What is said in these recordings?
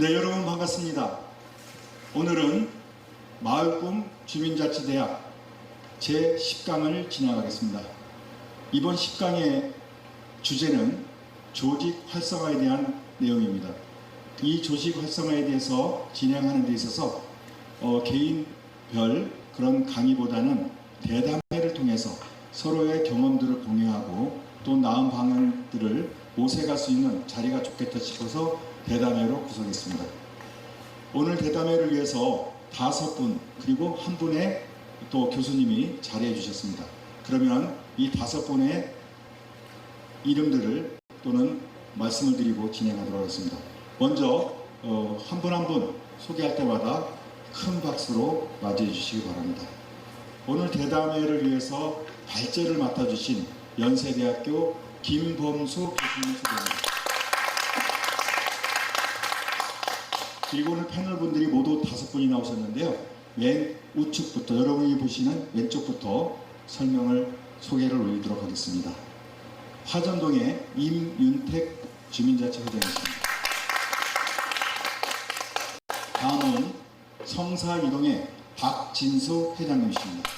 네, 여러분 반갑습니다. 오늘은 마을꿈 주민자치대학 제10강을 진행하겠습니다. 이번 10강의 주제는 조직 활성화에 대한 내용입니다. 이 조직 활성화에 대해서 진행하는 데 있어서 개인별 그런 강의보다는 대담회를 통해서 서로의 경험들을 공유하고 또 나은 방향들을 모색할 수 있는 자리가 좋겠다 싶어서 대담회로 구성했습니다. 오늘 대담회를 위해서 5분 그리고 한 분의 또 교수님이 자리해 주셨습니다. 그러면 이 5분의 이름들을 또는 말씀을 드리고 진행하도록 하겠습니다. 먼저 한 분 한 분 소개할 때마다 큰 박수로 맞이해 주시기 바랍니다. 오늘 대담회를 위해서 발제를 맡아주신 연세대학교 김범수 교수님 소개합니다. 그리고 오늘 패널 분들이 모두 5분이 나오셨는데요. 맨 우측부터 여러분이 보시는 왼쪽부터 소개를 올리도록 하겠습니다. 화전동의 임윤택 주민자치회장이십니다. 다음은 성사이동의 박진수 회장님이십니다.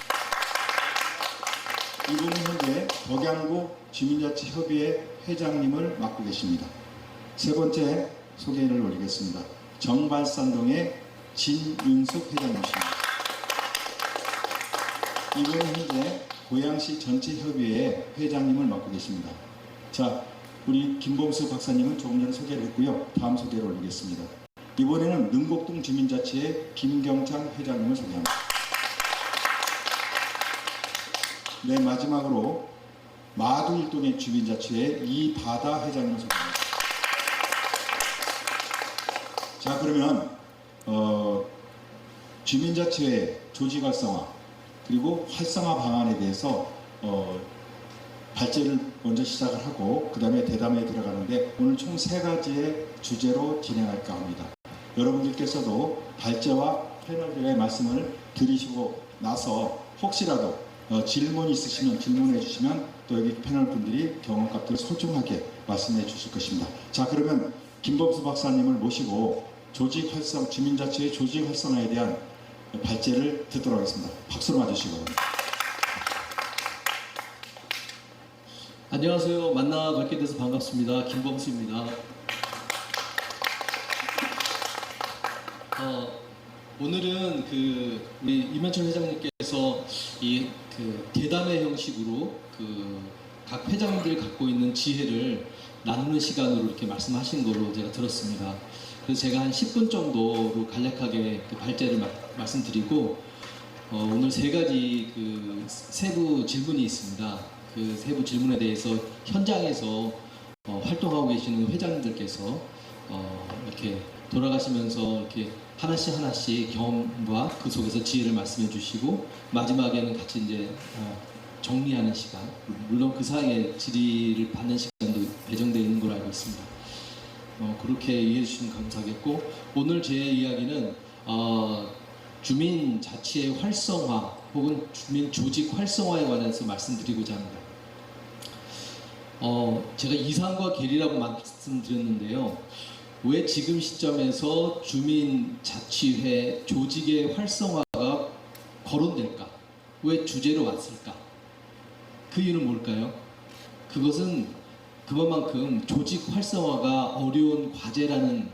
이분은 현재 덕양구 주민자치협의회 회장님을 맡고 계십니다. 세 번째 소개를 올리겠습니다. 정발산동의 진윤숙 회장님이십니다. 이분은 현재 고양시 전체협의회 회장님을 맡고 계십니다. 자, 우리 김범수 박사님은 조금 전에 소개를 했고요. 다음 소개를 올리겠습니다. 이번에는 능곡동 주민자치회 김경창 회장님을 소개합니다. 네, 마지막으로 마두일동의 주민자치회 이바다 회장님을 소개합니다. 자, 그러면 주민자치회 조직 활성화 그리고 활성화 방안에 대해서 발제를 먼저 시작을 하고 그 다음에 대담회에 들어가는데 오늘 총 3가지의 주제로 진행할까 합니다. 여러분들께서도 발제와 패널들의 말씀을 들으시고 나서 혹시라도 질문이 있으시면 질문해 주시면 또 여기 패널 분들이 경험값들을 소중하게 말씀해 주실 것입니다. 자, 그러면 김범수 박사님을 모시고 주민자치회 조직 활성화에 대한 발제를 듣도록 하겠습니다. 박수로 맞으시기 바랍니다. 안녕하세요. 만나 뵙게 돼서 반갑습니다. 김범수입니다. 오늘은 우리 이만철 회장님께서 대담회 형식으로 각 회장님들이 갖고 있는 지혜를 나누는 시간으로 이렇게 말씀하신 걸로 제가 들었습니다. 그래서 제가 한 10분 정도로 간략하게 발제를 말씀드리고 오늘 3가지 세부 질문이 있습니다. 그 세부 질문에 대해서 현장에서 활동하고 계시는 회장님들께서 이렇게 돌아가시면서 이렇게 하나씩 경험과 그 속에서 지혜를 말씀해 주시고 마지막에는 같이 이제 정리하는 시간, 물론 그 사이에 질의를 받는 시간도 배정되어 있는 걸로 알고 있습니다. 그렇게 이해해 주시면 감사하겠고, 오늘 제 이야기는 주민자치의 활성화 혹은 주민 조직 활성화에 관해서 말씀드리고자 합니다. 제가 이상과 계리라고 말씀드렸는데요. 왜 지금 시점에서 주민자치회 조직의 활성화가 거론될까? 왜 주제로 왔을까? 그 이유는 뭘까요? 그것은 그것만큼 조직 활성화가 어려운 과제라는,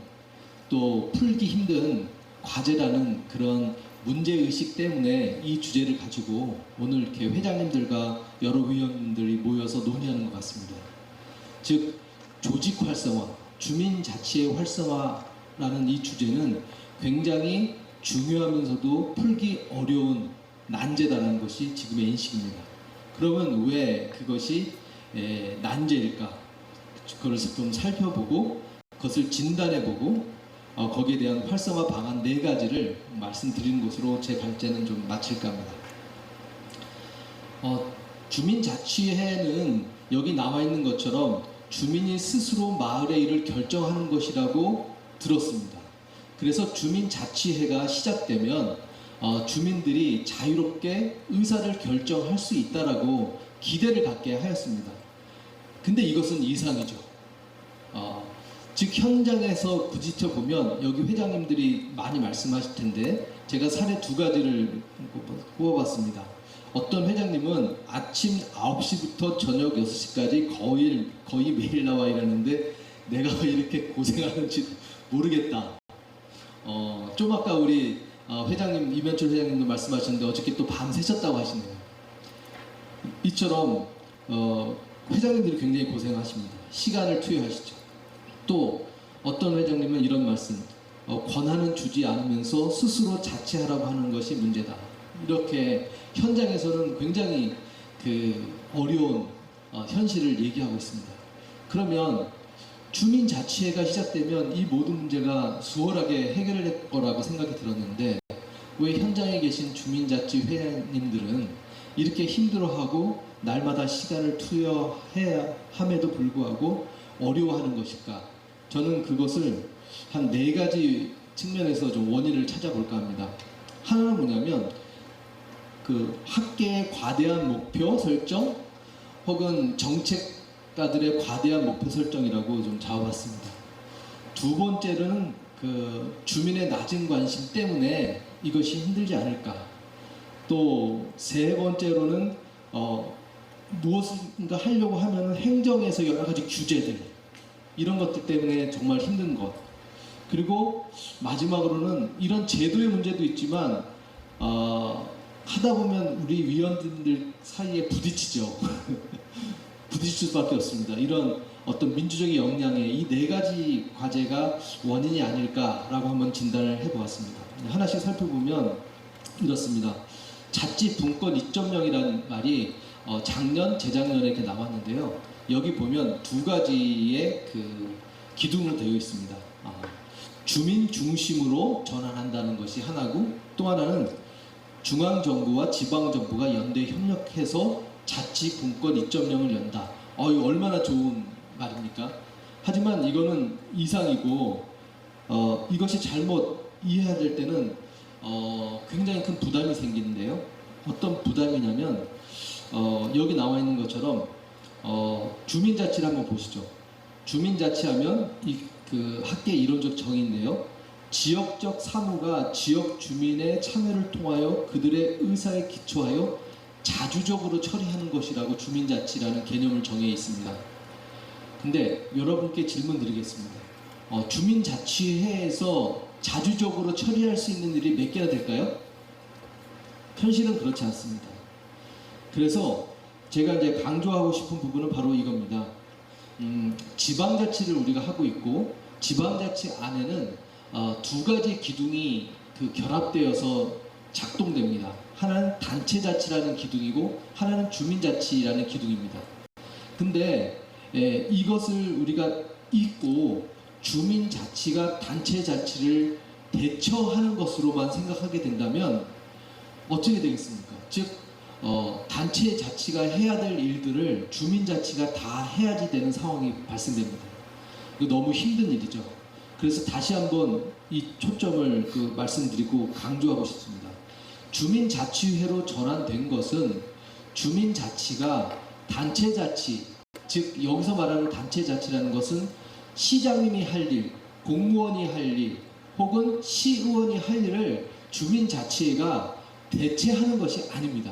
또 풀기 힘든 과제라는 그런 문제의식 때문에 이 주제를 가지고 오늘 이렇게 회장님들과 여러 위원님들이 모여서 논의하는 것 같습니다. 즉, 조직 활성화, 주민자치의 활성화라는 이 주제는 굉장히 중요하면서도 풀기 어려운 난제라는 것이 지금의 인식입니다. 그러면 왜 그것이 난제일까? 그걸 좀 살펴보고 그것을 진단해보고 거기에 대한 활성화 방안 4가지를 말씀드리는 것으로 제 발제는 좀 마칠까 합니다. 주민자치회는 여기 나와 있는 것처럼 주민이 스스로 마을의 일을 결정하는 것이라고 들었습니다. 그래서 주민자치회가 시작되면 주민들이 자유롭게 의사를 결정할 수 있다라고 기대를 갖게 하였습니다. 근데 이것은 이상이죠. 즉 현장에서 부딪혀 보면 여기 회장님들이 많이 말씀하실 텐데 제가 사례 두 가지를 꼽아봤습니다. 어떤 회장님은 아침 9시부터 저녁 6시까지 거의 매일 나와 일하는데 내가 왜 이렇게 고생하는지 모르겠다. 좀 아까 우리 회장님 이면철 회장님도 말씀하셨는데 어저께 또 밤 새셨다고 하시네요. 이처럼 회장님들이 굉장히 고생하십니다. 시간을 투여하시죠. 또 어떤 회장님은 이런 말씀, 권한은 주지 않으면서 스스로 자치하라고 하는 것이 문제다. 이렇게 현장에서는 굉장히 어려운 현실을 얘기하고 있습니다. 그러면 주민자치회가 시작되면 이 모든 문제가 수월하게 해결될 거라고 생각이 들었는데 왜 현장에 계신 주민자치 회장님들은 이렇게 힘들어하고 날마다 시간을 투여해야 함에도 불구하고 어려워하는 것일까? 저는 그것을 한 4가지 측면에서 좀 원인을 찾아볼까 합니다. 하나는 뭐냐면 학계의 과대한 목표 설정 혹은 정책가들의 과대한 목표 설정이라고 좀 잡아봤습니다. 두 번째로는 주민의 낮은 관심 때문에 이것이 힘들지 않을까. 또 세 번째로는 무엇인가 하려고 하면 행정에서 여러 가지 규제들 이런 것들 때문에 정말 힘든 것. 그리고 마지막으로는 이런 제도의 문제도 있지만 하다 보면 우리 위원들 사이에 부딪히죠. 부딪힐 수밖에 없습니다. 이런 어떤 민주적인 역량의 이 4가지 과제가 원인이 아닐까라고 한번 진단을 해보았습니다. 하나씩 살펴보면 이렇습니다. 자치 분권 2.0이라는 말이 작년, 재작년에 이렇게 나왔는데요. 여기 보면 2가지의 기둥으로 되어 있습니다. 주민 중심으로 전환한다는 것이 하나고 또 하나는 중앙정부와 지방정부가 연대 협력해서 자치 분권 2.0을 연다. 이거 얼마나 좋은 말입니까? 하지만 이거는 이상이고 이것이 잘못 이해해야 될 때는 굉장히 큰 부담이 생기는데요. 어떤 부담이냐면 여기 나와 있는 것처럼 주민자치를 한번 보시죠. 주민자치하면 학계의 이론적 정의인데요. 지역적 사무가 지역 주민의 참여를 통하여 그들의 의사에 기초하여 자주적으로 처리하는 것이라고 주민자치라는 개념을 정해 있습니다. 근데 여러분께 질문 드리겠습니다. 주민자치회에서 자주적으로 처리할 수 있는 일이 몇 개나 될까요? 현실은 그렇지 않습니다. 그래서 제가 이제 강조하고 싶은 부분은 바로 이겁니다. 지방자치를 우리가 하고 있고 지방자치 안에는 2가지 기둥이 결합되어서 작동됩니다. 하나는 단체자치라는 기둥이고 하나는 주민자치라는 기둥입니다. 근데 이것을 우리가 잊고 주민자치가 단체자치를 대처하는 것으로만 생각하게 된다면 어떻게 되겠습니까? 즉 단체자치가 해야 될 일들을 주민자치가 다 해야지 되는 상황이 발생됩니다. 이거 너무 힘든 일이죠. 그래서 다시 한번 이 초점을 말씀드리고 강조하고 싶습니다. 주민자치회로 전환된 것은 주민자치가 단체자치, 즉 여기서 말하는 단체자치라는 것은 시장님이 할 일, 공무원이 할 일, 혹은 시의원이 할 일을 주민자치회가 대체하는 것이 아닙니다.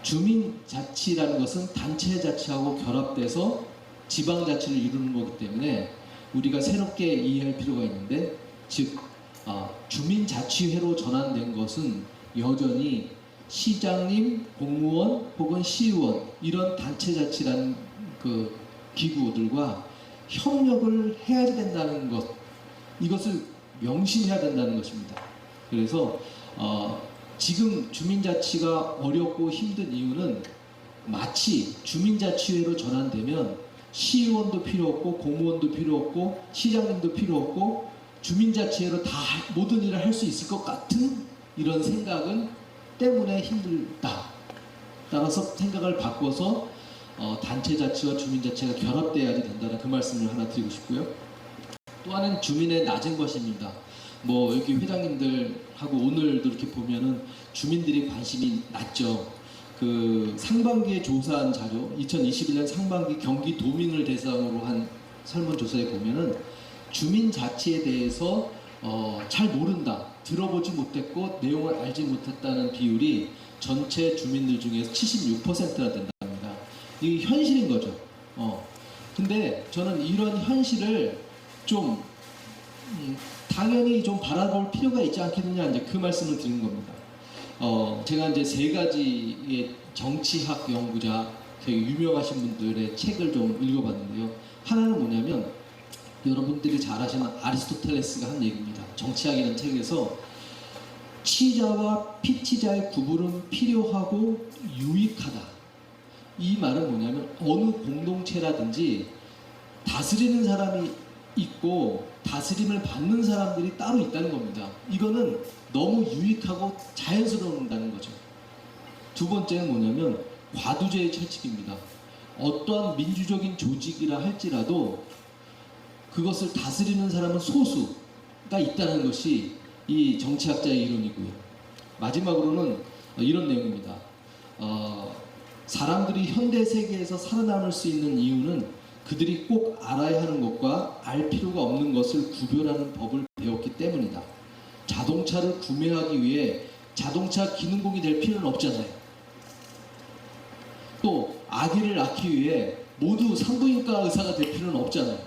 주민자치라는 것은 단체자치하고 결합돼서 지방자치를 이루는 거기 때문에 우리가 새롭게 이해할 필요가 있는데, 즉 주민자치회로 전환된 것은 여전히 시장님, 공무원 혹은 시의원 이런 단체자치라는 기구들과 협력을 해야 된다는 것, 이것을 명심해야 된다는 것입니다. 그래서 지금 주민자치가 어렵고 힘든 이유는 마치 주민자치회로 전환되면 시의원도 필요 없고 공무원도 필요 없고 시장님도 필요 없고 주민자치회로 다 모든 일을 할 수 있을 것 같은 이런 생각은 때문에 힘들다. 따라서 생각을 바꿔서 단체자치와 주민자치가 결합돼야지 된다는 그 말씀을 하나 드리고 싶고요. 또 하나는 주민의 낮은 것입니다. 여기 회장님들하고 오늘도 이렇게 보면은 주민들이 관심이 낮죠. 상반기에 조사한 자료, 2021년 상반기 경기도민을 대상으로 한 설문조사에 보면은 주민자치에 대해서 잘 모른다, 들어보지 못했고 내용을 알지 못했다는 비율이 전체 주민들 중에서 76%나 된답니다. 이게 현실인 거죠. 근데 저는 이런 현실을 좀 당연히 좀 바라볼 필요가 있지 않겠느냐, 이제 그 말씀을 드리는 겁니다. 제가 이제 세 가지의 정치학 연구자, 되게 유명하신 분들의 책을 좀 읽어봤는데요. 하나는 뭐냐면 여러분들이 잘 아시는 아리스토텔레스가 한 얘기입니다. 정치학이라는 책에서 치자와 피치자의 구분은 필요하고 유익하다. 이 말은 뭐냐면 어느 공동체라든지 다스리는 사람이 있고 다스림을 받는 사람들이 따로 있다는 겁니다. 이거는 너무 유익하고 자연스러운다는 거죠. 두 번째는 뭐냐면 과두제의 철칙입니다. 어떠한 민주적인 조직이라 할지라도 그것을 다스리는 사람은 소수가 있다는 것이 이 정치학자의 이론이고요. 마지막으로는 이런 내용입니다. 사람들이 현대 세계에서 살아남을 수 있는 이유는 그들이 꼭 알아야 하는 것과 알 필요가 없는 것을 구별하는 법을 배웠기 때문이다. 자동차를 구매하기 위해 자동차 기능공이 될 필요는 없잖아요. 또 아기를 낳기 위해 모두 산부인과 의사가 될 필요는 없잖아요.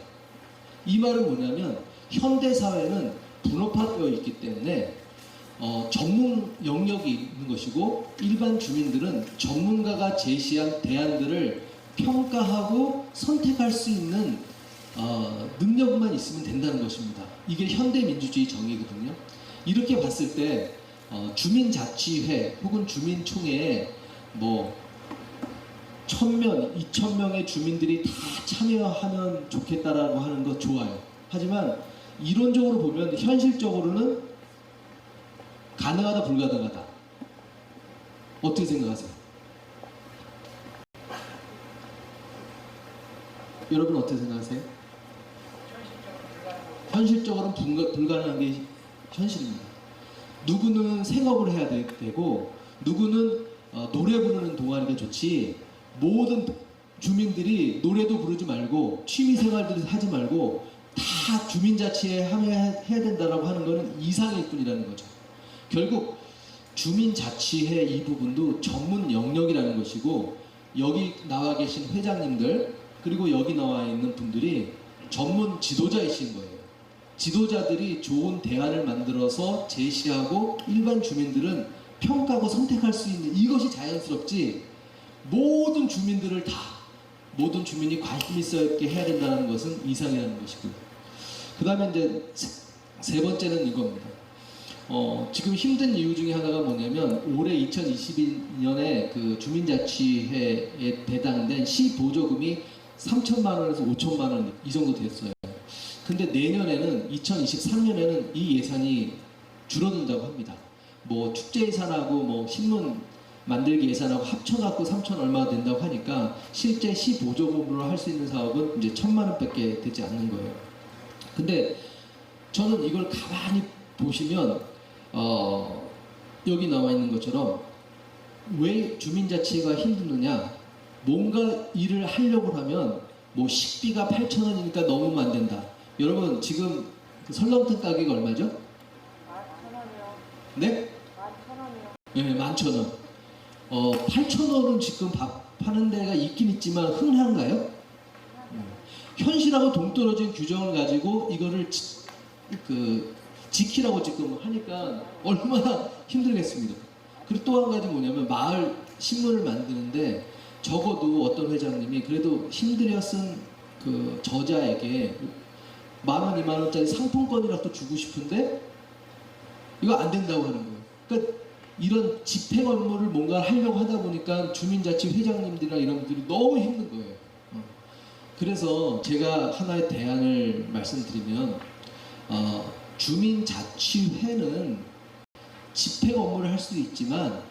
이 말은 뭐냐면 현대 사회는 분업화되어 있기 때문에 전문 영역이 있는 것이고 일반 주민들은 전문가가 제시한 대안들을 평가하고 선택할 수 있는 능력만 있으면 된다는 것입니다. 이게 현대 민주주의 정의거든요. 이렇게 봤을 때 주민자치회 혹은 주민총회에 뭐 1000명, 2000명의 주민들이 다 참여하면 좋겠다라고 하는 거 좋아요. 하지만 이론적으로 보면 현실적으로는 가능하다 불가능하다. 어떻게 생각하세요? 여러분 어떻게 생각하세요? 현실적으로는 불가능한 게 현실입니다. 누구는 생업을 해야 되고 누구는 노래 부르는 동아리가 좋지, 모든 주민들이 노래도 부르지 말고 취미생활들을 하지 말고 다 주민자치에 참여해야 된다라고 하는 것은 이상일 뿐이라는 거죠. 결국 주민자치회 이 부분도 전문 영역이라는 것이고 여기 나와 계신 회장님들 그리고 여기 나와 있는 분들이 전문 지도자이신 거예요. 지도자들이 좋은 대안을 만들어서 제시하고 일반 주민들은 평가하고 선택할 수 있는 이것이 자연스럽지, 모든 주민들을 다 모든 주민이 관심 있게 해야 된다는 것은 이상이라는 것이고요. 그 다음에 이제 세 번째는 이겁니다. 지금 힘든 이유 중에 하나가 뭐냐면 올해 2022년에 그 주민자치회에 배당된 시보조금이 3천만 원에서 5천만 원 이 정도 됐어요. 근데 내년에는 2023년에는 이 예산이 줄어든다고 합니다. 뭐 축제 예산하고 뭐 신문 만들기 예산하고 합쳐갖고 3천 얼마 된다고 하니까 실제 시보조금으로 할 수 있는 사업은 이제 1,000만 원밖에 되지 않는 거예요. 근데 저는 이걸 가만히 보시면 여기 나와 있는 것처럼 왜 주민자치가 힘드느냐, 뭔가 일을 하려고 하면 뭐 식비가 8,000원이니까 너무 안 된다. 여러분 지금 그 설렁탕 가격이 얼마죠? 11,000원이요. 네? 11,000원이요. 네, 11,000원. 8,000원은 지금 밥 파는 데가 있긴 있지만 흔한가요? 현실하고 동떨어진 규정을 가지고 이거를 지키라고 지금 하니까 얼마나 힘들겠습니다. 그리고 또 한 가지 뭐냐면 마을 신문을 만드는데 적어도 어떤 회장님이 그래도 힘들여 쓴 그 저자에게 10,000원, 20,000원짜리 상품권이라도 주고 싶은데 이거 안 된다고 하는 거예요. 그러니까 이런 집행 업무를 뭔가 하려고 하다 보니까 주민자치 회장님들이나 이런 분들이 너무 힘든 거예요. 그래서 제가 하나의 대안을 말씀드리면 주민자치회는 집행 업무를 할 수도 있지만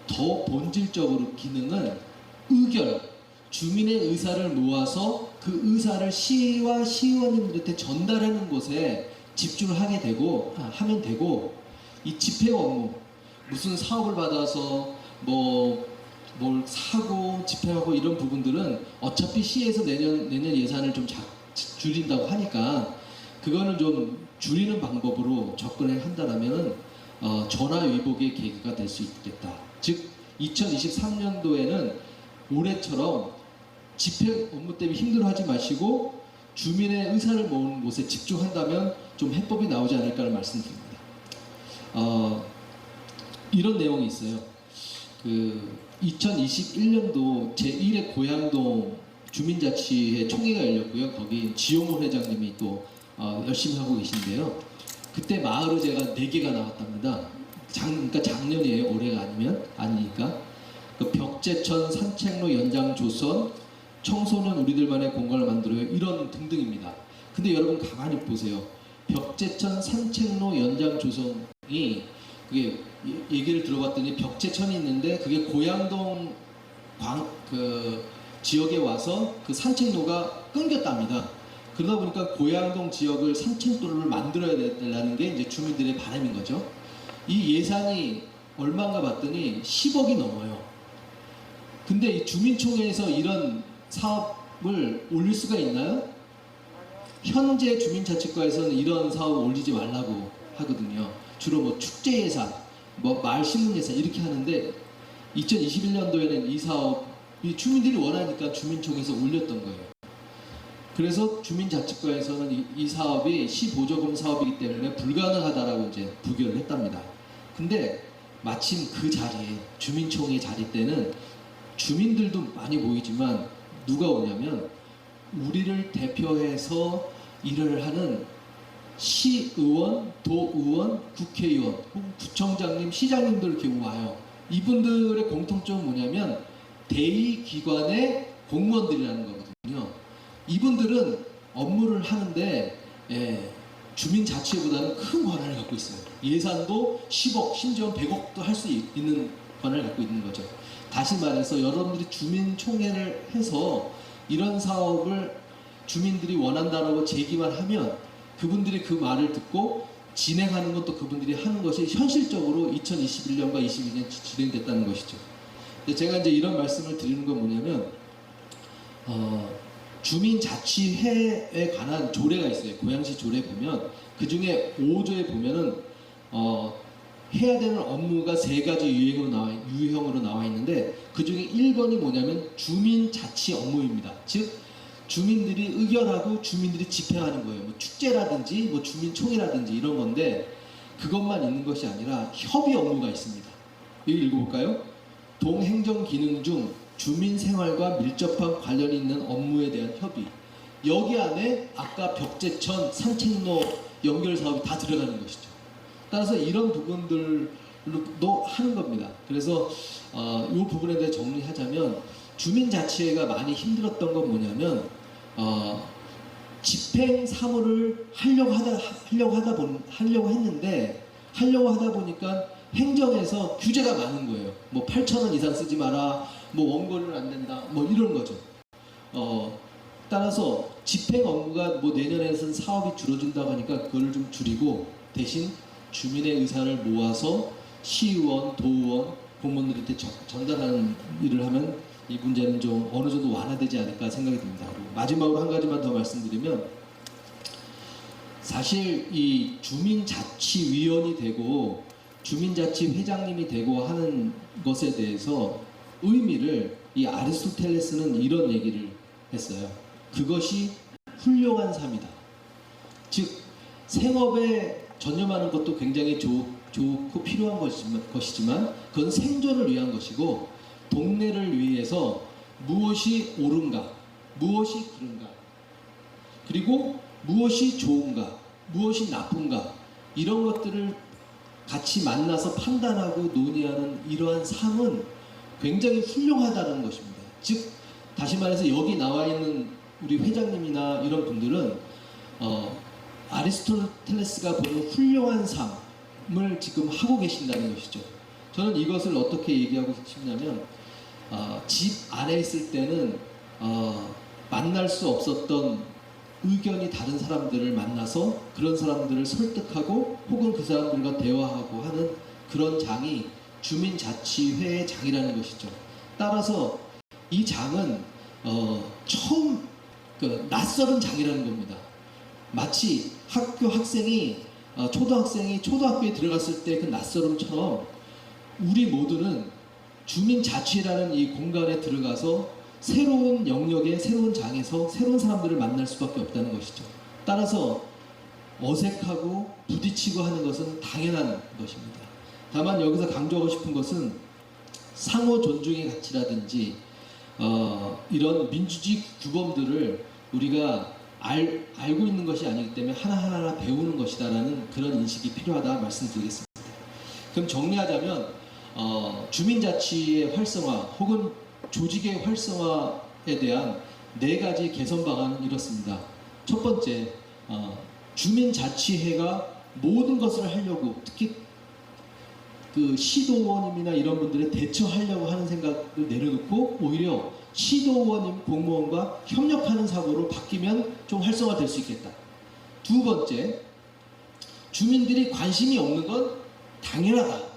더 본질적으로 기능은 의견, 주민의 의사를 모아서 그 의사를 시와 시의원님들한테 전달하는 것에 집중을 하면 되고 이 집행 업무, 무슨 사업을 받아서 뭘 사고 집행하고 이런 부분들은 어차피 시에서 내년 예산을 좀 줄인다고 하니까 그거는 좀 줄이는 방법으로 접근을 한다라면 전화 위복의 계기가 될 수 있겠다. 즉 2023년도에는 올해처럼 집행 업무 때문에 힘들어하지 마시고 주민의 의사를 모으는 곳에 집중한다면 좀 해법이 나오지 않을까를 말씀드립니다. 이런 내용이 있어요. 그 2021년도 제1회 고양동 주민자치회 총회가 열렸고요. 거기 지용호 회장님이 또 열심히 하고 계신데요. 그때 마을의제가 4개가 나왔답니다. 그러니까 작년이에요. 올해가 아니니까. 그 벽제천 산책로 연장 조성, 청소년 우리들만의 공간을 만들어요. 이런 등등입니다. 근데 여러분 가만히 보세요. 벽제천 산책로 연장 조성이 그게 얘기를 들어봤더니 벽제천이 있는데 그게 고양동 그 지역에 와서 그 산책로가 끊겼답니다. 그러다 보니까 고양동 지역을 산책도로를 만들어야 된다는 게 이제 주민들의 바람인 거죠. 이 예산이 얼마인가 봤더니 10억이 넘어요. 근데 이 주민총회에서 이런 사업을 올릴 수가 있나요? 현재 주민자치과에서는 이런 사업을 올리지 말라고 하거든요. 주로 뭐 축제 예산, 뭐 마을 신문 예산 이렇게 하는데 2021년도에는 이 사업이 주민들이 원하니까 주민총회에서 올렸던 거예요. 그래서 주민자치과에서는 이 사업이 시보조금 사업이기 때문에 불가능하다라고 이제 부결을 했답니다. 근데 마침 그 자리에 주민총회 자리 때는 주민들도 많이 모이지만 누가 오냐면 우리를 대표해서 일을 하는 시의원, 도의원, 국회의원, 혹은 구청장님, 시장님들 이렇게 와요. 이분들의 공통점은 뭐냐면 대의기관의 공무원들이라는 거거든요. 이분들은 업무를 하는데 주민자치회보다는 큰 권한을 갖고 있어요. 예산도 10억, 심지어 100억도 할 수 있는 권한을 갖고 있는 거죠. 다시 말해서 여러분들이 주민총회를 해서 이런 사업을 주민들이 원한다라고 제기만 하면 그분들이 그 말을 듣고 진행하는 것도 그분들이 하는 것이 현실적으로 2021년과 22년 진행됐다는 것이죠. 제가 이제 이런 말씀을 드리는 건 뭐냐면 주민자치회에 관한 조례가 있어요. 고양시 조례 보면 그 중에 5조에 보면은 해야 되는 업무가 3가지 유형으로 나와 있는데 그 중에 1번이 뭐냐면 주민자치 업무입니다. 즉 주민들이 의결하고 주민들이 집행하는 거예요. 뭐 축제라든지 뭐 주민총회라든지 이런 건데 그것만 있는 것이 아니라 협의 업무가 있습니다. 이거 읽어볼까요? 동행정 기능 중 주민 생활과 밀접한 관련이 있는 업무에 대한 협의. 여기 안에 아까 벽제천 산책로 연결 사업이 다 들어가는 것이죠. 따라서 이런 부분들도 하는 겁니다. 그래서 이 부분에 대해 정리하자면 주민자치회가 많이 힘들었던 건 뭐냐면 집행 사무를 하려고 하다 보니까 행정에서 규제가 많은 거예요. 뭐 8,000원 이상 쓰지 마라, 뭐 원고료는 안 된다, 뭐 이런 거죠. 따라서 집행 업무가 뭐 내년에는 사업이 줄어든다고 하니까 그걸 좀 줄이고 대신 주민의 의사를 모아서 시의원, 도의원, 공무원들한테 전달하는 일을 하면 이 문제는 좀 어느 정도 완화되지 않을까 생각이 듭니다. 그리고 마지막으로 한 가지만 더 말씀드리면 사실 이 주민자치위원이 되고 주민자치회장님이 되고 하는 것에 대해서 의미를 이 아리스토텔레스는 이런 얘기를 했어요. 그것이 훌륭한 삶이다. 즉 생업에 전념하는 것도 굉장히 좋고 필요한 것이지만 그건 생존을 위한 것이고 동네를 위해서 무엇이 옳은가, 무엇이 그른가, 그리고 무엇이 좋은가, 무엇이 나쁜가 이런 것들을 같이 만나서 판단하고 논의하는 이러한 삶은 굉장히 훌륭하다는 것입니다. 즉 다시 말해서 여기 나와 있는 우리 회장님이나 이런 분들은 아리스토텔레스가 보는 훌륭한 삶을 지금 하고 계신다는 것이죠. 저는 이것을 어떻게 얘기하고 싶냐면 집 안에 있을 때는 만날 수 없었던 의견이 다른 사람들을 만나서 그런 사람들을 설득하고 혹은 그 사람들과 대화하고 하는 그런 장이 주민자치회의 장이라는 것이죠. 따라서 이 장은 처음 그 낯설은 장이라는 겁니다. 마치 학교 학생이 초등학생이 초등학교에 들어갔을 때 그 낯설음처럼 우리 모두는 주민자치라는 이 공간에 들어가서 새로운 영역에 새로운 장에서 새로운 사람들을 만날 수밖에 없다는 것이죠. 따라서 어색하고 부딪히고 하는 것은 당연한 것입니다. 다만 여기서 강조하고 싶은 것은 상호 존중의 가치라든지 이런 민주주의 규범들을 우리가 알고 있는 것이 아니기 때문에 하나하나 배우는 것이다라는 그런 인식이 필요하다 말씀드리겠습니다. 그럼 정리하자면 주민자치의 활성화 혹은 조직의 활성화에 대한 4가지 개선 방안은 이렇습니다. 첫 번째, 주민자치회가 모든 것을 하려고, 특히 그 시도원님이나 이런 분들에 대처하려고 하는 생각을 내려놓고 오히려 시도원님 공무원과 협력하는 사고로 바뀌면 좀 활성화될 수 있겠다. 두 번째, 주민들이 관심이 없는 건 당연하다.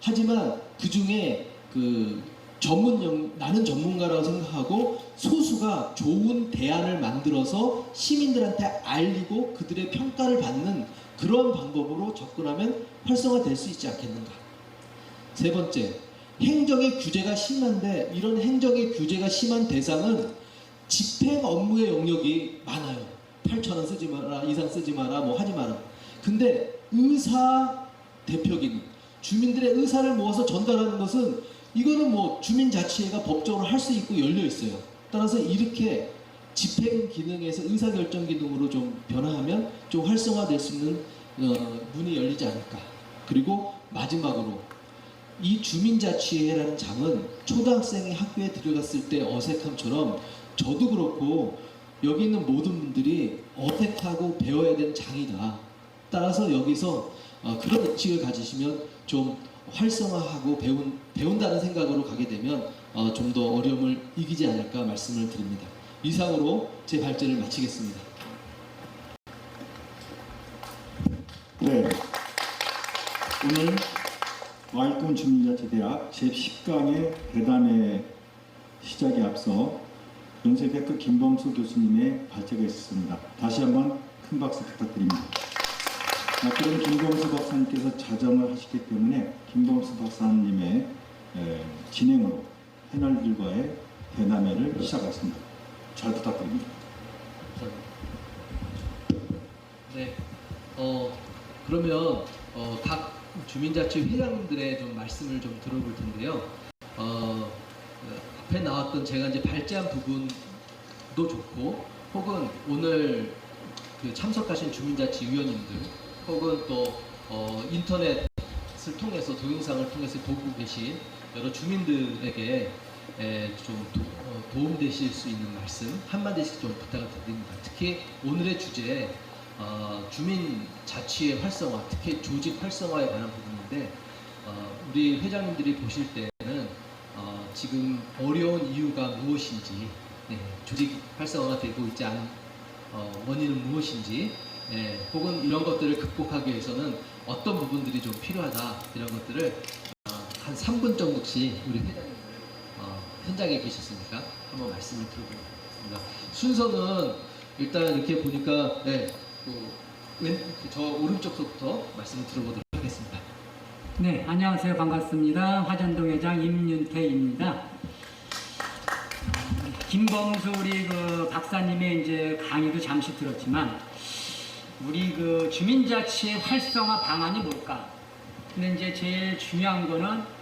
하지만 그 중에 나는 전문가라고 생각하고 소수가 좋은 대안을 만들어서 시민들한테 알리고 그들의 평가를 받는 그런 방법으로 접근하면 활성화될 수 있지 않겠는가. 세 번째, 행정의 규제가 심한데 이런 행정의 규제가 심한 대상은 집행 업무의 영역이 많아요. 8,000원 쓰지 마라, 이상 쓰지 마라, 뭐 하지 마라. 근데 의사 대표기능, 주민들의 의사를 모아서 전달하는 것은 이거는 뭐 주민자치회가 법적으로 할 수 있고 열려 있어요. 따라서 이렇게 집행 기능에서 의사결정 기능으로 좀 변화하면 좀 활성화될 수 있는 문이 열리지 않을까. 그리고 마지막으로 이 주민자치회라는 장은 초등학생이 학교에 들어갔을 때 어색함처럼 저도 그렇고 여기 있는 모든 분들이 어색하고 배워야 되는 장이다. 따라서 여기서 그런 의식을 가지시면 좀 활성화하고 배운다는 생각으로 가게 되면 좀 더 어려움을 이기지 않을까 말씀을 드립니다. 이상으로 제 발제를 마치겠습니다. 네, 오늘 와일동 주민자치대학 제10강의 대담회 시작에 앞서 연세대학교 김범수 교수님의 발제가 있었습니다. 다시 한번 큰 박수 부탁드립니다. 그럼 김범수 박사님께서 자정을 하시기 때문에 김범수 박사님의 진행으로 패널들과의 대담회를 시작하겠습니다. 잘 부탁드립니다. 네, 그러면 각 주민자치 회장님들의 좀 말씀을 좀 들어볼 텐데요. 앞에 나왔던 제가 이제 발제한 부분도 좋고, 혹은 오늘 참석하신 주민자치 위원님들, 혹은 또 인터넷을 통해서 동영상을 통해서 보고 계신 여러 주민들에게 좀 도움되실 수 있는 말씀 한마디씩 좀 부탁을 드립니다. 특히 오늘의 주제 주민자치의 활성화, 특히 조직 활성화에 관한 부분인데 우리 회장님들이 보실 때는 지금 어려운 이유가 무엇인지, 조직 활성화가 되고 있지 않은 원인은 무엇인지, 혹은 이런 것들을 극복하기 위해서는 어떤 부분들이 좀 필요하다, 이런 것들을 한 3분 정도씩 우리 회장님들 현장에 계셨으니까 한번 말씀을 들어보겠습니다. 순서는 일단 이렇게 보니까 저 오른쪽부터 말씀을 들어보도록 하겠습니다. 네, 안녕하세요. 반갑습니다. 화전동 회장 임윤태입니다. 김범수 우리 박사님의 이제 강의도 잠시 들었지만 우리 주민자치의 활성화 방안이 뭘까? 근데 이제 제일 중요한 거는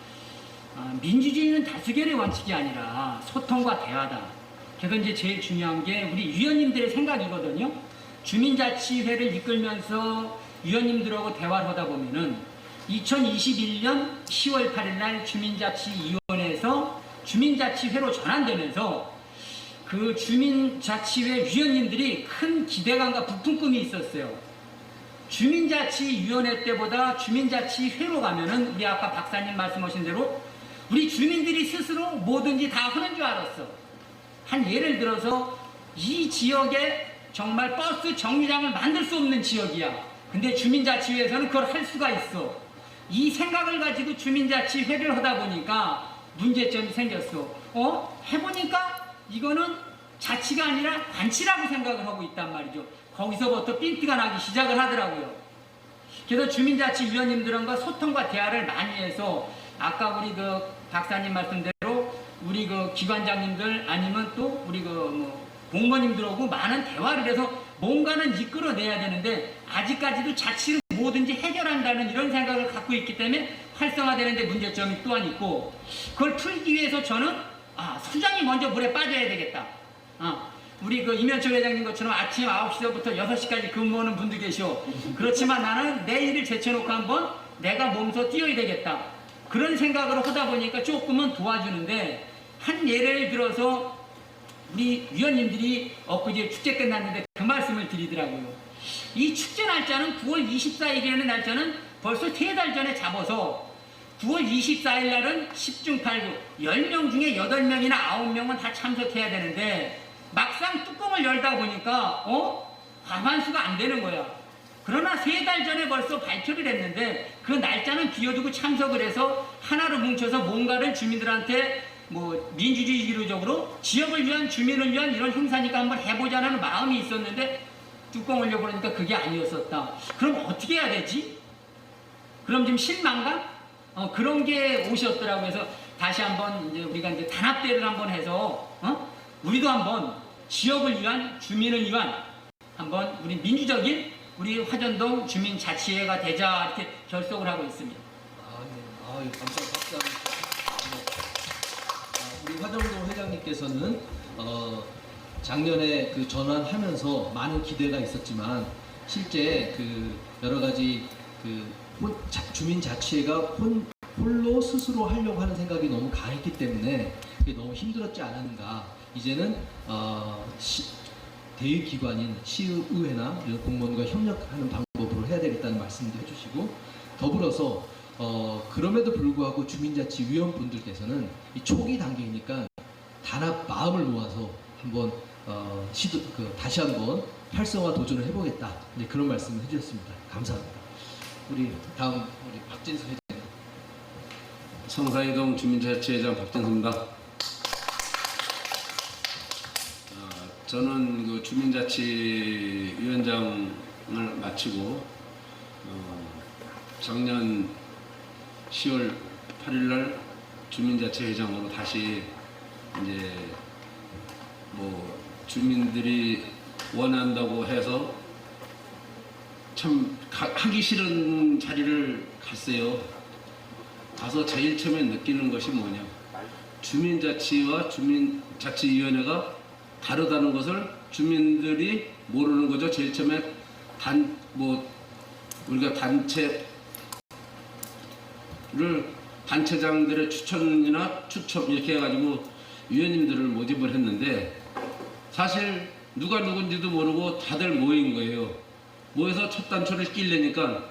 민주주의는 다수결의 원칙이 아니라 소통과 대화다. 그래서 이제 제일 중요한 게 우리 위원님들의 생각이거든요. 주민자치회를 이끌면서 위원님들하고 대화를 하다 보면은 2021년 10월 8일 날 주민자치위원회에서 주민자치회로 전환되면서 그 주민자치회 위원님들이 큰 기대감과 부푼 꿈이 있었어요. 주민자치위원회 때보다 주민자치회로 가면은 우리 아까 박사님 말씀하신 대로 우리 주민들이 스스로 뭐든지 다 하는 줄 알았어. 한 예를 들어서 이 지역에 정말 버스 정류장을 만들 수 없는 지역이야. 근데 주민자치회에서는 그걸 할 수가 있어. 이 생각을 가지고 주민자치회를 하다 보니까 문제점이 생겼어. 해보니까 이거는 자치가 아니라 관치라고 생각을 하고 있단 말이죠. 거기서부터 핀트가 나기 시작을 하더라고요. 그래서 주민자치위원님들과 소통과 대화를 많이 해서 아까 우리 그 박사님 말씀대로 우리 그 기관장님들 아니면 또 우리 그 뭐 공무원님들하고 많은 대화를 해서 뭔가는 이끌어내야 되는데 아직까지도 자치를 뭐든지 해결한다는 이런 생각을 갖고 있기 때문에 활성화되는데 문제점이 또한 있고 그걸 풀기 위해서 저는 수장이 먼저 물에 빠져야 되겠다. 우리 그 이면철 회장님 것처럼 아침 9시부터 6시까지 근무하는 분도 계셔. 그렇지만 나는 내 일을 제쳐놓고 한번 내가 몸소 뛰어야 되겠다. 그런 생각을 하다 보니까 조금은 도와주는데 한 예를 들어서 우리 위원님들이 엊그제 축제 끝났는데 그 말씀을 드리더라고요. 이 축제 날짜는 9월 24일이라는 날짜는 벌써 3달 전에 잡아서 9월 24일 날은 10중 8구 10명 중에 8명이나 9명은 다 참석해야 되는데 막상 뚜껑을 열다 보니까 과반수가 안 되는 거야. 그러나 3달 전에 벌써 발표를 했는데 그 날짜는 비워두고 참석을 해서 하나로 뭉쳐서 뭔가를 주민들한테 뭐 민주주의적으로 지역을 위한 주민을 위한 이런 행사니까 한번 해보자는 마음이 있었는데 뚜껑을 열어보니까 그게 아니었었다. 그럼 어떻게 해야 되지? 그럼 좀 실망감? 그런 게 오셨더라고요. 그래서 다시 한번 이제 우리가 이제 단합대를 한번 해서 우리도 한번 지역을 위한 주민을 위한 한번 우리 민주적인 우리 화전동 주민자치회가 되자 이렇게 결속을 하고 있습니다. 네. 감사합니다. 우리 화정동 회장님께서는 작년에 그 전환하면서 많은 기대가 있었지만 실제 그 여러 가지 그 주민자치회가 홀로 스스로 하려고 하는 생각이 너무 강했기 때문에 그게 너무 힘들었지 않았는가. 이제는 대의기관인 시의회나 이런 공무원과 협력하는 방법으로 해야 되겠다는 말씀도 해주시고 더불어서 그럼에도 불구하고 주민자치위원분들께서는 이 초기 단계이니까 단합 마음을 모아서 한번 다시 한번 활성화 도전을 해보겠다. 이제 그런 말씀을 해주셨습니다. 감사합니다. 우리 다음 우리 박진수 회장님. 성사이동 주민자치회장 박진수입니다. 저는 그 주민자치위원장을 마치고 작년 10월 8일날 주민자치회장으로 다시 이제 뭐 주민들이 원한다고 해서 참 하기 싫은 자리를 갔어요. 가서 제일 처음에 느끼는 것이 뭐냐, 주민자치와 주민자치위원회가 다르다는 것을 주민들이 모르는 거죠. 제일 처음에 우리가 단체장들의 추천이나 추첨 이렇게 해가지고 위원님들을 모집을 했는데 사실 누가 누군지도 모르고 다들 모인 거예요. 모여서 첫 단추를 끼려니까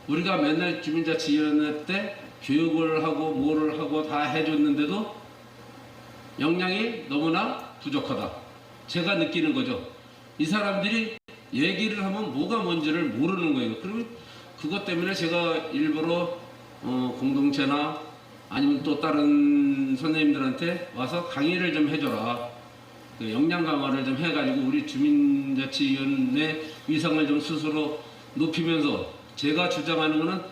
우리가 맨날 주민자치위원회 때 교육을 하고 뭐를 하고 다 해줬는데도 역량이 너무나 부족하다. 제가 느끼는 거죠. 이 사람들이 얘기를 하면 뭐가 뭔지를 모르는 거예요. 그러면 그것 때문에 제가 일부러 공동체나 아니면 또 다른 선생님들한테 와서 강의를 좀 해줘라. 그 역량 강화를 좀 해가지고 우리 주민자치위원회 위상을 좀 스스로 높이면서 제가 주장하는 것은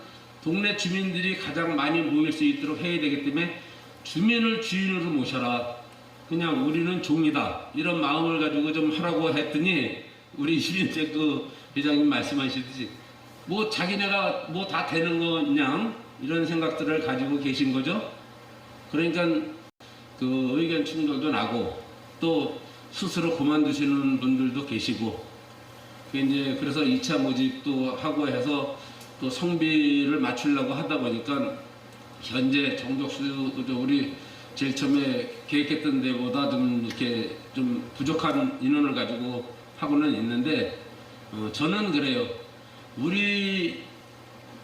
동네 주민들이 가장 많이 모일 수 있도록 해야 되기 때문에 주민을 주인으로 모셔라. 그냥 우리는 종이다. 이런 마음을 가지고 좀 하라고 했더니 우리 이준재 그 회장님 말씀하시듯이 뭐 자기네가 뭐 다 되는 거냐 이런 생각들을 가지고 계신 거죠. 그러니까 그 의견 충돌도 나고 또 스스로 그만두시는 분들도 계시고 이제 그래서 2차 모집도 하고 해서 또 성비를 맞추려고 하다 보니까 현재 정족수 우리 제일 처음에 계획했던 데보다 좀 이렇게 좀 부족한 인원을 가지고 하고는 있는데 저는 그래요. 우리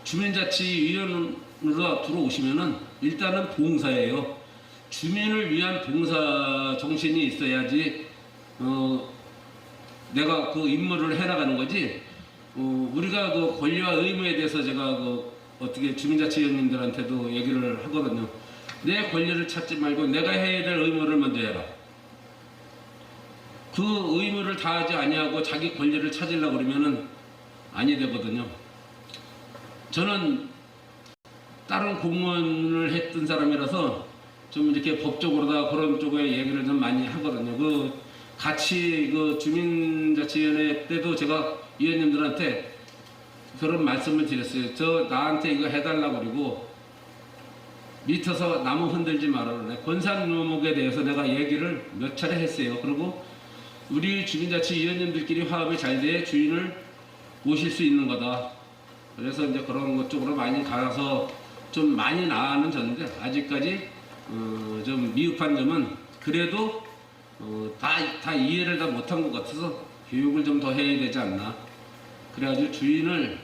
주민자치위원으로 들어오시면은 일단은 봉사예요. 주민을 위한 봉사 정신이 있어야지 내가 그 임무를 해나가는 거지. 우리가 그 권리와 의무에 대해서 제가 그 어떻게 주민자치위원님들한테도 얘기를 하거든요. 내 권리를 찾지 말고 내가 해야 될 의무를 먼저 해라. 그 의무를 다하지 아니하고 자기 권리를 찾으려고 그러면은 아니 되거든요. 저는 다른 공무원을 했던 사람이라서 좀 이렇게 법적으로다 그런 쪽에 얘기를 좀 많이 하거든요. 그 같이 그 주민자치위원회 때도 제가 위원님들한테 그런 말씀을 드렸어요. 저 나한테 이거 해달라고 그러고 밑에서 나무 흔들지 말아라. 권산묘목에 대해서 내가 얘기를 몇 차례 했어요. 그리고 우리 주민자치위원님들끼리 화합이 잘 돼 주인을 모실 수 있는 거다. 그래서 이제 그런 것 쪽으로 많이 가서 좀 많이 나아는 졌는데 아직까지 좀 미흡한 점은 그래도 다 이해를 다 못한 것 같아서 교육을 좀 더 해야 되지 않나. 그래가지고 주인을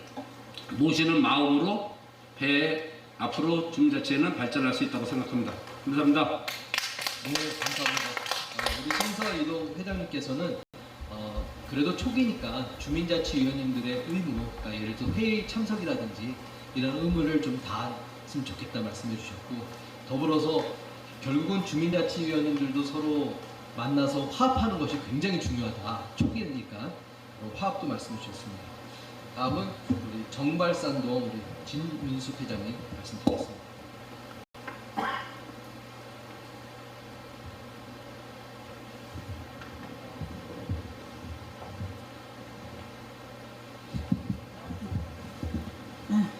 모시는 마음으로 앞으로 주민자치회는 발전할 수 있다고 생각합니다. 감사합니다. 네, 감사합니다. 우리 성서 이동 회장님께서는 그래도 초기니까 주민자치위원님들의 의무, 그러니까 예를 들어 회의 참석이라든지 이런 의무를 좀 다했으면 좋겠다 말씀해 주셨고, 더불어서 결국은 주민자치위원님들도 서로 만나서 화합하는 것이 굉장히 중요하다. 초기니까 화합도 말씀해 주셨습니다. 다음은 우리 정발산동 우리 진윤숙 회장님 말씀드리겠습니다.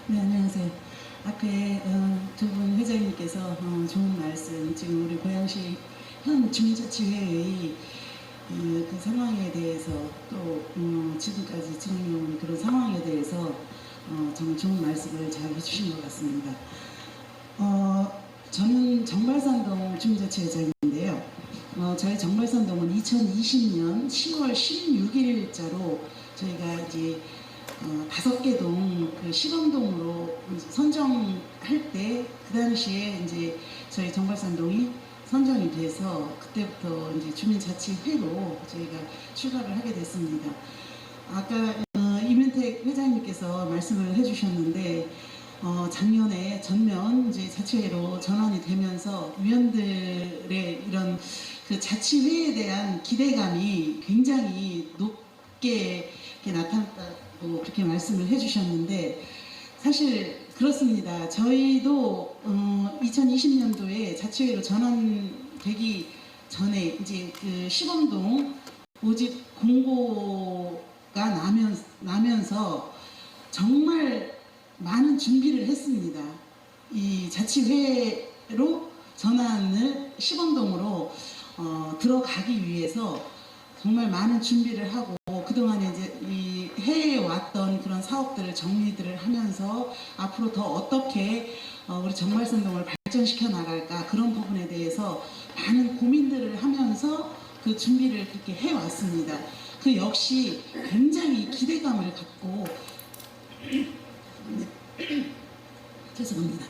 네, 안녕하세요. 앞에 두 분 회장님께서 좋은 말씀, 지금 우리 고양시 현 주민자치회의 그 상황에 대해서 또 지금까지 진행해온 그런 상황에 대해서 정말 좋은 말씀을 잘 해주신 것 같습니다. 저는 정발산동 주민자치회장인데요. 저희 정발산동은 2020년 10월 16일자로 저희가 이제 5개 동 그 시범동으로 선정할 때 그 당시에 이제 저희 정발산동이 선정이 돼서 그때부터 이제 주민자치회로 저희가 출발을 하게 됐습니다. 아까 이면택 회장님께서 말씀을 해주셨는데 작년에 전면 이제 자치회로 전환이 되면서 위원들의 이런 그 자치회에 대한 기대감이 굉장히 높게 이렇게 나타났다고 그렇게 말씀을 해주셨는데 사실 그렇습니다. 저희도 2020년도에 자치회로 전환되기 전에 이제 그 시범동 모집 공고가 나면서 정말 많은 준비를 했습니다. 이 자치회로 전환을 시범동으로 들어가기 위해서 정말 많은 준비를 하고 그동안에 이제 이 해왔던 그런 사업들을 정리들을 하면서 앞으로 더 어떻게 우리 정발산동을 발전시켜 나갈까 그런 부분에 대해서 많은 고민들을 하면서 그 준비를 그렇게 해왔습니다. 그 역시 굉장히 기대감을 갖고 죄송합니다.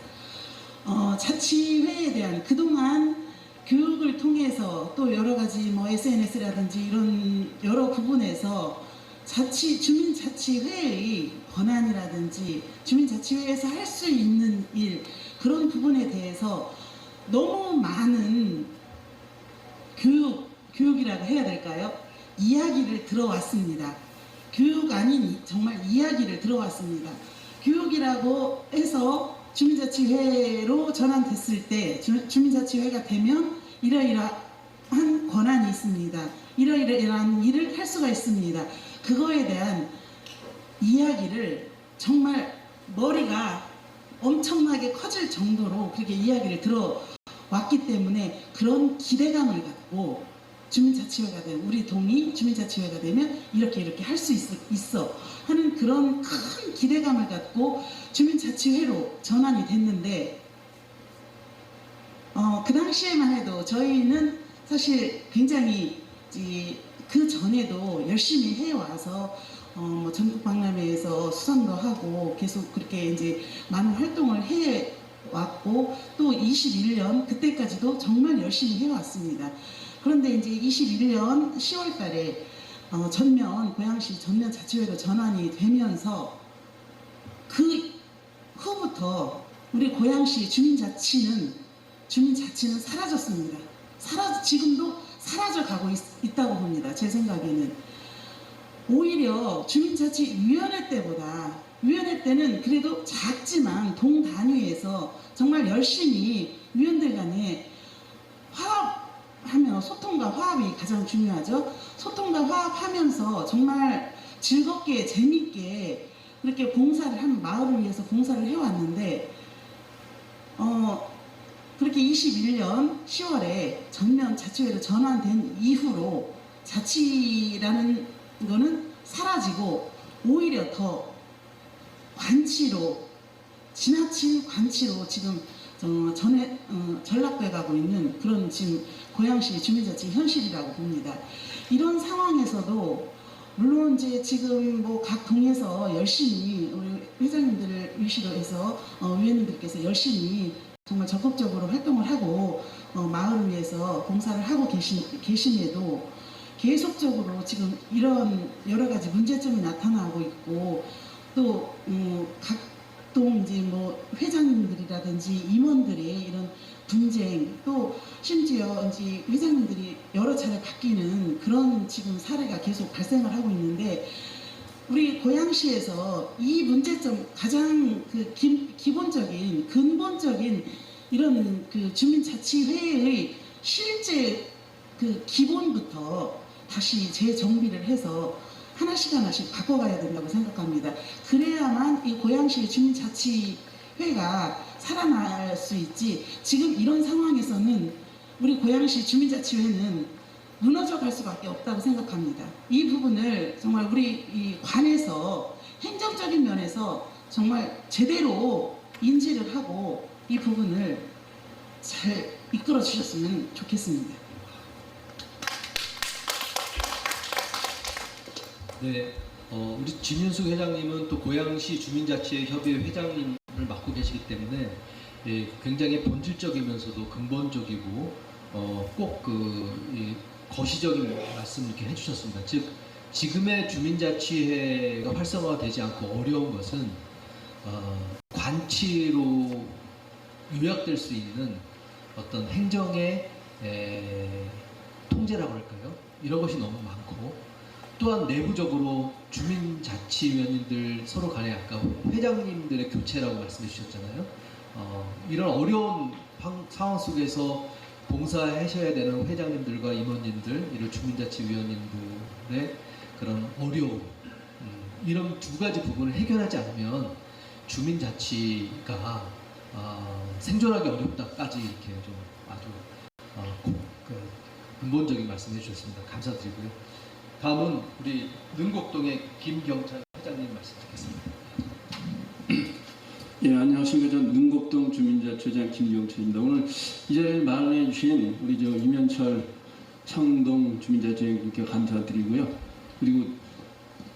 자치회에 대한 그동안 교육을 통해서 또 여러 가지 뭐 SNS라든지 이런 여러 부분에서 주민자치회의 권한이라든지 주민자치회에서 할 수 있는 일 그런 부분에 대해서 너무 많은 교육이라고 해야 될까요? 이야기를 들어왔습니다. 교육 아닌 정말 이야기를 들어왔습니다. 교육이라고 해서 주민자치회로 전환됐을 때 주민자치회가 되면 이러이러한 권한이 있습니다. 이러이러한 일을 할 수가 있습니다. 그거에 대한 이야기를 정말 머리가 엄청나게 커질 정도로 그렇게 이야기를 들어왔기 때문에 그런 기대감을 갖고 주민자치회가 되면 우리 동이 주민자치회가 되면 이렇게 할 수 있어 하는 그런 큰 기대감을 갖고 주민자치회로 전환이 됐는데 그 당시에만 해도 저희는 사실 굉장히 그 전에도 열심히 해와서 뭐 전국 박람회에서 수상도 하고 계속 그렇게 이제 많은 활동을 해왔고 또 21년 그때까지도 정말 열심히 해왔습니다. 그런데 이제 21년 10월 달에 고양시 전면 자치회로 전환이 되면서 그 후부터 우리 고양시 주민자치는 사라졌습니다. 지금도 사라져가고 있다고 봅니다. 제 생각에는. 오히려 주민자치위원회 때보다, 위원회 때는 그래도 작지만 동단위에서 정말 열심히 위원들 간에 화합하며, 소통과 화합이 가장 중요하죠. 소통과 화합하면서 정말 즐겁게 재밌게 그렇게 봉사를 한, 마을을 위해서 봉사를 해왔는데, 그렇게 21년 10월에 전면 자치회로 전환된 이후로 자치라는 거는 사라지고 오히려 더 관치로, 지나친 관치로 지금 전락돼 가고 있는 그런 지금 고양시 주민자치 현실이라고 봅니다. 이런 상황에서도 물론 이제 지금 뭐 각 동에서 열심히 우리 회장님들을 위시로 해서 위원님들께서 열심히 정말 적극적으로 활동을 하고 마을을 위해서 봉사를 하고 계심에도 계속적으로 지금 이런 여러 가지 문제점이 나타나고 있고, 또 각 동 이제 뭐 회장님들이라든지 임원들의 이런 분쟁, 또 심지어 이제 회장님들이 여러 차례 바뀌는 그런 지금 사례가 계속 발생을 하고 있는데, 우리 고양시에서 이 문제점 가장 그 기본적인 근본적인 이런 그 주민자치회의 실제 그 기본부터 다시 재정비를 해서 하나씩 하나씩 바꿔가야 된다고 생각합니다. 그래야만 이 고양시 주민자치회가 살아날 수 있지, 지금 이런 상황에서는 우리 고양시 주민자치회는 무너져 갈 수밖에 없다고 생각합니다. 이 부분을 정말 우리 이 관에서 행정적인 면에서 정말 제대로 인지를 하고 이 부분을 잘 이끌어 주셨으면 좋겠습니다. 네, 우리 진윤숙 회장님은 또 고양시 주민자치회 협의회 회장님을 맡고 계시기 때문에 굉장히 본질적이면서도 근본적이고 꼭 거시적인 말씀 이렇게 해주셨습니다. 즉 지금의 주민자치회가 활성화되지 않고 어려운 것은 관치로 요약될 수 있는 어떤 행정의 통제라고 할까요? 이런 것이 너무 많고, 또한 내부적으로 주민자치위원님들 서로 간에 아까 회장님들의 교체라고 말씀해 주셨잖아요. 이런 어려운 상황 속에서 봉사하셔야 되는 회장님들과 임원님들, 이런 주민자치위원님들의 그런 어려움, 이런 두 가지 부분을 해결하지 않으면 주민자치가 생존하기 어렵다까지 이렇게 좀 아주 근본적인 말씀해 주셨습니다. 감사드리고요. 다음은 우리 능곡동의 김경찬 회장님 말씀 듣겠습니다. 예, 안녕하십니까. 저는 능곡동 주민자치회장 김경철입니다. 오늘 이 자리에 마련해 주신 우리 이면철 창동 주민자치회장님께 감사드리고요. 그리고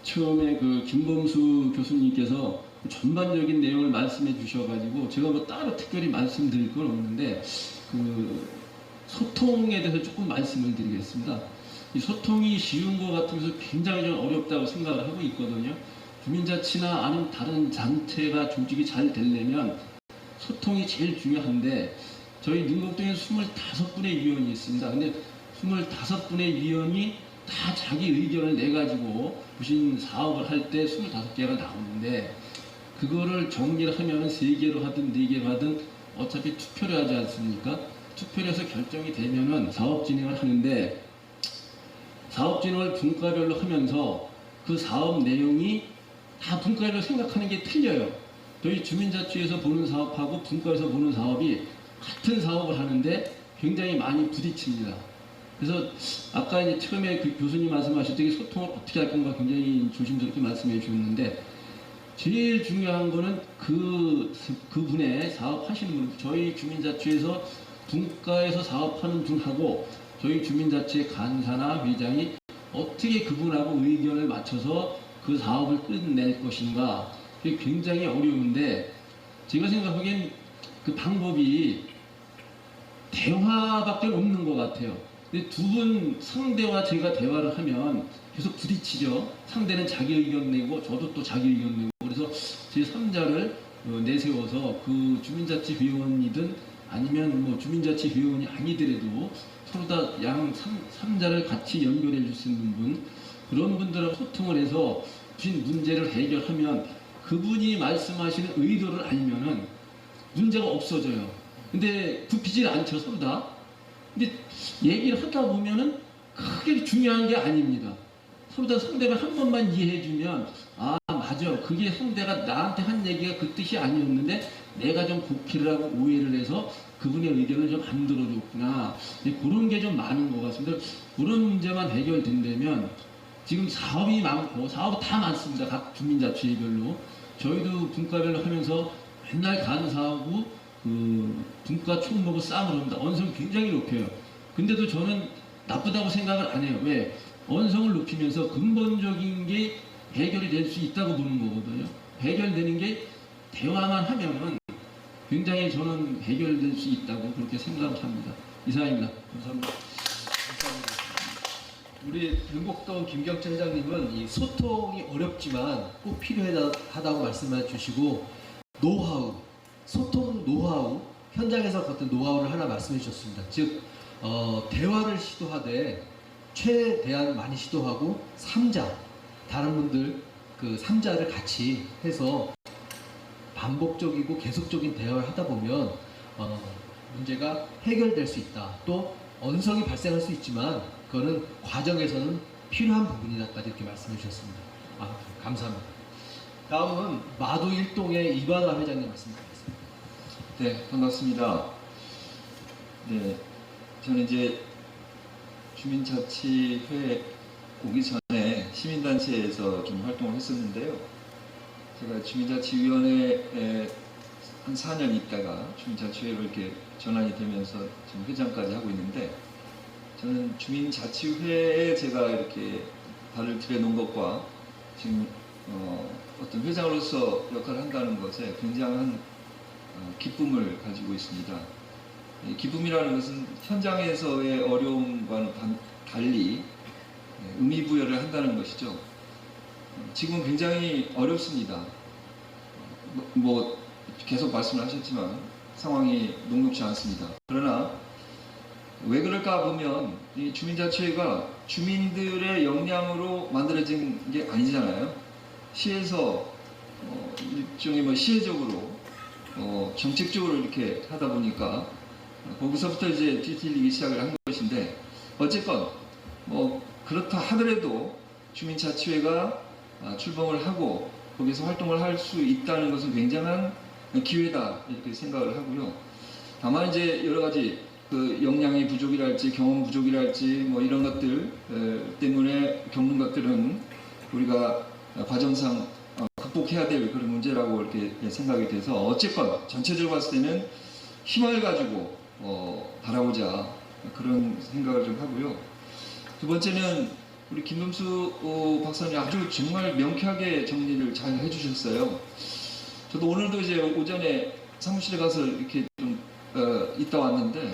처음에 그 김범수 교수님께서 전반적인 내용을 말씀해 주셔가지고 제가 뭐 따로 특별히 말씀드릴 건 없는데, 그 소통에 대해서 조금 말씀을 드리겠습니다. 이 소통이 쉬운 것 같으면서 굉장히 좀 어렵다고 생각을 하고 있거든요. 주민자치나 아니면 다른 단체가 조직이 잘 되려면 소통이 제일 중요한데, 저희 능곡동에 25분의 위원이 있습니다. 근데 25분의 위원이 다 자기 의견을 내가지고 무슨 사업을 할 때 25개가 나오는데, 그거를 정리를 하면 3개로 하든 4개로 하든 어차피 투표를 하지 않습니까? 투표를 해서 결정이 되면은 사업 진행을 하는데, 사업 진행을 분과별로 하면서 그 사업 내용이 다 분과별로 생각하는 게 틀려요. 저희 주민자치에서 보는 사업하고 분과에서 보는 사업이 같은 사업을 하는데 굉장히 많이 부딪힙니다. 그래서 아까 이제 처음에 그 교수님 말씀하셨듯이 소통을 어떻게 할 건가 굉장히 조심스럽게 말씀해 주셨는데, 제일 중요한 거는 그분의 사업하시는 분, 저희 주민자치에서 분과에서 사업하는 분하고 저희 주민자치 간사나 회장이 어떻게 그분하고 의견을 맞춰서 그 사업을 끝낼 것인가, 그게 굉장히 어려운데, 제가 생각하기엔 그 방법이 대화밖에 없는 것 같아요. 근데 두 분 상대와 제가 대화를 하면 계속 부딪히죠. 상대는 자기 의견 내고 저도 또 자기 의견 내고, 그래서 제3자를 내세워서 그 주민자치 위원이든 아니면 뭐 주민자치회원이 아니더라도 서로 다 양 삼자를 같이 연결해 줄 수 있는 분, 그런 분들하고 소통을 해서 주신 문제를 해결하면 그분이 말씀하시는 의도를 알면은 문제가 없어져요. 근데 굽히질 않죠, 서로 다. 근데 얘기를 하다 보면은 크게 중요한 게 아닙니다. 서로 다 상대방 한 번만 이해해주면, 아 맞아, 그게 상대가 나한테 한 얘기가 그 뜻이 아니었는데 내가 좀 곡해를 하고 오해를 해서 그분의 의견을 좀 안 들어줬구나. 그런 게 좀 많은 것 같습니다. 그런 문제만 해결된다면, 지금 사업이 많고 사업 다 많습니다. 각 주민자치별로. 저희도 분과별로 하면서 맨날 간사하고 그 분과 총무하고 싸움을 합니다. 언성 굉장히 높여요. 근데도 저는 나쁘다고 생각을 안 해요. 왜? 언성을 높이면서 근본적인 게 해결이 될 수 있다고 보는 거거든요. 해결되는 게 대화만 하면은 굉장히 저는 해결될 수 있다고 그렇게 생각을 합니다. 이상입니다. 감사합니다. 우리 능곡동 김경철 회장님은 이 소통이 어렵지만 꼭 필요하다고 말씀해 주시고, 노하우, 소통 노하우, 현장에서 어떤 노하우를 하나 말씀해 주셨습니다. 즉 대화를 시도하되 최대한 많이 시도하고 3자, 다른 분들 그 3자를 같이 해서 반복적이고 계속적인 대화를 하다 보면 문제가 해결될 수 있다. 또 언성이 발생할 수 있지만 그거는 과정에서는 필요한 부분이다까지 이렇게 말씀해 주셨습니다. 감사합니다. 다음은 마도 1동의 이관화 회장님 말씀드리겠습니다. 네, 반갑습니다. 네, 저는 이제 주민자치회 오기 전에 시민단체에서 좀 활동을 했었는데요. 제가 주민자치위원회에 한 4년 있다가 주민자치회로 이렇게 전환이 되면서 지금 회장까지 하고 있는데, 저는 주민자치회에 제가 이렇게 발을 들여놓은 것과 지금 어떤 회장으로서 역할을 한다는 것에 굉장한 기쁨을 가지고 있습니다. 이 기쁨이라는 것은 현장에서의 어려움과는 달리 의미부여를 한다는 것이죠. 지금 굉장히 어렵습니다. 뭐 계속 말씀을 하셨지만 상황이 녹록지 않습니다. 그러나 왜 그럴까 보면 이 주민자치회가 주민들의 역량으로 만들어진 게 아니잖아요. 시에서 일종의 뭐 시혜적으로 정책적으로 이렇게 하다 보니까 거기서부터 이제 뒤틀리기 시작을 한 것인데, 어쨌건 뭐 그렇다 하더라도 주민자치회가 출범을 하고 거기서 활동을 할 수 있다는 것은 굉장한 기회다 이렇게 생각을 하고요. 다만 이제 여러 가지 그 역량의 부족이랄지 경험 부족이랄지 뭐 이런 것들 때문에 겪는 것들은 우리가 과정상 극복해야 될 그런 문제라고 이렇게 생각이 돼서, 어쨌건 전체적으로 봤을 때는 희망을 가지고 바라보자 그런 생각을 좀 하고요. 두 번째는 우리 김범수 박사님 아주 정말 명쾌하게 정리를 잘 해주셨어요. 저도 오늘도 이제 오전에 사무실에 가서 이렇게 좀 있다 왔는데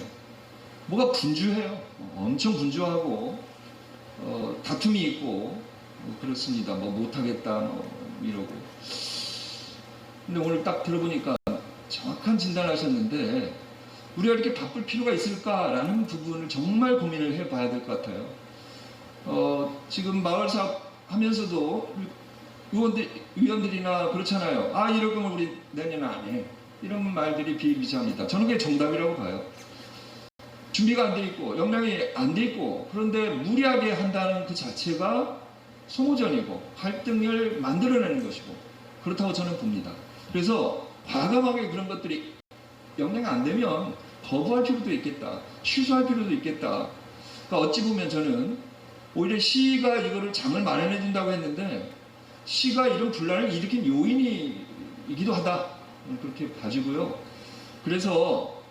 뭐가 분주해요. 엄청 분주하고 다툼이 있고 그렇습니다. 뭐 못하겠다 뭐 이러고. 근데 오늘 딱 들어보니까 정확한 진단을 하셨는데, 우리가 이렇게 바쁠 필요가 있을까라는 부분을 정말 고민을 해봐야 될 것 같아요. 지금 마을사업 하면서도 위원들이나 그렇잖아요. 이럴 거면 우리 내년 안에 이런 말들이 비일비재합니다. 저는 그게 정답이라고 봐요. 준비가 안 돼 있고 역량이 안 돼 있고, 그런데 무리하게 한다는 그 자체가 소모전이고 갈등을 만들어내는 것이고 그렇다고 저는 봅니다. 그래서 과감하게 그런 것들이 역량이 안 되면 거부할 필요도 있겠다, 취소할 필요도 있겠다. 그러니까 어찌 보면 저는 오히려 시가 이거를 장을 마련해 준다고 했는데 시가 이런 분란을 일으킨 요인이기도 하다 그렇게 봐지고요. 그래서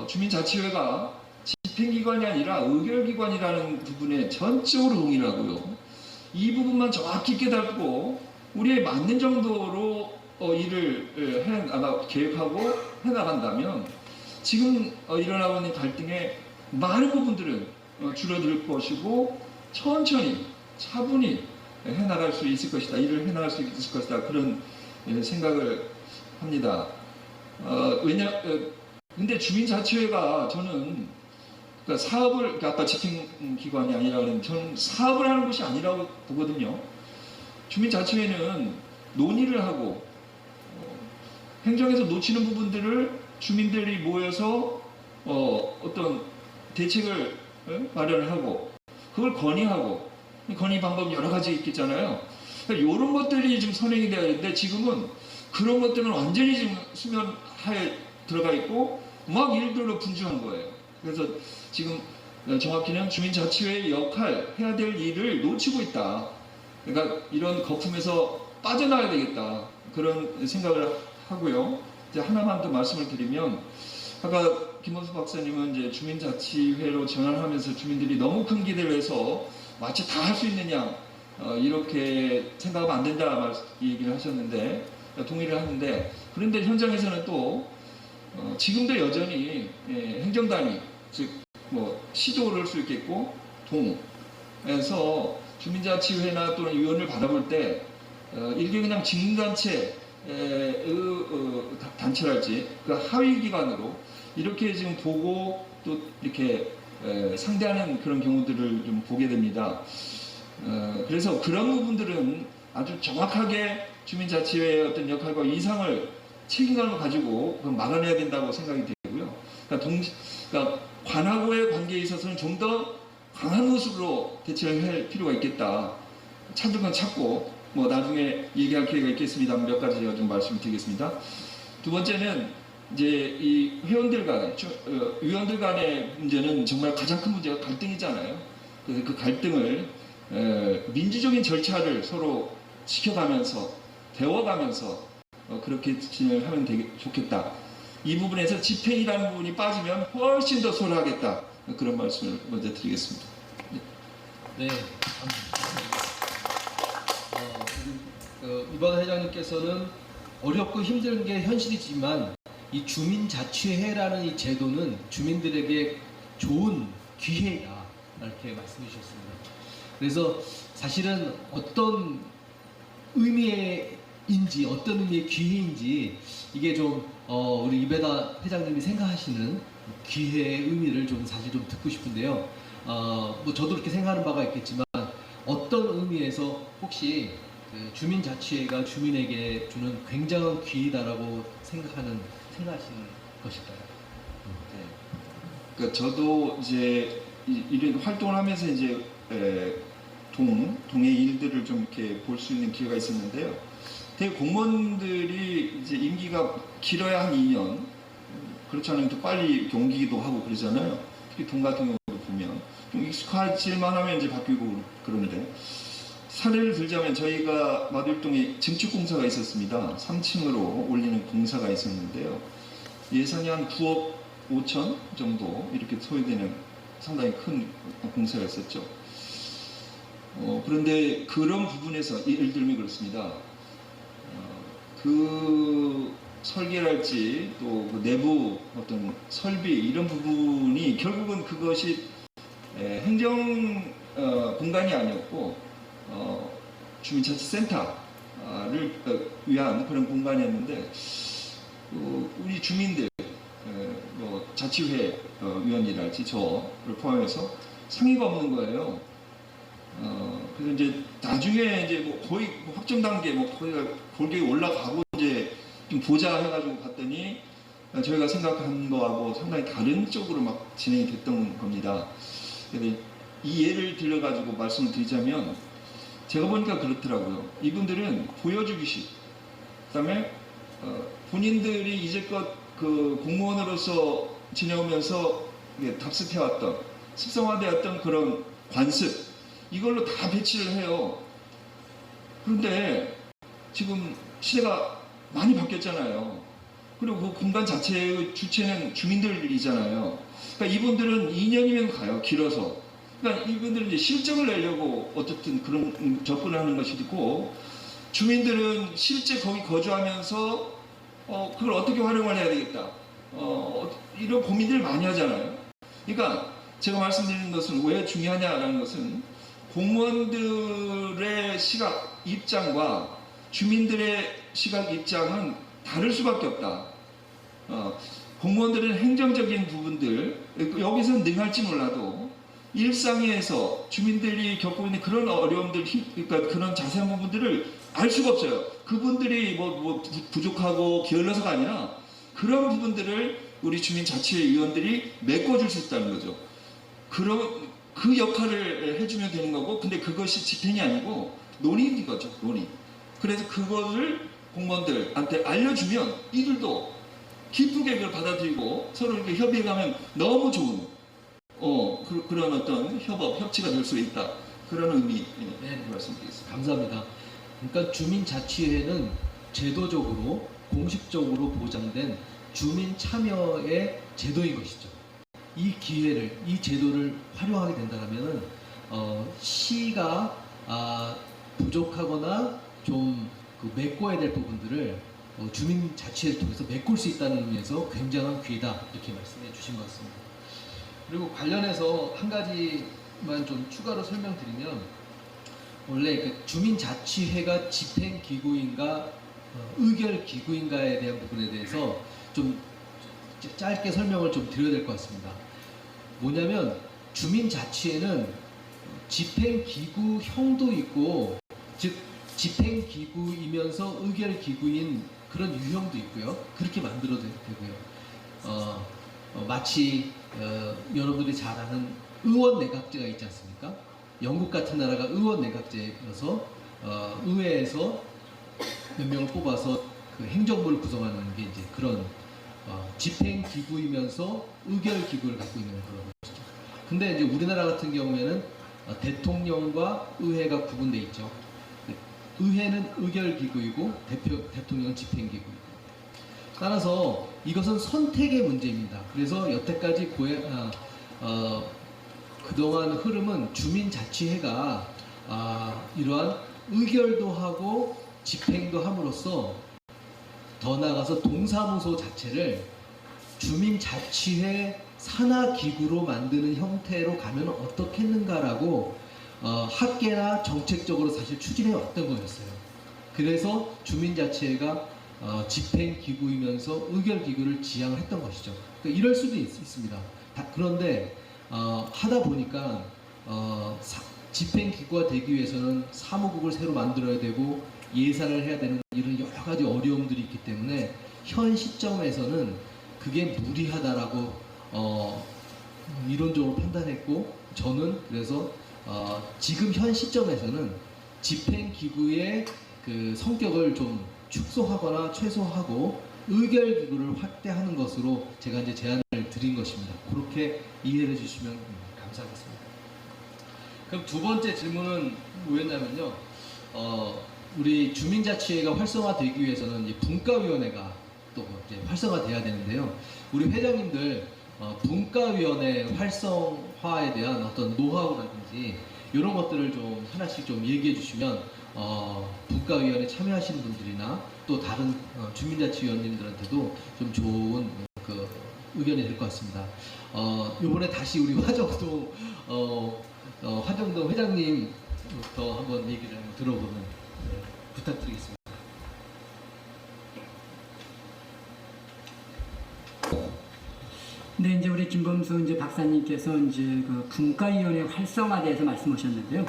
주민자치회가 집행기관이 아니라 의결기관이라는 부분에 전적으로 동의하고요. 이 부분만 정확히 깨닫고 우리에 맞는 정도로 일을 계획하고 해나간다면 지금 일어나고 있는 갈등의 많은 부분들은 줄어들 것이고 천천히 차분히 해나갈 수 있을 것이다. 일을 해나갈 수 있을 것이다. 그런 생각을 합니다. 근데 주민자치회가 저는 그러니까 사업을 그러니까 아까 집행기관이 아니라 그랬는데 저는 사업을 하는 곳이 아니라고 보거든요. 주민자치회는 논의를 하고 행정에서 놓치는 부분들을 주민들이 모여서 어떤 대책을 마련하고 그걸 건의하고 건의 방법이 여러 가지 있겠잖아요. 그러니까 이런 것들이 지금 선행이 되어야 되는데 지금은 그런 것들은 완전히 지금 수면하에 들어가 있고 막 일들로 분주한 거예요. 그래서 지금 정확히는 주민자치회의 역할, 해야 될 일을 놓치고 있다. 그러니까 이런 거품에서 빠져나와야 되겠다. 그런 생각을 하고요. 이제 하나만 더 말씀을 드리면 아까 김원수 박사님은 이제 주민자치회로 전환하면서 주민들이 너무 큰 기대를 해서 마치 다 할 수 있느냐 이렇게 생각하면 안 된다 얘기를 하셨는데 동의를 하는데 그런데 현장에서는 또 지금도 여전히 행정단위 즉 뭐 시도를 할 수 있겠고 동에서 주민자치회나 또는 위원을 받아볼 때 일개 그냥 직능단체 단체랄지 그 하위 기관으로 이렇게 지금 보고 또 이렇게 상대하는 그런 경우들을 좀 보게 됩니다. 그래서 그런 부분들은 아주 정확하게 주민자치회의 어떤 역할과 이상을 책임감을 가지고 막아내야 된다고 생각이 되고요. 그러니까 관하고의 관계에 있어서는 좀 더 강한 모습으로 대처를 할 필요가 있겠다. 찾을 건 찾고 뭐 나중에 얘기할 기회가 있겠습니다. 몇 가지 제가 좀 말씀드리겠습니다. 두 번째는 이제 이 회원들 간의 위원들 간의 문제는 정말 가장 큰 문제가 갈등이잖아요. 그래서 그 갈등을 민주적인 절차를 서로 지켜가면서 배워가면서 그렇게 진행을 하면 되게 좋겠다. 이 부분에서 집행이라는 부분이 빠지면 훨씬 더 소홀하겠다. 그런 말씀을 먼저 드리겠습니다. 네. 이번 회장님께서는 어렵고 힘든 게 현실이지만 이 주민자치회라는 이 제도는 주민들에게 좋은 기회다 이렇게 말씀해 주셨습니다. 그래서 사실은 어떤 의미인지 어떤 의미의 기회인지 이게 좀 우리 이배다 회장님이 생각하시는 기회의 의미를 좀 사실 좀 듣고 싶은데요. 뭐 저도 그렇게 생각하는 바가 있겠지만 어떤 의미에서 혹시 그 주민자치회가 주민에게 주는 굉장한 기회다라고 생각하시는 것일까요? 네. 그러니까 저도 이제 이런 활동을 하면서 이제 동의 일들을 좀 이렇게 볼 수 있는 기회가 있었는데요. 대개 공무원들이 이제 임기가 길어야 한 2년, 그렇지 않으면 또 빨리 옮기기도 하고 그러잖아요. 특히 동 같은 경우도 보면 좀 익숙하질만 하면 이제 바뀌고 그러는데 사례를 들자면 저희가 마들동에 증축공사가 있었습니다. 3층으로 올리는 공사가 있었는데요. 예산이 한 9억 5천 정도 이렇게 소요되는 상당히 큰 공사가 있었죠. 그런데 그런 부분에서 예를 들면 그렇습니다. 그 설계랄지 또 그 내부 어떤 설비 이런 부분이 결국은 그것이 행정 공간이 아니었고 주민자치센터를 위한 그런 공간이었는데 우리 주민들 뭐 자치회 위원이랄지 저를 포함해서 상의가 없는 거예요. 그래서 이제 나중에 이제 뭐 거의 확정 단계 뭐 거의 골격이 올라가고 이제 좀 보자 해가지고 봤더니 저희가 생각한 거하고 상당히 다른 쪽으로 막 진행이 됐던 겁니다. 그래서 이 예를 들어가지고 말씀을 드리자면 제가 보니까 그렇더라고요. 이분들은 보여주기식, 그다음에 본인들이 이제껏 그 공무원으로서 지내오면서 답습해왔던 습성화되었던 그런 관습 이걸로 다 배치를 해요. 그런데 지금 시대가 많이 바뀌었잖아요. 그리고 그 공간 자체의 주체는 주민들이잖아요. 그러니까 이분들은 2년이면 가요. 길어서. 그러니까 이분들은 이제 실적을 내려고 어쨌든 그런 접근을 하는 것이 있고 주민들은 실제 거기 거주하면서 그걸 어떻게 활용을 해야 되겠다. 이런 고민들을 많이 하잖아요. 그러니까 제가 말씀드리는 것은 왜 중요하냐라는 것은 공무원들의 시각 입장과 주민들의 시각 입장은 다를 수밖에 없다. 공무원들은 행정적인 부분들 여기서 능할지 몰라도 일상에서 주민들이 겪고 있는 그런 어려움들, 그러니까 그런 자세한 부분들을 알 수가 없어요. 그분들이 뭐 부족하고 게을러서가 아니라 그런 부분들을 우리 주민자치위원들이 메꿔줄 수 있다는 거죠. 그런 그 역할을 해주면 되는 거고, 근데 그것이 집행이 아니고 논의인 거죠. 논의. 그래서 그거를 공무원들한테 알려주면 이들도 기쁘게 그걸 받아들이고 서로 이렇게 협의해가면 너무 좋은 그런 어떤 협치가 될 수 있다. 그런 의미 말씀드리겠습니다. 감사합니다. 그러니까 주민자치회는 제도적으로 공식적으로 보장된 주민 참여의 제도인 것이죠. 이 기회를, 이 제도를 활용하게 된다면은 시가 부족하거나 좀 메꿔야 될 부분들을 주민자치회를 통해서 메꿀 수 있다는 의미에서 굉장한 기회다, 이렇게 말씀해 주신 것 같습니다. 그리고 관련해서 한 가지만 좀 추가로 설명드리면, 원래 그 주민자치회가 집행기구인가 의결기구인가에 대한 부분에 대해서 좀 짧게 설명을 좀 드려야 될 것 같습니다. 뭐냐면 주민자치회는 집행기구형도 있고, 즉 집행기구이면서 의결기구인 그런 유형도 있고요. 그렇게 만들어도 되고요. 마치 여러분들이 잘 아는 의원 내각제가 있지 않습니까? 영국 같은 나라가 의원 내각제여서 의회에서 몇 명을 뽑아서 그 행정부를 구성하는 게 이제 그런 집행기구이면서 의결기구를 갖고 있는 그런 것이죠. 근데 이제 우리나라 같은 경우에는 대통령과 의회가 구분되어 있죠. 의회는 의결기구이고 대통령은 집행기구이고. 따라서 이것은 선택의 문제입니다. 그래서 여태까지 그동안 흐름은 주민자치회가 이러한 의결도 하고 집행도 함으로써 더 나아가서 동사무소 자체를 주민자치회 산하기구로 만드는 형태로 가면 어떻겠는가라고 학계나 정책적으로 사실 추진해 왔던 거였어요. 그래서 주민자치회가 집행기구이면서 의결기구를 지향을 했던 것이죠. 그러니까 이럴 수도 있습니다. 그런데 하다 보니까 집행기구가 되기 위해서는 사무국을 새로 만들어야 되고 예산을 해야 되는 이런 여러 가지 어려움들이 있기 때문에 현 시점에서는 그게 무리하다라고 이론적으로 판단했고, 저는 그래서 지금 현 시점에서는 집행기구의 그 성격을 좀 축소하거나 최소화하고 의결기구를 확대하는 것으로 제가 이제 제안을 드린 것입니다. 그렇게 이해해 주시면 감사하겠습니다. 그럼 두 번째 질문은 뭐였냐면요. 우리 주민자치회가 활성화되기 위해서는 이제 분과위원회가 또 이제 활성화돼야 되는데요. 우리 회장님들 분과위원회 활성화에 대한 어떤 노하우라든지 이런 것들을 좀 하나씩 좀 얘기해 주시면 분과위원회 참여하시는 분들이나 또 다른 주민자치위원님들한테도 좀 좋은 그 의견이 될 것 같습니다. 이번에 다시 우리 화정동 회장님부터 한번 얘기를 들어보는 부탁드리겠습니다. 네, 이제 우리 김범수 이제 박사님께서 이제 그 분과위원회 활성화에 대해서 말씀하셨는데요.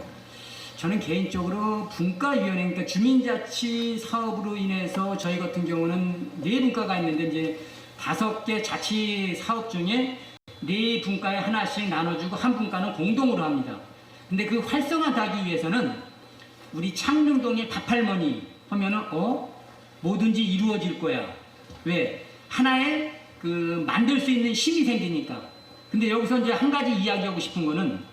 저는 개인적으로 분과위원회, 그러니까 주민자치 사업으로 인해서 저희 같은 경우는 4분과가 있는데 이제 5개 자치 사업 중에 4분과에 하나씩 나눠주고 한 분과는 공동으로 합니다. 근데 그 활성화하기 위해서는 우리 창릉동의 밥할머니 하면은 뭐든지 이루어질 거야. 왜? 하나의 그 만들 수 있는 힘이 생기니까. 근데 여기서 이제 한 가지 이야기하고 싶은 거는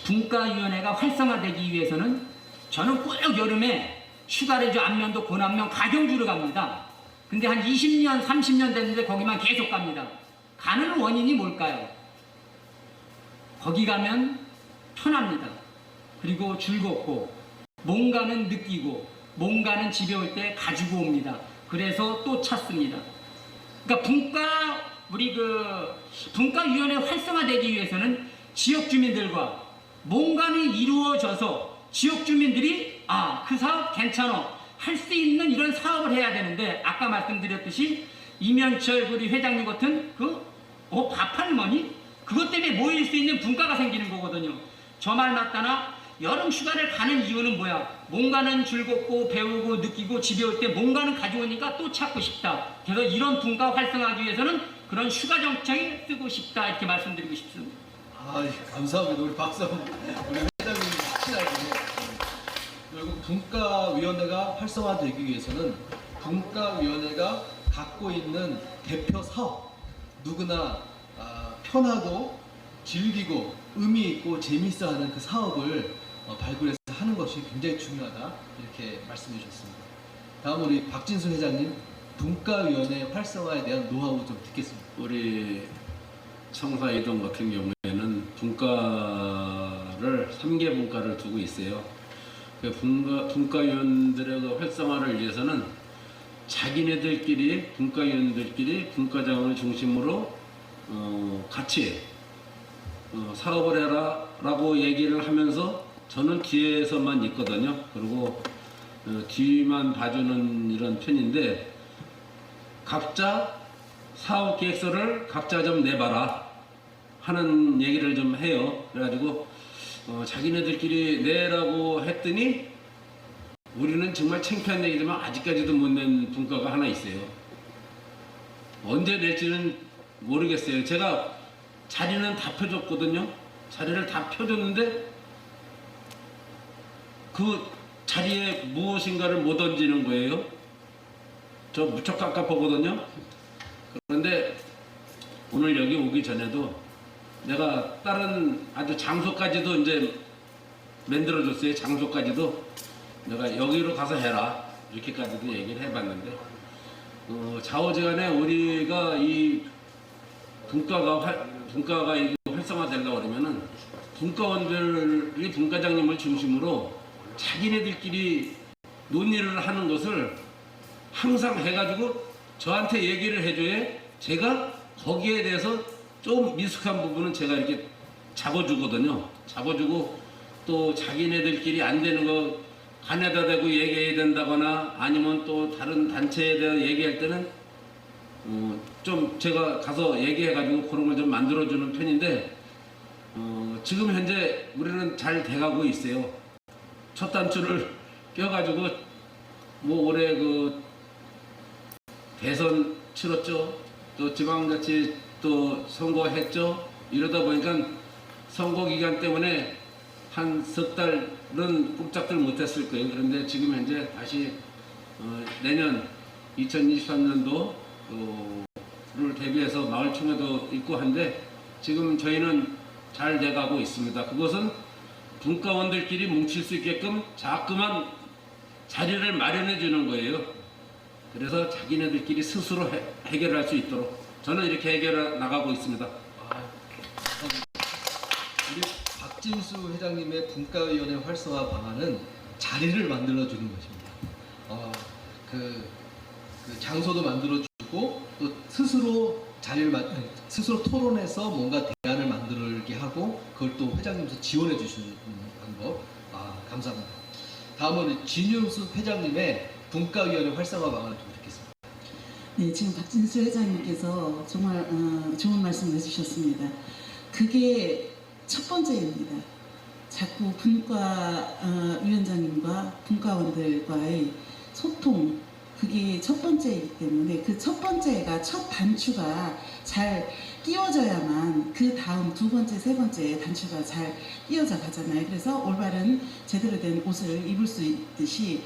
분과위원회가 활성화되기 위해서는 저는 꼭 여름에 슈가레주 안면도 고남면 가경주로 갑니다. 근데 한 20년 30년 됐는데 거기만 계속 갑니다. 가는 원인이 뭘까요? 거기 가면 편합니다. 그리고 즐겁고 뭔가는 느끼고 뭔가는 집에 올 때 가지고 옵니다. 그래서 또 찾습니다. 그러니까 우리 그 분과위원회 활성화되기 위해서는 지역 주민들과 뭔가는 이루어져서 지역 주민들이 그 사업 괜찮아 할 수 있는 이런 사업을 해야 되는데, 아까 말씀드렸듯이 이면철 우리 회장님 같은 밥할머니 그것 때문에 모일 수 있는 분과가 생기는 거거든요. 저 말 맞다나 여름 휴가를 가는 이유는 뭐야? 뭔가는 즐겁고 배우고 느끼고 집에 올 때 뭔가는 가져오니까 또 찾고 싶다. 그래서 이런 분과 활성화하기 위해서는 그런 휴가 정책을 쓰고 싶다 이렇게 말씀드리고 싶습니다. 감사합니다. 우리 박사님, 우리 회장님 친하게. 결국 분과위원회가 활성화되기 위해서는 분과위원회가 갖고 있는 대표 사업, 누구나 편하고 즐기고 의미 있고 재밌어하는 그 사업을 발굴해서 하는 것이 굉장히 중요하다 이렇게 말씀해 주셨습니다. 다음 우리 박진수 회장님, 분과위원회 활성화에 대한 노하우 좀 듣겠습니다. 우리 청사이동 같은 경우에는 분과를 3개 분과를 두고 있어요. 그 분과위원들의 그 활성화를 위해서는 자기네들끼리 분과위원들끼리 분과장을 중심으로 같이 사업을 해라 라고 얘기를 하면서 저는 뒤에서만 있거든요. 그리고 뒤만 봐주는 이런 편인데 각자 사업 계획서를 각자 좀 내봐라 하는 얘기를 좀 해요. 그래가지고 자기네들끼리 내라고 했더니 우리는 정말 창피한 얘기지만 아직까지도 못 낸 분과가 하나 있어요. 언제 낼지는 모르겠어요. 제가 자리는 다 펴줬거든요. 자리를 다 펴줬는데 그 자리에 무엇인가를 못 얹는 거예요. 저 무척 깝깝하거든요. 그런데 오늘 여기 오기 전에도 내가 다른 아주 장소까지도 이제 만들어줬어요. 장소까지도 내가 여기로 가서 해라 이렇게까지도 얘기를 해봤는데 좌우지간에 우리가 이 분과가 이게 활성화되려고 그러면은 분과원들이 분과장님을 중심으로 자기네들끼리 논의를 하는 것을 항상 해가지고 저한테 얘기를 해줘야 제가 거기에 대해서 좀 미숙한 부분은 제가 이렇게 잡아주거든요. 잡아주고 또 자기네들끼리 안 되는 거 간에다 대고 얘기해야 된다거나 아니면 또 다른 단체에 대해 얘기할 때는 좀 제가 가서 얘기해가지고 그런 걸 좀 만들어주는 편인데 지금 현재 우리는 잘 돼가고 있어요. 첫 단추를 껴가지고 뭐 올해 그 대선 치렀죠. 또 지방자치 또 선거했죠. 이러다 보니까 선거 기간 때문에 한 석 달은 꼼짝들 못했을 거예요. 그런데 지금 현재 다시 내년 2023년도를 대비해서 마을총회도 있고 한데 지금 저희는 잘 돼가고 있습니다. 그것은 분과원들끼리 뭉칠 수 있게끔 자꾸만 자리를 마련해 주는 거예요. 그래서 자기네들끼리 스스로 해결할 수 있도록 저는 이렇게 해결해 나가고 있습니다. 우리 박진수 회장님의 분과위원회 활성화 방안은 자리를 만들어주는 것입니다. 그 장소도 만들어주고 또 스스로 스스로 토론해서 뭔가 대안을 만들게 하고 그걸 또 회장님께서 지원해 주시는 방법 감사합니다. 다음은 진윤수 회장님의 분과위원회 활성화 방안을 좀 듣겠습니다. 네, 지금 박진수 회장님께서 정말 좋은 말씀을 해주셨습니다. 그게 첫 번째입니다. 자꾸 분과위원장님과 분과원들과의 소통, 그게 첫 번째이기 때문에 그 첫 번째가 첫 단추가 잘 끼워져야만 그 다음 두 번째, 세 번째 단추가 잘 끼워져 가잖아요. 그래서 올바른 제대로 된 옷을 입을 수 있듯이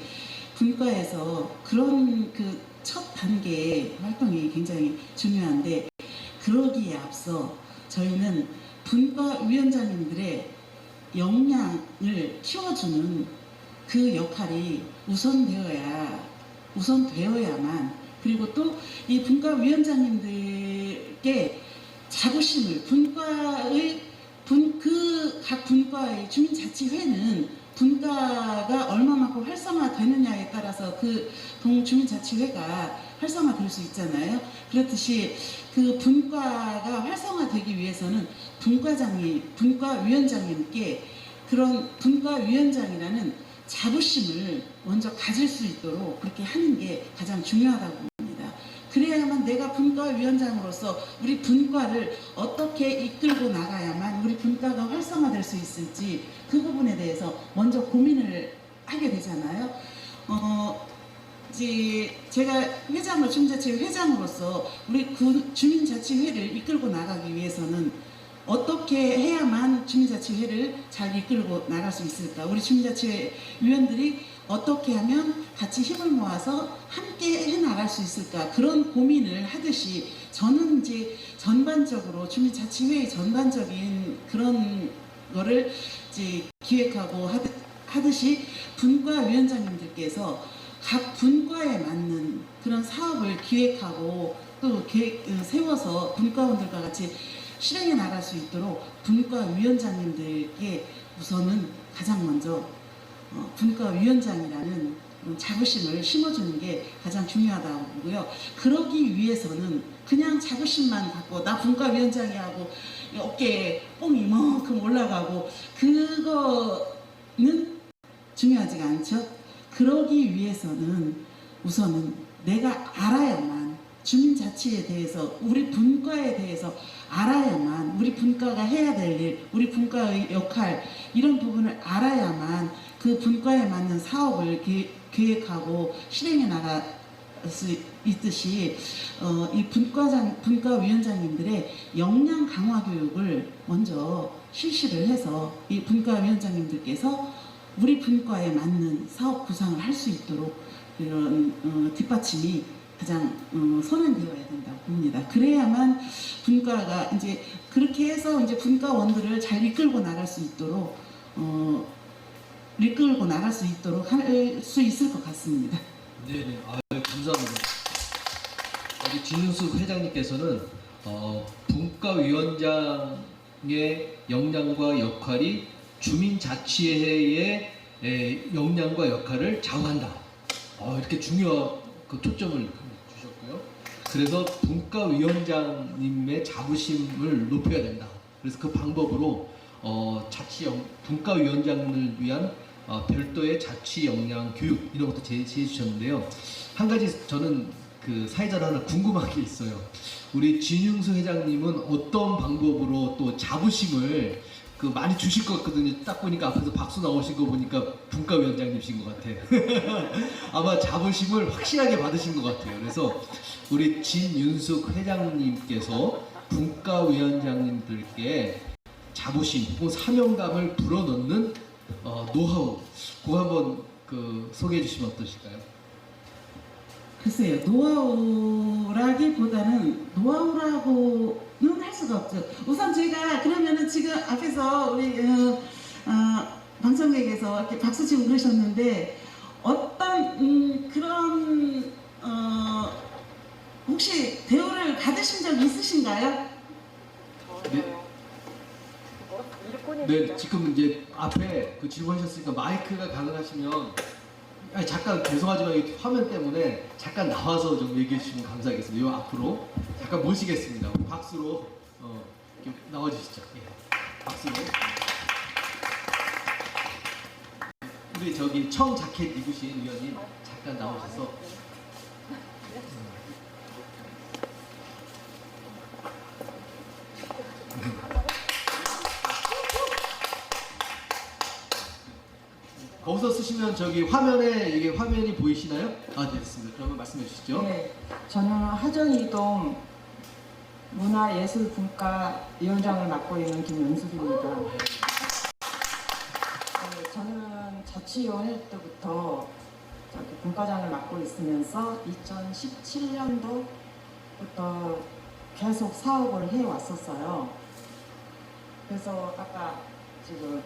분과에서 그런 그 첫 단계의 활동이 굉장히 중요한데 그러기에 앞서 저희는 분과위원장님들의 역량을 키워주는 그 역할이 우선되어야만 그리고 또 이 분과위원장님들께 자부심을 각 분과의 주민자치회는 분과가 얼마만큼 활성화되느냐에 따라서 그 주민자치회가 활성화될 수 있잖아요. 그렇듯이 그 분과가 활성화되기 위해서는 분과위원장님께 그런 분과위원장이라는 자부심을 먼저 가질 수 있도록 그렇게 하는 게 가장 중요하다고 봅니다. 그래야 그래야만 내가 분과위원장으로서 우리 분과를 어떻게 이끌고 나가야만 우리 분과가 활성화될 수 있을지 그 부분에 대해서 먼저 고민을 하게 되잖아요. 이제 제가 주민자치회 회장으로서 우리 주민자치회를 이끌고 나가기 위해서는 어떻게 해야만 주민자치회를 잘 이끌고 나갈 수 있을까? 우리 주민자치회 위원들이 어떻게 하면 같이 힘을 모아서 함께 해 나갈 수 있을까? 그런 고민을 하듯이 저는 이제 전반적으로 주민자치회의 전반적인 그런 거를 이제 기획하고 하듯이 분과위원장님들께서 각 분과에 맞는 그런 사업을 기획하고 또 세워서 분과원들과 같이 실행해 나갈 수 있도록 분과위원장님들께 우선은 가장 먼저 분과위원장이라는 자부심을 심어주는 게 가장 중요하다고 보고요. 그러기 위해서는 그냥 자부심만 갖고 나 분과위원장이 하고 어깨에 뽕이 이만큼 올라가고 그거는 중요하지가 않죠. 그러기 위해서는 우선은 내가 알아야만 주민자치에 대해서 우리 분과에 대해서 알아야만 우리 분과가 해야 될 일, 우리 분과의 역할 이런 부분을 알아야만 그 분과에 맞는 사업을 계획하고 실행해 나갈 수 있듯이 이 분과위원장님들의 역량 강화 교육을 먼저 실시를 해서 이 분과위원장님들께서 우리 분과에 맞는 사업 구상을 할 수 있도록 이런 뒷받침이 가장 선행되어야 된다고 봅니다. 그래야만 분과가 이제 그렇게 해서 이제 분과원들을 잘 이끌고 나갈 수 있도록 할 수 있을 것 같습니다. 네네, 감사합니다. 우리 진윤숙 회장님께서는 분과위원장의 역량과 역할이 주민자치회의 역량과 역할을 좌우한다. 이렇게 중요한 그 초점을 주셨고요. 그래서 분과위원장님의 자부심을 높여야 된다. 그래서 그 방법으로 분과위원장을 위한 별도의 자치 역량 교육 이런 것도 제시해 주셨는데요. 한 가지 저는 그 사회자로 하나 궁금한 게 있어요. 우리 진윤수 회장님은 어떤 방법으로 또 자부심을 많이 주실 것 같거든요. 딱 보니까 앞에서 박수 나오신 거 보니까 분과위원장님이신 것 같아요. 아마 자부심을 확실하게 받으신 것 같아요. 그래서 우리 진윤숙 회장님께서 분과위원장님들께 자부심 혹은 사명감을 불어넣는 노하우 그거 한번 소개해 주시면 어떠실까요? 글쎄요, 노하우라기보다는 노하우라고는 할 수가 없죠. 우선 제가 그러면은 지금 앞에서 우리 방청객에서 이렇게 박수 치고 그러셨는데 어떤 그런 혹시 대우를 받으신 적 있으신가요? 저요. 일꾼이 네, 지금 이제 앞에 질문하셨으니까 마이크가 가능하시면 잠깐 죄송하지만 이 화면 때문에 잠깐 나와서 좀 얘기해 주시면 감사하겠습니다. 요 앞으로 잠깐 모시겠습니다. 박수로 이렇게 나와주시죠. 예, 박수로. 우리 청 자켓 입으신 위원님 잠깐 나오셔서. 거기서 쓰시면 화면에 이게 화면이 보이시나요? 네, 됐습니다. 그러면 말씀해 주시죠. 네, 저는 하정이동 문화예술분과위원장을 맡고 있는 김윤숙입니다. 네, 저는 자치위원회 때부터 분과장을 맡고 있으면서 2017년도부터 계속 사업을 해왔었어요. 그래서 아까 지금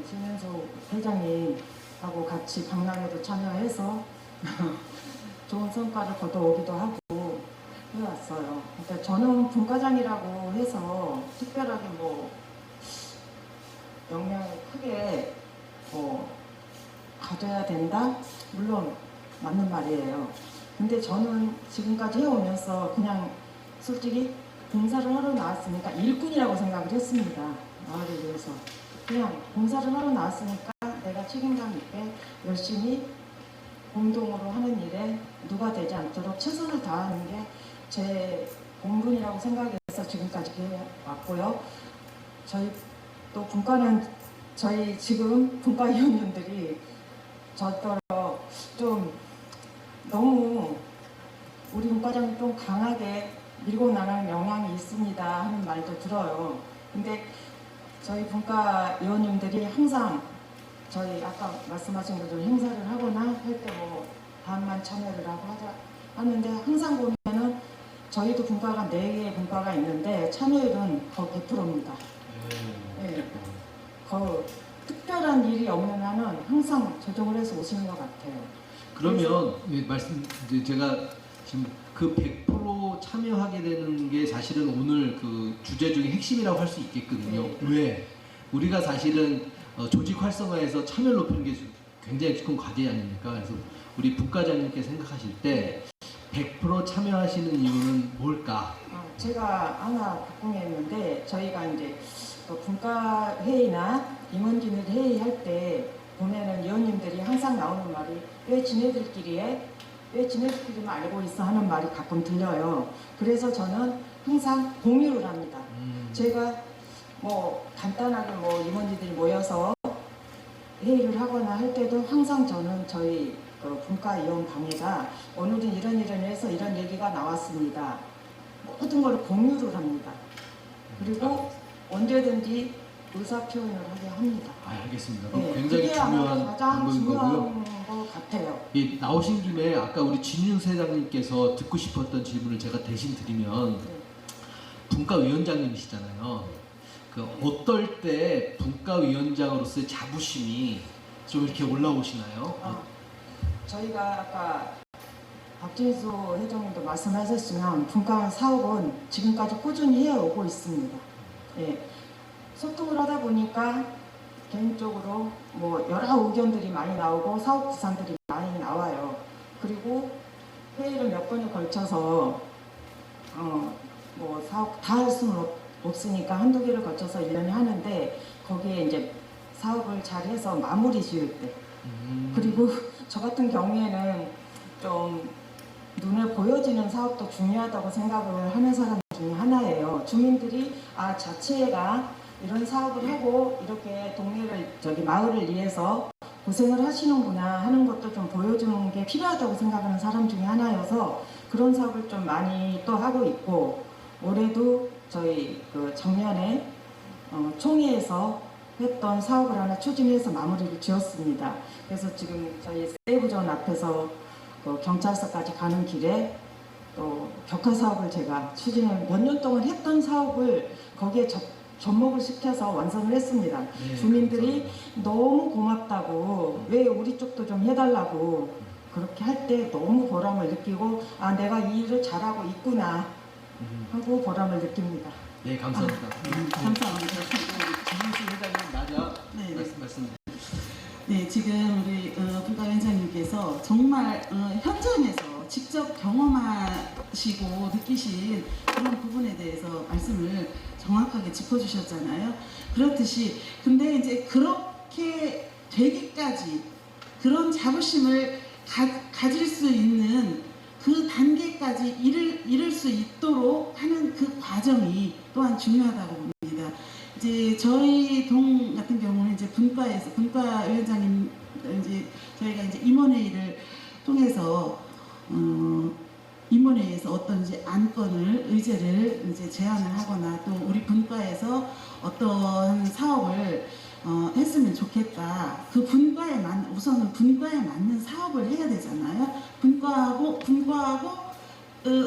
진윤수 회장님하고 같이 박람회도 참여해서 좋은 성과를 거둬오기도 하고 해왔어요. 그러니까 저는 분과장이라고 해서 특별하게 역량을 크게 가져야 된다? 물론 맞는 말이에요. 근데 저는 지금까지 해오면서 그냥 솔직히 봉사를 하러 나왔으니까 일꾼이라고 생각을 했습니다. 마을을 위해서. 그냥 봉사를 하러 나왔으니까 내가 책임감 있게 열심히 공동으로 하는 일에 누가 되지 않도록 최선을 다하는 게 제 공분이라고 생각해서 지금까지 해왔고요. 저희 또 분과는 저희 지금 분과위원님들이 저더러 좀 너무 우리 분과장이 좀 강하게 밀고 나가는 영향이 있습니다 하는 말도 들어요. 근데 저희 분과위원님들이 항상 저희 아까 말씀하신 것처럼 행사를 하거나 할 때 뭐 반만 참여를 하는데 항상 보면은 저희도 분과가 4개의 분과가 있는데 참여율은 거의 100%입니다. 네. 특별한 일이 없는 한은 항상 조정을 해서 오시는 것 같아요. 그러면 이제 제가 지금 그 100% 참여하게 되는 게 사실은 오늘 그 주제 중에 핵심이라고 할 수 있겠거든요. 네. 왜? 우리가 사실은 조직 활성화에서 참여를 높이는 게 굉장히 큰 과제 아닙니까? 그래서 우리 분과장님께 생각하실 때 100% 참여하시는 이유는 뭘까? 제가 하나 궁금했는데 저희가 이제 분과 회의나 임원진들 회의할 때 보면은 위원님들이 항상 나오는 말이 왜 지네들끼리만 알고 있어 하는 말이 가끔 들려요. 그래서 저는 항상 공유를 합니다. 제가 뭐 간단하게 뭐 임원진들이 모여서 회의를 하거나 할 때도 항상 저는 저희 분과위원 방에다 오늘은 이런 해서 이런 얘기가 나왔습니다. 모든 걸 공유를 합니다. 그리고 언제든지 의사 표현을 하게 합니다. 알겠습니다. 네, 굉장히 그게 아마 중요한 가장 방법인 거고요. 중요한 것 같아요. 나오신 김에 아까 우리 진윤 세장님께서 듣고 싶었던 질문을 제가 대신 드리면 네. 분과위원장님이시잖아요. 그 어떨 때 분과위원장으로서의 자부심이 좀 이렇게 올라오시나요? 저희가 아까 박진수 회장님도 말씀하셨지만 분과 사업은 지금까지 꾸준히 해오고 있습니다. 예. 소통을 하다 보니까 개인적으로 뭐 여러 의견들이 많이 나오고 사업 구상들이 많이 나와요. 그리고 회의를 몇 번에 걸쳐서 뭐 사업 다 할 수는 없으니까 한두 개를 거쳐서 1년에 하는데 거기에 이제 사업을 잘 해서 마무리 지을 때 그리고 저 같은 경우에는 좀 눈에 보여지는 사업도 중요하다고 생각을 하는 사람 중에 하나예요. 주민들이 자체가 이런 사업을 하고 이렇게 동네를 마을을 위해서 고생을 하시는구나 하는 것도 좀 보여주는 게 필요하다고 생각하는 사람 중에 하나여서 그런 사업을 좀 많이 또 하고 있고 올해도 저희 그 작년에 총회에서 했던 사업을 하나 추진해서 마무리를 지었습니다. 그래서 지금 저희 세이브존 앞에서 경찰서까지 가는 길에 또 벽화 사업을 제가 추진을 몇 년 동안 했던 사업을 거기에 접목을 시켜서 완성을 했습니다. 네, 주민들이 감사합니다. 너무 고맙다고 왜 우리 쪽도 좀 해달라고 그렇게 할 때 너무 보람을 느끼고 내가 이 일을 잘하고 있구나 하고 보람을 느낍니다. 네, 감사합니다. 감사합니다. 진윤수 회장님 맞아. 네. 말씀. 네, 지금 우리 분과위원장님께서 정말 현장에서 직접 경험하시고 느끼신 그런 부분에 대해서 말씀을 정확하게 짚어주셨잖아요. 그렇듯이 근데 이제 그렇게 되기까지 그런 자부심을 가질 수 있는 그 단계까지 이를 수 있도록 하는 그 과정이 또한 중요하다고 봅니다. 이제 저희 동 같은 경우는 이제 분과위원장님 이제 저희가 이제 임원회의를 통해서 임원회의에서 어떤 이제 안건을 의제를 이제 제안을 하거나 또 우리 분과에서 어떠한 사업을 했으면 좋겠다. 그 우선은 분과에 맞는 사업을 해야 되잖아요. 분과하고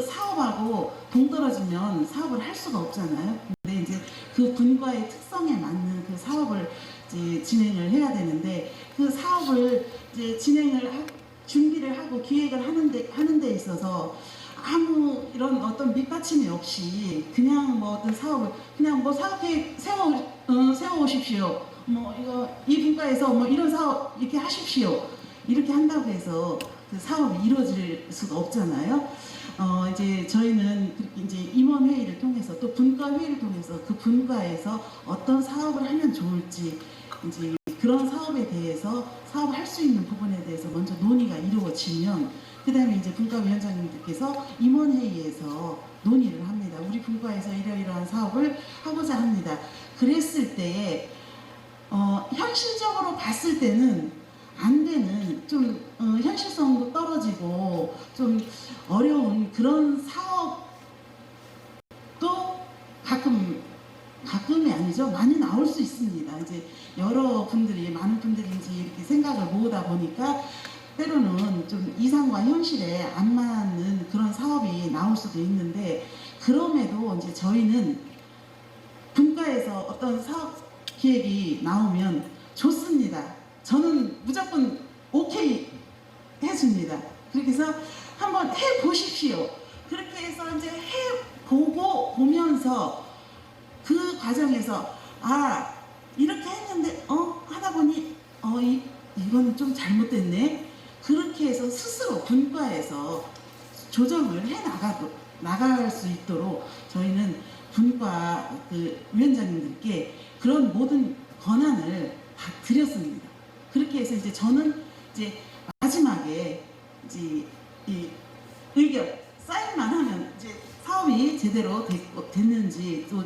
사업하고 동떨어지면 사업을 할 수가 없잖아요. 근데 이제 그 분과의 특성에 맞는 그 사업을 이제 진행을 해야 되는데 그 사업을 이제 준비를 하고 기획을 하는 데 있어서 아무 이런 어떤 밑받침이 없이 그냥 뭐 어떤 사업을 그냥 뭐 사업계획 세워오십시오. 뭐 이 분과에서 뭐 이런 사업 이렇게 하십시오. 이렇게 한다고 해서 그 사업이 이루어질 수가 없잖아요. 이제 저희는 이제 임원 회의를 통해서 또 분과 회의를 통해서 그 분과에서 어떤 사업을 하면 좋을지 이제 그런 사업에 대해서 사업을 할 수 있는 부분에 대해서 먼저 논의가 이루어지면 그 다음에 이제 분과위원장님들께서 임원회의에서 논의를 합니다. 우리 분과에서 이러이러한 사업을 하고자 합니다. 그랬을 때에 현실적으로 봤을 때는 안 되는 좀 현실성도 떨어지고 좀 어려운 그런 사업도 가끔이 아니죠. 많이 나올 수 있습니다. 이제 여러 분들이 많은 분들이 이제 이렇게 생각을 모으다 보니까 때로는 좀 이상과 현실에 안 맞는 그런 사업이 나올 수도 있는데 그럼에도 이제 저희는 분과에서 어떤 사업 기획이 나오면 좋습니다. 저는 무조건 오케이 해줍니다. 그렇게 해서 한번 해보십시오. 그렇게 해서 이제 보면서 그 과정에서 이렇게 했는데 하다 보니 이건 좀 잘못됐네. 그렇게 해서 스스로 분과에서 조정을 나갈 수 있도록 저희는 분과 위원장님들께 그런 모든 권한을 다 드렸습니다. 그렇게 해서 이제 저는 이제 마지막에 이제 이 의견 사인만 하면 이제 사업이 제대로 됐는지 또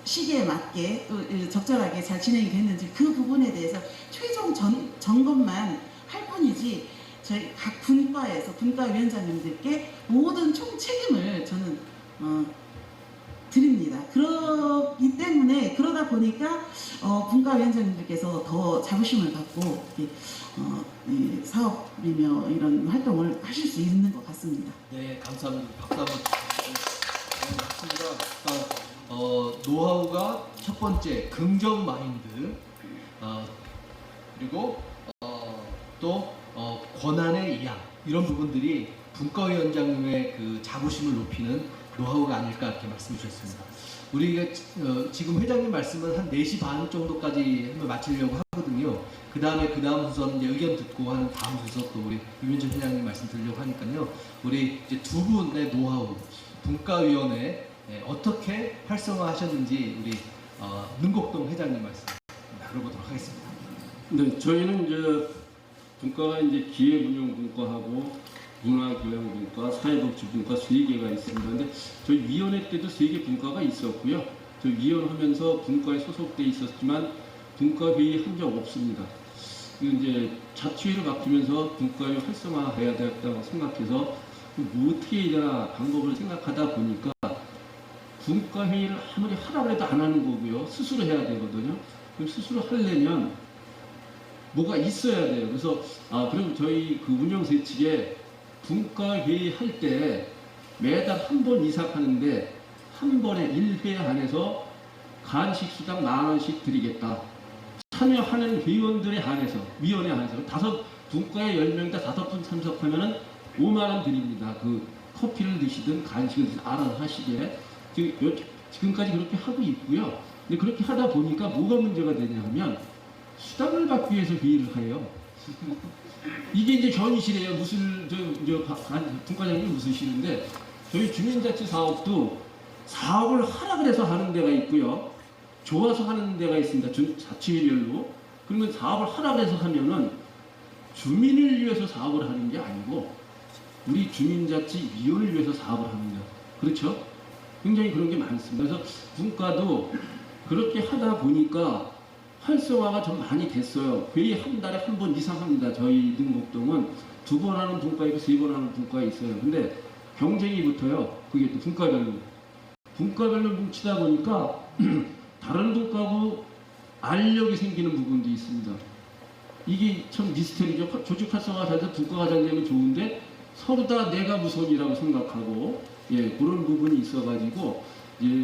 시기에 맞게 또 적절하게 잘 진행이 됐는지 그 부분에 대해서 최종 점검만 할 뿐이지 저희 각 분과에서 분과위원장님들께 모든 총 책임을 저는 드립니다. 그렇기 때문에 그러다 보니까 분과위원장님들께서 더 자부심을 갖고 이 사업이며 이런 활동을 하실 수 있는 것 같습니다. 네, 감사합니다. 박수 한번. 맞습니다. 노하우가 첫 번째 긍정 마인드, 그리고 또 권한의 이양 이런 부분들이 분과위원장님의 그 자부심을 높이는 노하우가 아닐까 이렇게 말씀해 주셨습니다. 우리가 지금 회장님 말씀은 한 4시 반 정도까지 한번 마치려고 하거든요. 그 다음 순서는 이제 의견 듣고 하는 다음 순서 또 우리 유민철 회장님 말씀 드리려고 하니까요. 우리 이제 두 분의 노하우, 분과위원회 어떻게 활성화하셨는지 우리 능곡동 회장님 말씀 들어보도록 하겠습니다. 네, 저희는 이제 분과가 이제 기획운영분과하고 문화교양분과, 사회복지분과 3개가 있습니다. 근데 저희 위원회 때도 3개 분과가 있었고요. 저희 위원하면서 분과에 소속돼 있었지만 분과회의 한 적 없습니다. 이제 자치회로 바뀌면서 분과회 활성화해야 되겠다고 생각해서 뭐 어떻게 해야 되나 방법을 생각하다 보니까 분과회의를 아무리 하라고 해도 안 하는 거고요. 스스로 해야 되거든요. 그럼 스스로 하려면 뭐가 있어야 돼요. 그래서 그럼 저희 그 운영세 측에 분과회의 할 때 매달 한 번 이상 하는데 한 번에 1회 안에서 간식 수당 10,000원씩 드리겠다. 참여하는 회원들에 한해서, 위원회 안에서 분과에 10명이다 5분 참석하면은 5만원 드립니다. 그 커피를 드시든 간식을 드시든 알아서 하시게. 지금까지 그렇게 하고 있고요. 근데 그렇게 하다 보니까 뭐가 문제가 되냐 하면 수당을 받기 위해서 회의를 해요. 이게 이제 현실이에요. 분과장님이 웃으시는데 저희 주민자치 사업도 사업을 하라 그래서 하는 데가 있고요. 좋아서 하는 데가 있습니다. 자치회별로. 그러면 사업을 하라 그래서 하면은 주민을 위해서 사업을 하는 게 아니고 우리 주민자치위원을 위해서 사업을 합니다. 그렇죠? 굉장히 그런 게 많습니다. 그래서 분과도 그렇게 하다 보니까 활성화가 좀 많이 됐어요. 회의 한 달에 한 번 이상 합니다. 저희 능곡동은 2번 하는 분과 있고 3번 하는 분과 있어요. 근데 경쟁이 붙어요. 그게 또 분과별로 뭉치다 보니까 다른 분과하고 알력이 생기는 부분도 있습니다. 이게 참 미스터리죠. 조직 활성화가 돼서 분과가 잘 되면 좋은데 서로 다 내가 우선이라고 생각하고 그런 부분이 있어가지고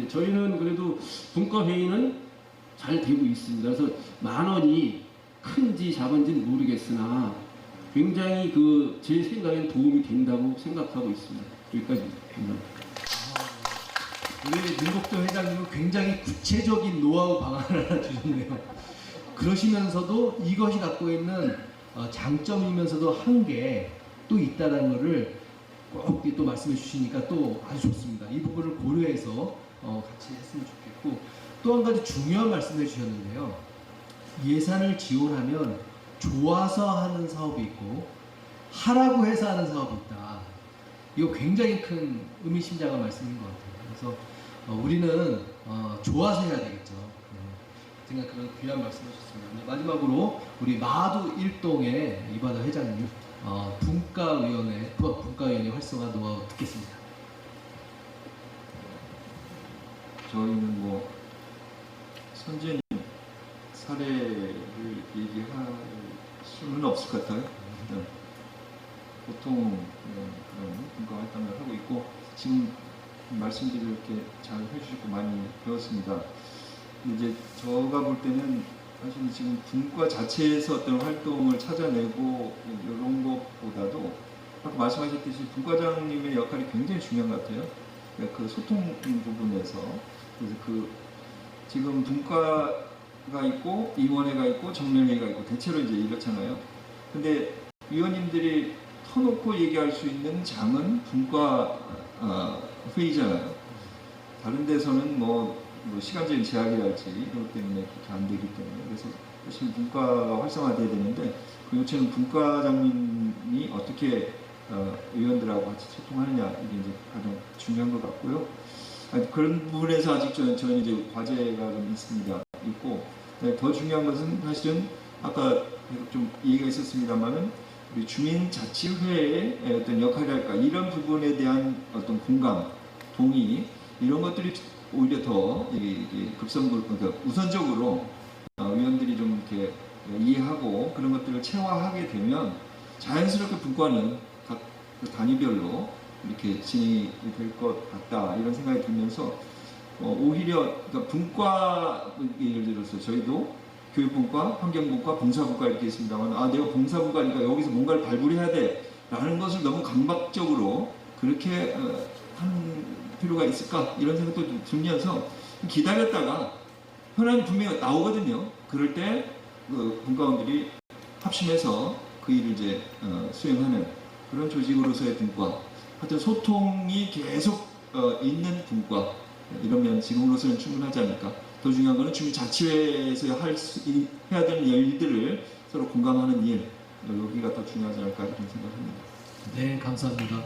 저희는 그래도 분과회의는 잘 되고 있습니다. 그래서 10,000원이 큰지 작은지는 모르겠으나 굉장히 제 생각엔 도움이 된다고 생각하고 있습니다. 여기까지입니다. 우리 능곡동 회장님은 굉장히 구체적인 노하우 방안을 하나 주셨네요. 그러시면서도 이것이 갖고 있는 장점이면서도 한계 또 있다는 것을 꼭 또 말씀해 주시니까 또 아주 좋습니다. 이 부분을 고려해서 같이 했으면 좋겠고 또 한 가지 중요한 말씀해 주셨는데요. 예산을 지원하면 좋아서 하는 사업이 있고 하라고 해서 하는 사업이 있다. 이거 굉장히 큰 의미심장한 말씀인 것 같아요. 그래서 우리는 좋아서 해야 되겠죠. 제가 그런 귀한 말씀을 하셨습니다. 마지막으로 우리 마두 일동의 이바다 회장님 분과위원회 활성화 노하우 듣겠습니다. 저희는 뭐 선진 사례를 얘기할 수는 없을 것 같아요. 보통 그런 분과 활동을 하고 있고 지금 말씀들을 이렇게 잘 해주시고 많이 배웠습니다. 이제 제가 볼 때는 사실 지금 분과 자체에서 어떤 활동을 찾아내고 이런 것보다도 아까 말씀하셨듯이 분과장님의 역할이 굉장히 중요한 것 같아요. 그러니까 그 소통 부분에서 그래서 그 지금 분과가 있고 임원회가 있고 정례회가 있고 대체로 이제 이렇잖아요. 근데 위원님들이 터놓고 얘기할 수 있는 장은 분과 회의잖아요. 다른 데서는 뭐 시간적인 제약이랄지 이것 때문에 그렇게 안 되기 때문에 그래서 열심히 분과가 활성화돼야 되는데 그 요체는 분과장님이 어떻게 의원들하고 같이 소통하느냐 이게 이제 가장 중요한 것 같고요. 그런 부분에서 아직 저는 이제 과제가 좀 있고 더 중요한 것은 사실은 아까 좀 얘기가 있었습니다만은 우리 주민자치회의 어떤 역할이랄까 이런 부분에 대한 어떤 공감, 동의 이런 것들이 오히려 더 급선무 그러니까 우선적으로 위원들이 좀 이렇게 이해하고 그런 것들을 체화하게 되면 자연스럽게 분과는 각 단위별로 이렇게 진행이 될 것 같다 이런 생각이 들면서 오히려 그러니까 분과 예를 들어서 저희도 교육분과, 환경분과, 봉사분과 이렇게 있습니다만 내가 봉사분과니까 여기서 뭔가를 발굴해야 돼라는 것을 너무 강박적으로 그렇게 한 필요가 있을까 이런 생각도 들면서 기다렸다가 현안이 분명히 나오거든요. 그럴 때 그 분과원들이 합심해서 그 일을 이제 수행하는 그런 조직으로서의 분과 하여튼 소통이 계속 있는 분과 이러면 지금으로서는 충분하지 않을까. 더 중요한 것은 주민자치회에서 해야 되는 일들을 서로 공감하는 일 여기가 더 중요하지 않을까 이런 생각합니다. 네, 감사합니다.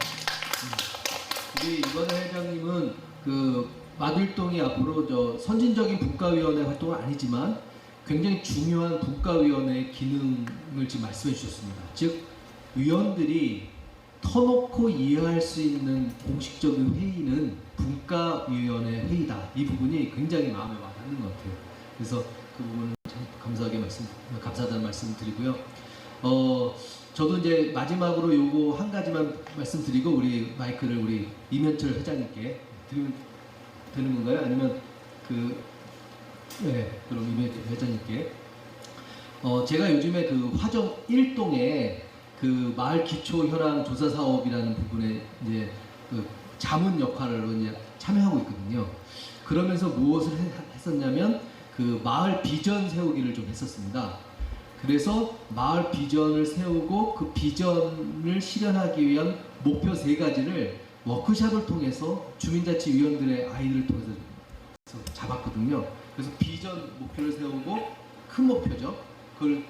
우리 이바다 회장님은 그 마들동이 앞으로 선진적인 분과위원회 활동은 아니지만 굉장히 중요한 분과위원회의 기능을 지금 말씀해 주셨습니다. 즉 위원들이 터놓고 이해할 수 있는 공식적인 회의는 분과위원회 회의다. 이 부분이 굉장히 마음에 와닿는 것 같아요. 그래서 그 부분을 참 감사하다는 말씀 드리고요. 저도 이제 마지막으로 요거 한 가지만 말씀드리고 우리 마이크를 우리 이면철 회장님께 드리면 되는 건가요? 아니면 그럼 이면철 회장님께 제가 요즘에 그 화정 1동에 그 마을 기초 현황 조사 사업이라는 부분에 이제 그 자문 역할로 이제 참여하고 있거든요. 그러면서 무엇을 했었냐면 그 마을 비전 세우기를 좀 했었습니다. 그래서 마을 비전을 세우고 그 비전을 실현하기 위한 목표 3가지를 워크숍을 통해서 주민자치위원들의 아이들을 통해서 잡았거든요. 그래서 비전 목표를 세우고 큰 목표죠. 그걸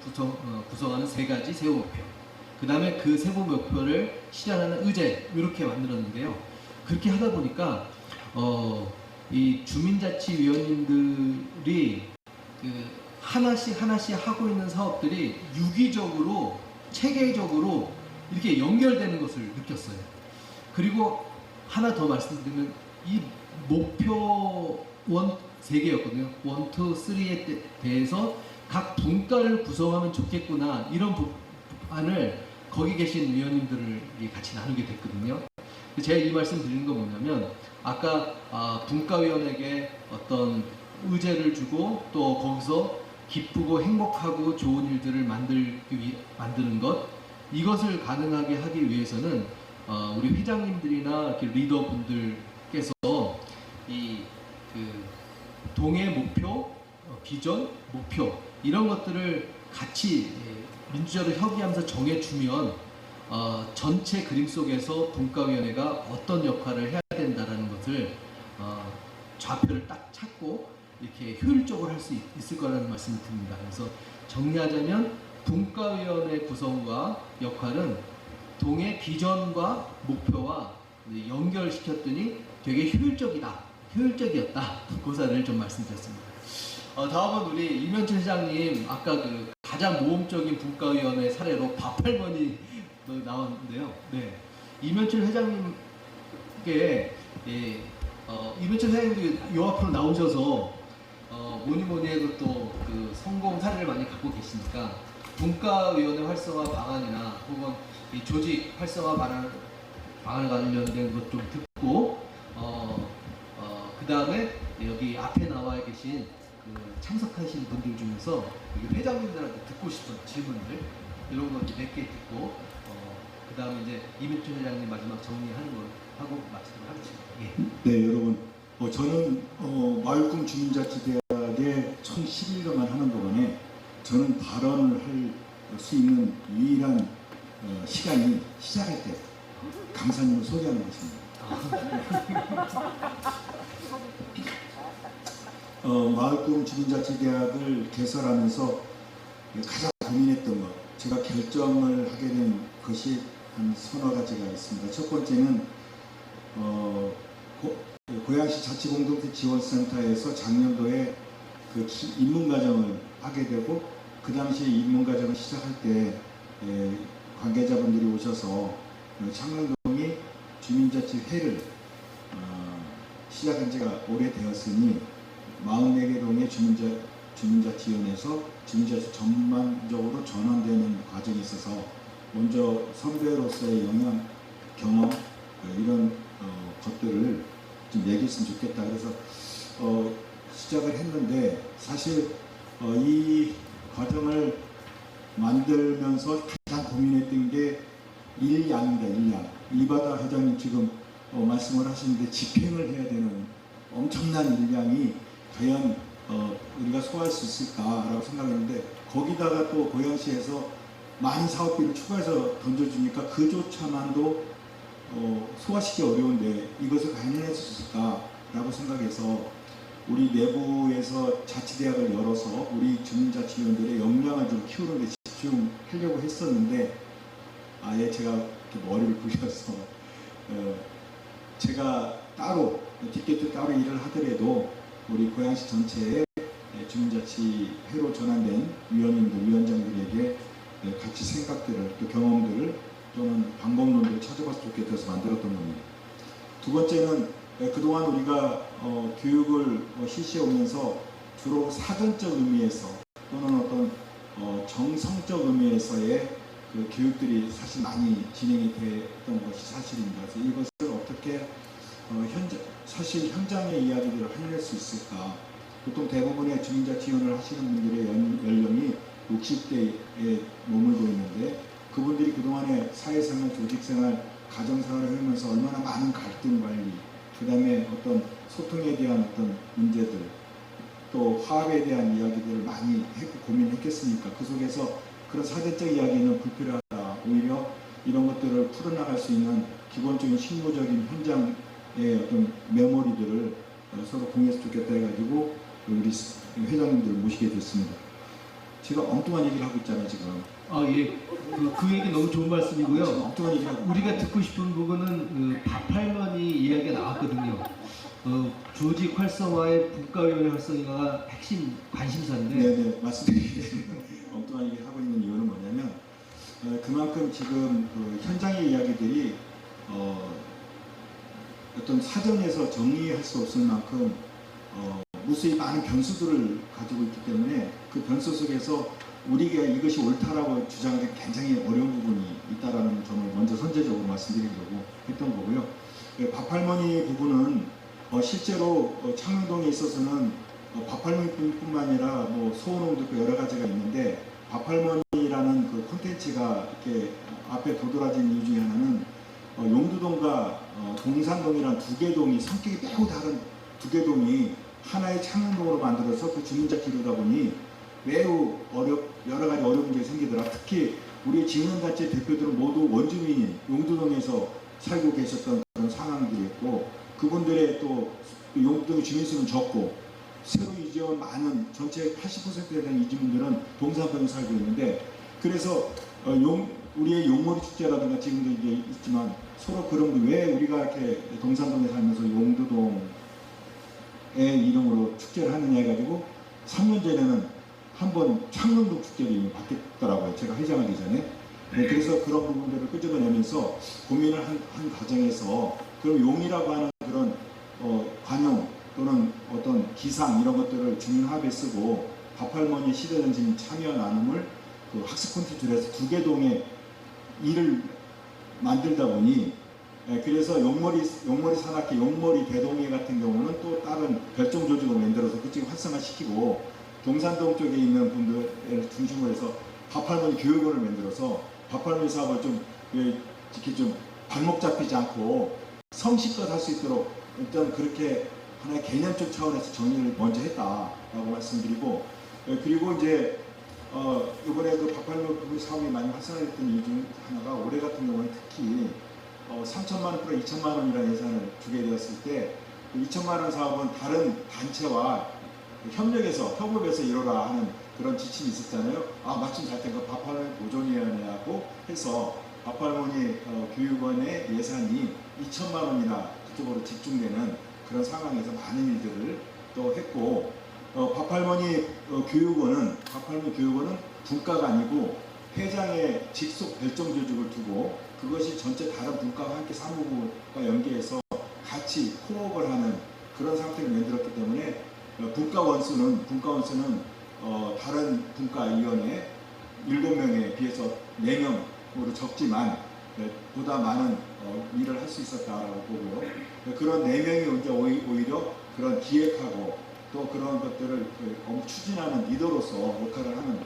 구성하는 3가지 세부 목표. 그 다음에 그 세부 목표를 실현하는 의제 이렇게 만들었는데요. 그렇게 하다 보니까 이 주민자치위원님들이 그 하나씩 하고 있는 사업들이 유기적으로 체계적으로 이렇게 연결되는 것을 느꼈어요. 그리고 하나 더 말씀드리면 이 목표 3개였거든요. 1, 2, 3에 대해서 각 분과를 구성하면 좋겠구나 이런 안을 거기 계신 위원님들을 같이 나누게 됐거든요. 제가 이 말씀 드리는 건 뭐냐면 아까 분과위원에게 어떤 의제를 주고 또 거기서 기쁘고 행복하고 좋은 일들을 만드는 것 이것을 가능하게 하기 위해서는 우리 회장님들이나 이렇게 리더분들께서 이 그 동해 목표, 비전, 목표 이런 것들을 같이 민주적으로 협의하면서 정해주면 전체 그림 속에서 분과위원회가 어떤 역할을 해야 된다는 것을 좌표를 딱 찾고 이렇게 효율적으로 할 수 있을 거라는 말씀을 드립니다. 그래서 정리하자면 분과위원회 구성과 역할은 동의 비전과 목표와 연결시켰더니 되게 효율적이었다. 고사를 좀 말씀드렸습니다. 다음은 우리 이면철 회장님 아까 그 가장 모험적인 분과위원회 사례로 밥할머니 나왔는데요. 네, 이면철 회장님께 이면철 회장님도 요 앞으로 나오셔서 뭐니 해도 또 그 성공 사례를 많이 갖고 계시니까 분과위원회 활성화 방안이나 혹은 이 조직 활성화 방안에 관련된 것 좀 듣고 그 다음에 여기 앞에 나와 계신 그 참석하신 분들 중에서 여기 회장님들한테 듣고 싶은 질문들 이런 거 몇 개 듣고 그 다음에 이제 이민철 회장님 마지막 정리하는 걸 하고 마치도록 하겠습니다. 예. 네, 여러분, 저는 마을꿈 주민자치대학에 총 11년만 하는 동안에 저는 발언을 할 수 있는 유일한 시간이 시작할 때 강사님을 소개하는 것입니다. 마을꿈 주민자치대학을 개설하면서 가장 고민했던 것, 제가 결정을 하게 된 것이 한 서너 가지가 있습니다. 첫 번째는 고양시 자치공동체 지원센터에서 작년도에 그 입문과정을 하게 되고 그 당시에 입문과정을 시작할 때 관계자분들이 오셔서 창릉동이 주민자치회를 시작한 지가 오래되었으니 44개 동의 주민자치위원회에서 주민자치 전반적으로 전환되는 과정이 있어서 먼저 선배로서의 영향, 경험 이런 것들을 좀 얘기했으면 좋겠다. 그래서 시작을 했는데 사실 이 과정을 만들면서 가장 고민했던 게 일양입니다. 일양. 이바다 회장님 지금 말씀을 하시는데 집행을 해야 되는 엄청난 일량이 과연 우리가 소화할 수 있을까라고 생각했는데 거기다가 또 고양시에서 많은 사업비를 추가해서 던져주니까 그조차만도 소화시키기 어려운데 이것을 과연 해낼 수 있을까라고 생각해서 우리 내부에서 자치대학을 열어서 우리 주민자치위원들의 역량을 좀 키우는 데 집중하려고 했었는데 아예 제가 이렇게 머리를 굴려서 제가 따로 티켓을 따로 일을 하더라도 우리 고양시 전체의 주민자치회로 전환된 위원님들, 위원장들에게 같이 생각들을 또 경험들을 또는 방법론들을 찾아봤으면 좋겠어서 만들었던 겁니다. 두 번째는 그동안 우리가 교육을 실시해 오면서 주로 사전적 의미에서 또는 어떤 정성적 의미에서의 그 교육들이 사실 많이 진행이 됐던 것이 사실입니다. 그래서 이것을 어떻게 사실 현장의 이야기들을 해낼 수 있을까? 보통 대부분의 주민자치위원을 하시는 분들의 연령이 60대에 머물고 있는데 그분들이 그동안의 사회생활, 조직생활, 가정생활을 하면서 얼마나 많은 갈등 관리, 그 다음에 어떤 소통에 대한 어떤 문제들, 또 화합에 대한 이야기들을 많이 했고 고민했겠습니까? 그 속에서 그런 사회적 이야기는 불필요하다. 오히려 이런 것들을 풀어나갈 수 있는 기본적인 실무적인 현장의 어떤 메모리들을 서로 공유했으면 좋겠다 해가지고 우리 회장님들을 모시게 됐습니다. 제가 엉뚱한 얘기를 하고 있잖아요, 지금. 예. 그 얘기 너무 좋은 말씀이고요. 엉뚱한 얘기를 하고 우리가 듣고 싶은 부분은 밥할머니 이야기가 나왔거든요. 조직 활성화의 분과위원회 활성화가 핵심 관심사인데. 네네, 말씀드리겠습니다. 엉뚱한 얘기를 하고 있는 이유는 뭐냐면 그만큼 지금 그 현장의 이야기들이 어떤 사전에서 정리할 수 없을 만큼 무수히 많은 변수들을 가지고 있기 때문에 그 변수 속에서 우리가 이것이 옳다라고 주장하기 굉장히 어려운 부분이 있다라는 점을 먼저 선제적으로 말씀드리려고 했던 거고요. 밥할머니 부분은 실제로 창릉동에 있어서는 밥할머니뿐만 아니라 뭐 소원홍도 있고 여러 가지가 있는데 밥할머니라는 그 콘텐츠가 이렇게 앞에 도드라진 이유 중에 하나는 용두동과 동산동이란 두 개 동이 성격이 매우 다른 두 개 동이 하나의 창릉동으로 만들어서 그 주민자치로다 보니 매우 여러 가지 어려운 문제가 생기더라. 특히 우리 지원단체 대표들은 모두 원주민이 용두동에서 살고 계셨던 그런 상황들이었고 그분들의 또 용두동의 주민수는 적고 새로 이재온 많은 전체 80%에 대한 이주민들은 동산동에 살고 있는데 그래서 우리의 용머리 축제라든가 지금도 이제 있지만 서로 그런 왜 우리가 이렇게 동산동에 살면서 용두동의 이름으로 축제를 하느냐 해가지고 3년 전에는 한번 창릉동 축제로 이름이 바뀌었더라고요. 제가 회장하기 전에. 네, 그래서 그런 부분들을 끄집어내면서 고민을 한 과정에서 그럼 용이라고 하는 그런 관용 또는 어떤 기상 이런 것들을 중합에 쓰고 밥할머니 시대전심 참여 나눔을 그 학습 콘텐츠로 해서 두 개 동의 일을 만들다 보니 그래서 용머리 산악회, 용머리 대동회 같은 경우는 또 다른 별종 조직을 만들어서 그쪽에 활성화시키고 동산동 쪽에 있는 분들을 중심으로 해서 밥할머니 교육원을 만들어서 밥할머니 사업을 좀 이렇게 좀 발목 잡히지 않고 성실껏 할 수 있도록 일단 그렇게 하나의 개념적 차원에서 정리를 먼저 했다라고 말씀드리고 그리고 이제 이번에 그 밥할머니 사업이 많이 활성화됐던 이유 중 하나가 올해 같은 경우는 특히 3천만 원 플러스 2천만 원이라는 예산을 주게 되었을 때 2천만 원 사업은 다른 단체와 협력해서 이뤄라 하는 그런 지침이 있었잖아요. 마침 잘 된 거 밥할머니 보존위원회하고 해서 밥할머니 교육원의 예산이 2천만 원이나 그쪽으로 집중되는 그런 상황에서 많은 일들을 또 했고 밥할머니 교육원은 분과가 아니고 회장의 직속 별정 조직을 두고 그것이 전체 다른 분과와 함께 사무부가 연계해서 같이 코업을 하는 그런 상태를 만들었기 때문에 분과 원수는 다른 분과위원회 7명에 비해서 4명으로 적지만 보다 많은 일을 할 수 있었다라고 보고요. 그런 4명이 이제 오히려 그런 기획하고 또 그런 것들을 추진하는 리더로서 역할을 하는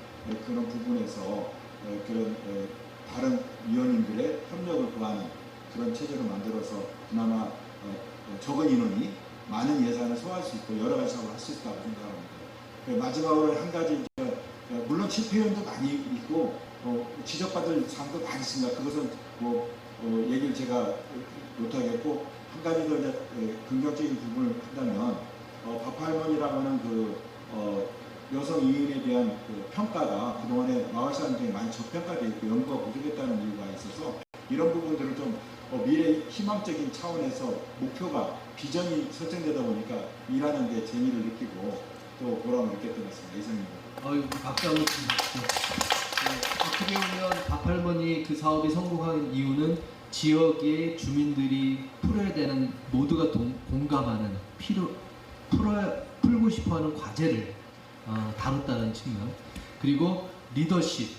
그런 부분에서 그런 다른 위원님들의 협력을 구하는 그런 체제를 만들어서 그나마 적은 인원이 많은 예산을 소화할 수 있고 여러 가지 사업을 할 수 있다고 생각합니다. 마지막으로 한 가지 물론 실패연도 많이 있고 지적받을 사항도 많이 있습니다. 그것은 얘기를 제가 못하겠고 한 가지 더 이제 긍정적인 부분을 한다면 밥할머니라고 하는 그 여성 이윤에 대한 그 평가가 그동안에 마을 사람들이 많이 저평가되어 있고 연구가 부족했다는 이유가 있어서 이런 부분들을 좀 미래 희망적인 차원에서 목표가 비전이 설정되다 보니까 일하는 데 재미를 느끼고 또 보람을 느꼈던 것 같습니다. 이상입니다. 박수 한번 주십시오. 어떻게 보면 밥할머니 그 사업이 성공한 이유는 지역의 주민들이 풀어야 되는 모두가 공감하는 풀고 싶어하는 과제를 다뤘다는 측면 그리고 리더십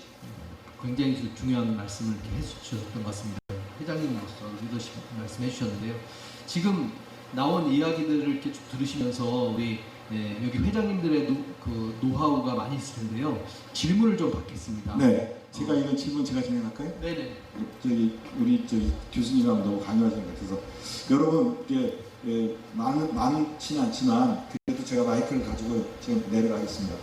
굉장히 중요한 말씀을 이렇게 해주셨던 것 같습니다. 회장님으로서 리더십 말씀해 주셨는데요. 지금 나온 이야기들을 이렇게 쭉 들으시면서 우리 여기 회장님들의 그 노하우가 많이 있을 텐데요. 질문을 좀 받겠습니다. 네, 제가 이런 질문 제가 진행할까요? 네네. 우리 교수님하고 너무 강요하신 것 같아서 여러분 이게 많지는 않지만 그래도 제가 마이크를 가지고 지금 내려가겠습니다.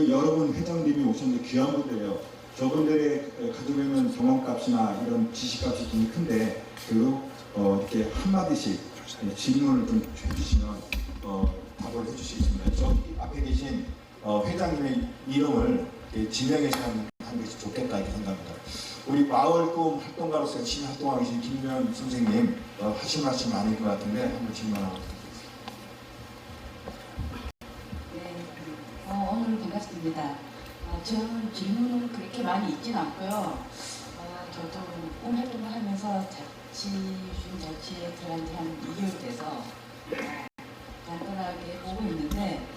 여러분 회장님이 오셨는데 귀한 분들이에요. 저분들의 가지고 있는 경험값이나 이런 지식값이 굉장히 큰데 그리고 이렇게 한마디씩 질문을 좀 해주시면 답을 해주시겠습니다. 저 앞에 계신 회장님의 이름을 지명해서 하는 것이 좋겠다 이렇게 생각합니다. 우리 마을 꿈 활동가로서 열심히 활동하고 계신 김면 선생님 하실 말씀 많을 것 같은데 한번 질문하고 오늘 반갑습니다. 저는 질문은 그렇게 많이 있지는 않고요. 저도 꿈 활동을 하면서 주민자치에 들어간 지 한 2개월 돼서 간단하게 보고 있는데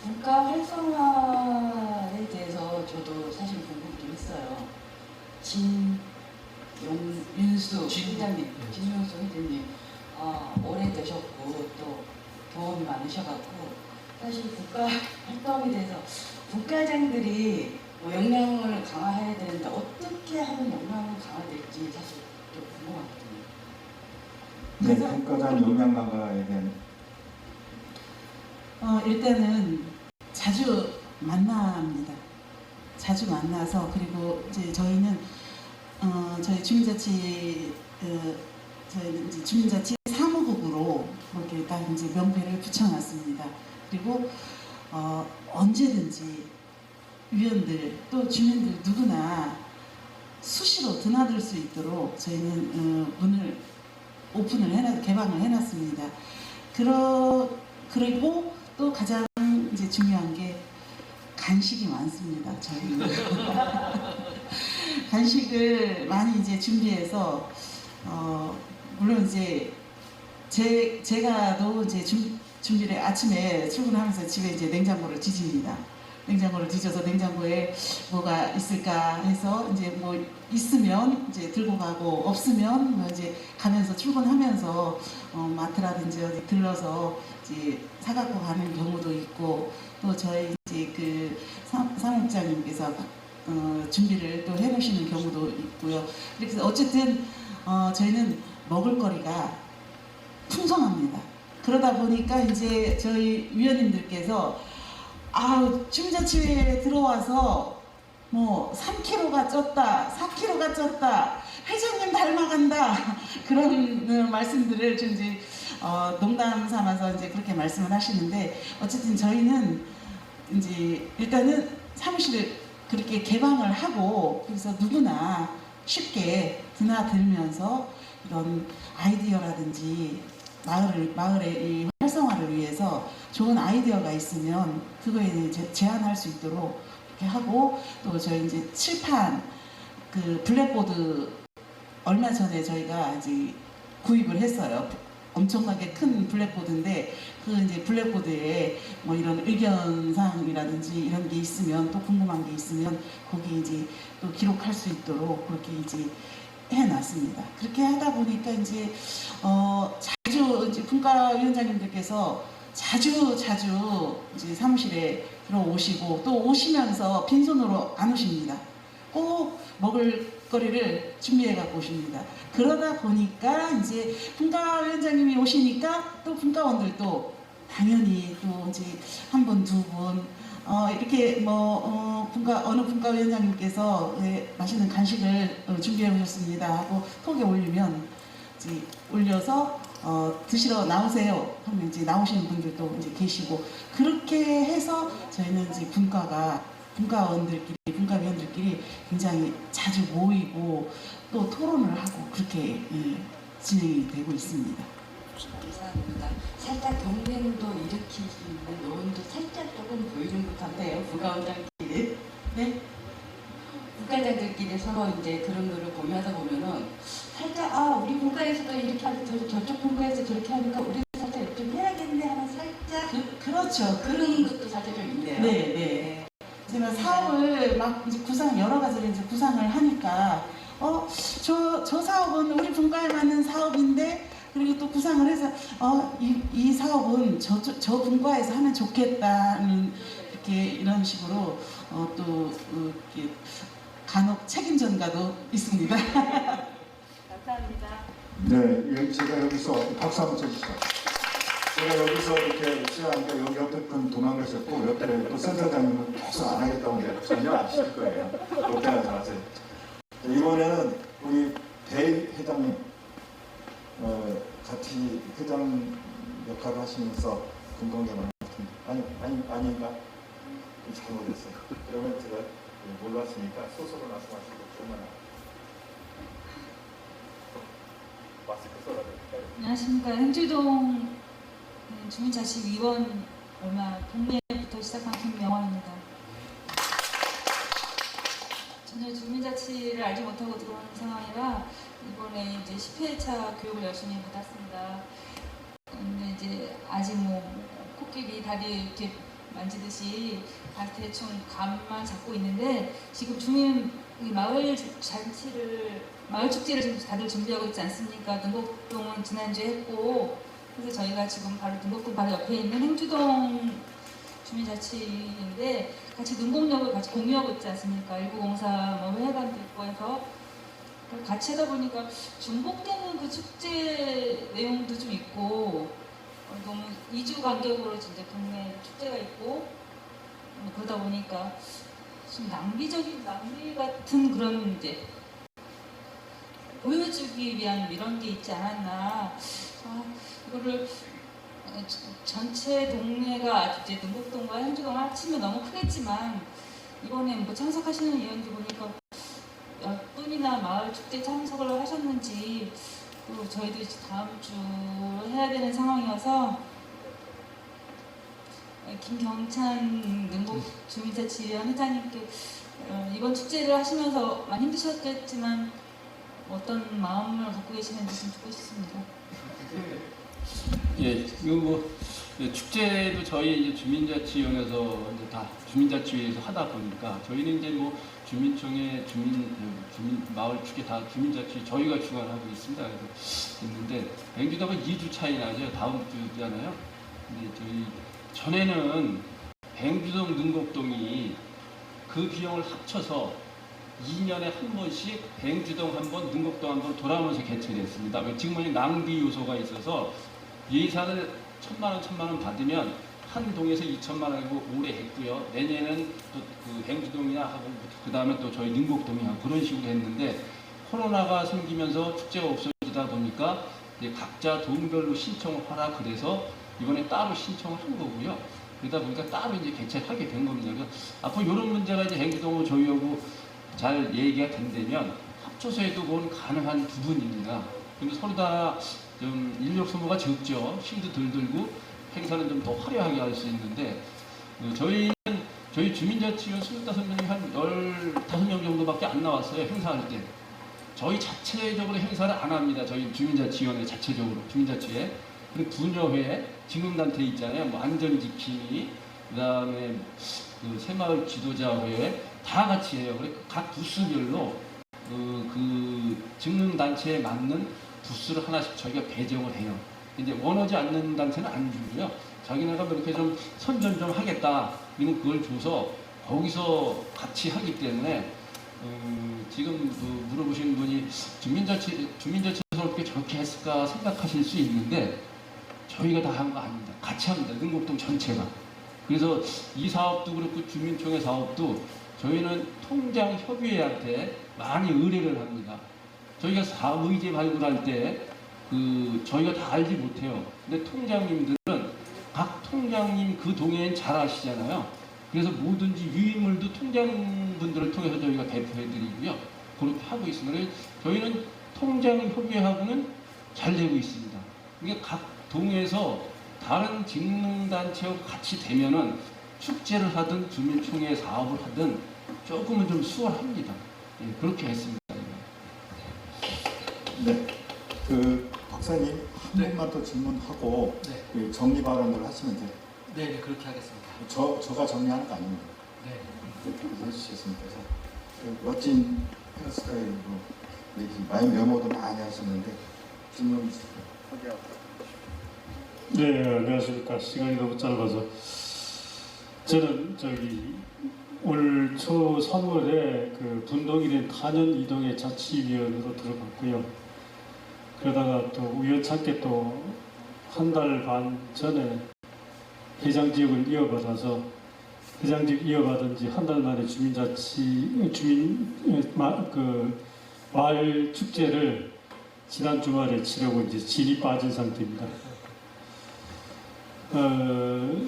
분과 활성화에 대해서 저도 사실 궁금이 좀 있어요. 진윤수 회장님, 진윤수 회장님 오래 되셨고 또 경험이 많으셔갖고 사실 국가 활동에 대해서 국가장들이 역량을 강화해야 되는데 어떻게 하면 역량을 강화될지 사실 좀 궁금하거든요. 네, 평가장 역량 강화에 대한 일단은 자주 만납니다. 자주 만나서 그리고 이제 저희는 저희 주민자치 저희는 이제 주민자치 사무국으로 이렇게 딱 이제 명패를 붙여놨습니다. 그리고 언제든지 위원들 또 주민들 누구나 수시로 드나들 수 있도록 저희는 문을 개방을 해놨습니다. 그리고 또 가장 이제 중요한 게 간식이 많습니다. 저희는 간식을 많이 이제 준비해서 물론 이제 제가도 이제 준비를 아침에 출근하면서 집에 이제 냉장고를 뒤집니다. 냉장고를 뒤져서 냉장고에 뭐가 있을까 해서 이제 뭐 있으면 이제 들고 가고 없으면 뭐 이제 가면서 출근하면서 마트라든지 어디 들러서 이제 사갖고 가는 경우도 있고 또 저희 이제 그 사무국장님께서 준비를 또 해놓으시는 경우도 있고요. 그래서 어쨌든 저희는 먹을거리가 풍성합니다. 그러다 보니까 이제 저희 위원님들께서 주민자치회에 들어와서 뭐 3kg가 쪘다, 4kg가 쪘다, 회장님 닮아간다 그런 말씀들을 좀 이제 농담 삼아서 이제 그렇게 말씀을 하시는데 어쨌든 저희는 이제 일단은 사무실을 그렇게 개방을 하고 그래서 누구나 쉽게 드나들면서 이런 아이디어라든지 마을의 이 활성화를 위해서 좋은 아이디어가 있으면 그거에 이제 제안할 수 있도록 이렇게 하고 또 저희 이제 칠판 그 블랙보드 얼마 전에 저희가 이제 구입을 했어요. 엄청나게 큰 블랙보드인데 그 이제 블랙보드에 뭐 이런 의견사항이라든지 이런 게 있으면 또 궁금한 게 있으면 거기 이제 또 기록할 수 있도록 그렇게 이제 해놨습니다. 그렇게 하다 보니까 이제 자주 이제 분과위원장님들께서 자주 이제 사무실에 들어오시고 또 오시면서 빈손으로 안 오십니다. 꼭 먹을거리를 준비해 갖고 오십니다. 그러다 보니까 이제 분과위원장님이 오시니까 또 분과원들도 당연히 또 이제 한 분, 두 분 이렇게 어느 분과위원장님께서 맛있는 간식을 준비해 오셨습니다 하고 톡에 올리면 이제 올려서 드시러 나오세요 하면 이제 나오시는 분들도 이제 계시고 그렇게 해서 저희는 이제 분과위원들끼리 굉장히 자주 모이고 또 토론을 하고 그렇게 진행이 되고 있습니다. 감사합니다. 살짝 경쟁도 일으킬 수 있는 요인도 살짝 조금 보이는 것 같아요. 부과원장끼리. 네? 분과장들끼리 서로 이제 그런 거를 공유하다 보면은 살짝 우리 분과에서도 이렇게 하고 저쪽 분과에서 저렇게 하니까 우리 살짝 좀 해야겠네 하는 살짝 그렇죠. 그런 것도 살짝 좀 있네요. 네. 제가 사업을 막 이제 여러 가지를 이제 구상을 하니까 저 사업은 우리 분과에 맞는 사업인데 그리고 또 구상을 해서 이 사업은 저 분과에서 하면 좋겠다는 이렇게 이런 식으로 또 이렇게 간혹 책임전가도 있습니다. 감사합니다. 네, 제가 여기서 박수 한번 쳐주시죠. 제가 여기서 이렇게 시작하니까 여기 옆에 분 도망가셨고 옆에 또 센터장님은 계속 안 하겠다고 하는데 전혀 안 시킬 거예요. 걱정하지 마세요. 이번에는 우리 대 회장님 같이 회장 역할을 하시면서 궁금한 게 많았습니다. 아닌가? 잘못했어요. 그러면 제가 몰랐으니까 소속을 말씀하시고 얼마나 마스크 써라 될까요? 안녕하십니까. 행주동 주민자치위원 얼마 동네부터 시작한 김명화입니다. 전혀 주민자치를 알지 못하고 들어오는 상황이라 이번에 이제 10회차 교육을 열심히 받았습니다. 근데 이제 아직 코끼리 다리 이렇게 만지듯이 대충 감만 잡고 있는데 지금 주민 마을 축제를 지금 다들 준비하고 있지 않습니까? 능곡동은 지난주에 했고 그래서 저희가 지금 바로 능곡동 바로 옆에 있는 행주동 주민자치인데 같이 능곡역을 같이 공유하고 있지 않습니까? 1904 회관도 있고 해서 같이 하다 보니까 중복되는 그 축제 내용도 좀 있고 너무 2주 간격으로 이제 동네 축제가 있고 그러다 보니까 좀 낭비 같은 그런 이제 보여주기 위한 이런 게 있지 않았나. 이거를 전체 동네가 이제 능곡동과 행주동을 합치면 너무 크겠지만 이번에 참석하시는 의원들 보니까 몇 분 일꾼이나 마을 축제 참석을 하셨는지, 또 저희도 이제 다음 주 해야 되는 상황이어서 김경찬 능곡 주민자치위원 회장님께 이번 축제를 하시면서 많이 힘드셨겠지만 어떤 마음을 갖고 계시는지 좀 듣고 싶습니다. 예, 이거 뭐 축제도 저희 이제 주민자치위원회에서 이제 다 주민자치위에서 하다 보니까 저희는 이제 뭐 주민청의 주민 마을 축제 다 주민자치 저희가 주관하고 있습니다. 그래서 있는데 뱅주도가 2주 차이 나죠. 다음 주잖아요. 근데 저희 전에는 뱅주동 능곡동이 그 비용을 합쳐서 2년에 한 번씩 뱅주동 한 번, 능곡동 한 번 돌아오면서 개최됐습니다. 지금은 낭비 요소가 있어서 예산을 1,000만 원 받으면 한 동에서 2천만 원이고 오래 했고요. 내년에는 또 그 뱅주동이나 하고 그 다음에 또 저희 능곡동이 하고 그런 식으로 했는데 코로나가 생기면서 축제가 없어지다 보니까 이제 각자 동별로 신청을 하라 그래서 이번에 따로 신청을 한 거고요. 그러다 보니까 따로 이제 개최하게 된 겁니다. 그래서 앞으로 이런 문제가 이제 뱅주동하고 저희하고 잘 얘기가 된다면 합쳐서 해도 그건 가능한 부분입니다. 근데 서로 다 좀 인력 소모가 적죠. 힘도 덜 들고 행사는 좀 더 화려하게 할 수 있는데 저희 주민자치위원 25명이 한 15명 정도밖에 안 나왔어요. 행사할 때. 저희 자체적으로 행사를 안 합니다. 저희 주민자치위원회 자체적으로 주민자치회. 그리고 분여회, 직능단체 있잖아요. 뭐 안전지킴이, 그 다음에 그 새마을 지도자회 다 같이 해요. 그래서 각 부스별로 그 직능단체에 맞는 부스를 하나씩 저희가 배정을 해요. 이제 원하지 않는 단체는 안 주고요. 자기네가 그렇게 좀 선전 좀 하겠다. 이런 그걸 줘서 거기서 같이 하기 때문에 지금 물어보신 분이 주민자치에서 어떻게 저렇게 했을까 생각하실 수 있는데 저희가 다 한 거 아닙니다. 같이 합니다. 능곡동 전체가. 그래서 이 사업도 그렇고 주민총회 사업도 저희는 통장협의회한테 많이 의뢰를 합니다. 저희가 사업의제 발굴할 때 저희가 다 알지 못해요. 근데 통장님들은 각 통장님 그 동네엔 잘 아시잖아요. 그래서 뭐든지 유인물도 통장분들을 통해서 저희가 배포해드리고요. 그렇게 하고 있습니다. 저희는 통장협의회하고는 잘 되고 있습니다. 그러니까 각 동에서 다른 직능단체와 같이 되면은 축제를 하든 주민총회 사업을 하든 조금은 좀 수월합니다. 예, 그렇게 했습니다. 네, 박사님 한 번만 더 질문하고 네. 그 정리 발언을 하시면 돼요. 네, 그렇게 하겠습니다. 저가 정리하는 거 아닙니다. 네. 그렇게 해주셨습니다. 그래서 멋진 헤어스타일로 많이 메모도 많이 하셨는데 질문 있으세요? 네, 안녕하십니까. 시간이 너무 짧아서 저는 올 초 3월에 그 분동일인 탄현 이동의 자치위원으로 들어갔고요. 그러다가 또 우연찮게 또 한 달 반 전에 회장직을 이어받아서 회장직 이어받은 지 한 달 만에 마을 축제를 지난 주말에 치르고 이제 진이 빠진 상태입니다.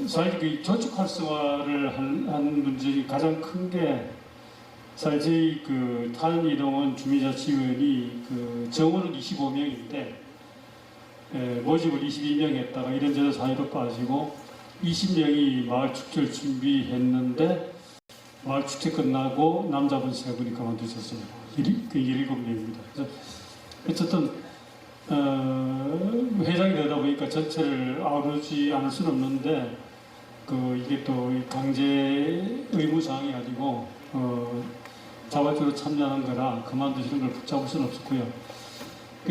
사실 그 조직 활성화를 한 문제가 가장 큰 게 사실 저희 그 탄현 이동원 주민자치위원이 그 정원은 25명인데 모집을 22명 했다가 이런저런 사유로 빠지고 20명이 마을 축제를 준비했는데 마을 축제 끝나고 남자분 3분이 그만두셨어요. 그 7명입니다. 그래서 어쨌든 회장이 되다 보니까 전체를 아우르지 않을 수는 없는데 이게 또 강제 의무 사항이 아니고 자발적으로 참여하는 거라 그만두시는 걸 붙잡을 수는 없었고요.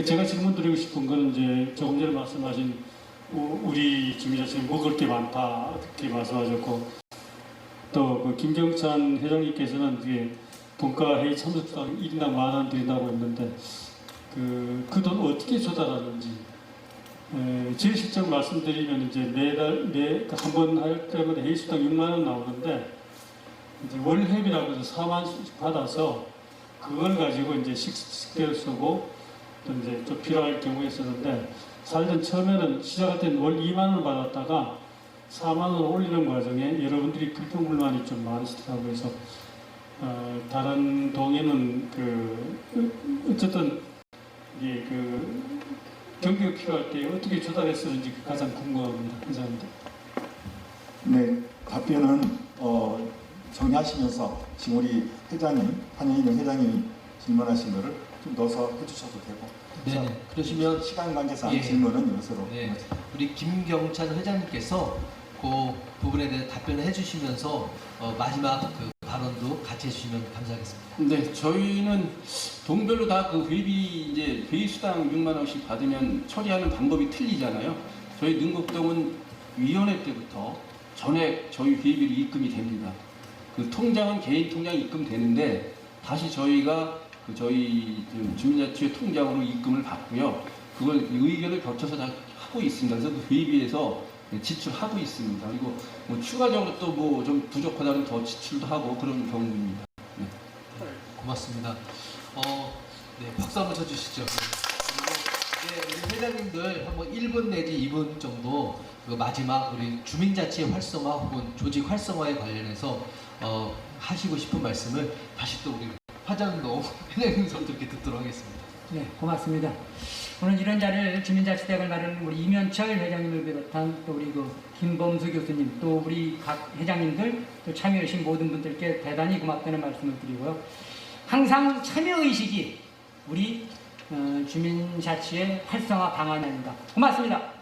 제가 질문 드리고 싶은 건 이제 조금 전에 말씀하신 우리 주민자치회 먹을 게 많다 그렇게 말씀하셨고 또 그 김경찬 회장님께서는 이제 분과회의 참석당 1인당 10,000원 드린다고 했는데 그 돈 어떻게 조달하는지 제일 실적 말씀드리면 이제 매달 한 번 할 때마다 회의수당 6만 원 나오는데 이제 월회비라고 해서 4만 원씩 받아서 그걸 가지고 이제 식대를 쓰고 또 이제 좀 필요할 경우에 쓰는데 사실은 처음에는 시작할 때는 월 2만 원 받았다가 4만 원 올리는 과정에 여러분들이 불평불만이 좀 많으시다고 해서 다른 동에는 어쨌든 이게 경기가 필요할 때 어떻게 조달했었는지 가장 궁금합니다. 감사합니다. 네, 답변은 정리하시면서 지금 우리 회장님, 한영인 회장님이 질문하신 거를 좀 넣어서 해주셔도 되고. 네, 그러시면 시간 관계상 예. 질문은 이것으로. 네, 우리 김경찬 회장님께서 그 부분에 대해 답변을 해주시면서 마지막 그 발언도 같이 해주시면 감사하겠습니다. 네, 저희는 동별로 다 그 회비 이제 회의 수당 6만 원씩 받으면 처리하는 방법이 틀리잖아요. 저희 능곡동은 위원회 때부터 전액 저희 회비로 입금이 됩니다. 그 통장은 개인 통장 입금되는데 다시 저희가 저희 주민자치회 통장으로 입금을 받고요. 그걸 의견을 거쳐서 다 하고 있습니다. 그래서 그 회비에서 지출하고 있습니다. 그리고 뭐 추가적으로 또 뭐 좀 부족하다면 더 지출도 하고 그런 경우입니다. 네. 고맙습니다. 네, 박수 한번 쳐주시죠. 그리고 네, 우리 회장님들 한번 1분 내지 2분 정도 그 마지막 우리 주민자치회 활성화 혹은 조직 활성화에 관련해서 하시고 싶은 말씀을 다시 또 우리 화장동 회장님부터 이렇게 듣도록 하겠습니다. 네, 고맙습니다. 오늘 이런 자리를 주민자치대학을 마련한 우리 이면철 회장님을 비롯한 또 우리 김범수 교수님, 또 우리 각 회장님들, 또 참여해주신 모든 분들께 대단히 고맙다는 말씀을 드리고요. 항상 참여의식이 우리 주민자치의 활성화 방안입니다. 고맙습니다.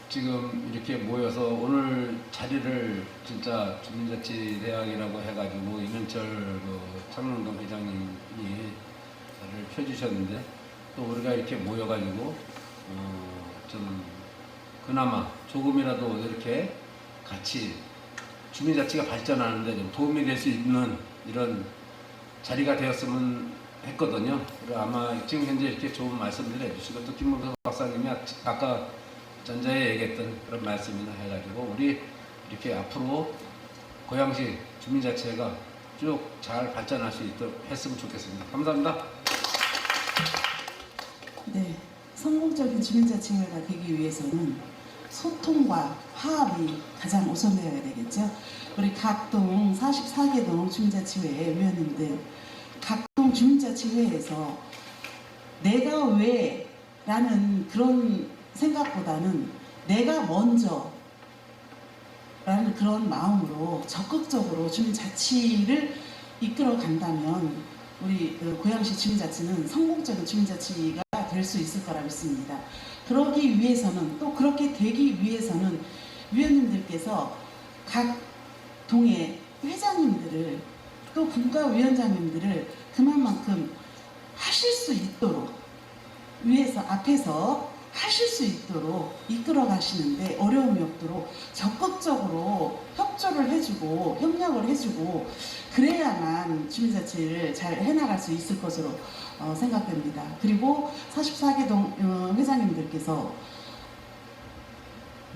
지금 이렇게 모여서 오늘 자리를 진짜 주민자치대학이라고 해가지고 이면철 창릉동 회장님이 자리를 펴주셨는데 또 우리가 이렇게 모여가지고 좀 그나마 조금이라도 이렇게 같이 주민자치가 발전하는데 좀 도움이 될 수 있는 이런 자리가 되었으면 했거든요. 그리고 아마 지금 현재 이렇게 좋은 말씀들 해주시고 또 김범석 박사님이 아까 전자에 얘기했던 그런 말씀이나 해가지고 우리 이렇게 앞으로 고양시 주민자치회가 쭉 잘 발전할 수 있도록 했으면 좋겠습니다. 감사합니다. 네, 성공적인 주민자치회가 되기 위해서는 소통과 화합이 가장 우선되어야 되겠죠. 우리 각동 44개 동 주민자치회 위원님들, 각동 주민자치회에서 내가 왜 라는 그런 생각보다는 내가 먼저 라는 그런 마음으로 적극적으로 주민자치를 이끌어 간다면 우리 고양시 주민자치는 성공적인 주민자치가 될 수 있을 거라 믿습니다. 그러기 위해서는, 또 그렇게 되기 위해서는 위원님들께서 각 동의 회장님들을, 또 분과위원장님들을 그만큼 하실 수 있도록 위에서 앞에서 하실 수 있도록 이끌어 가시는데 어려움이 없도록 적극적으로 협조를 해주고 협력을 해주고 그래야만 주민자치를 잘 해나갈 수 있을 것으로 생각됩니다. 그리고 44개 동 회장님들께서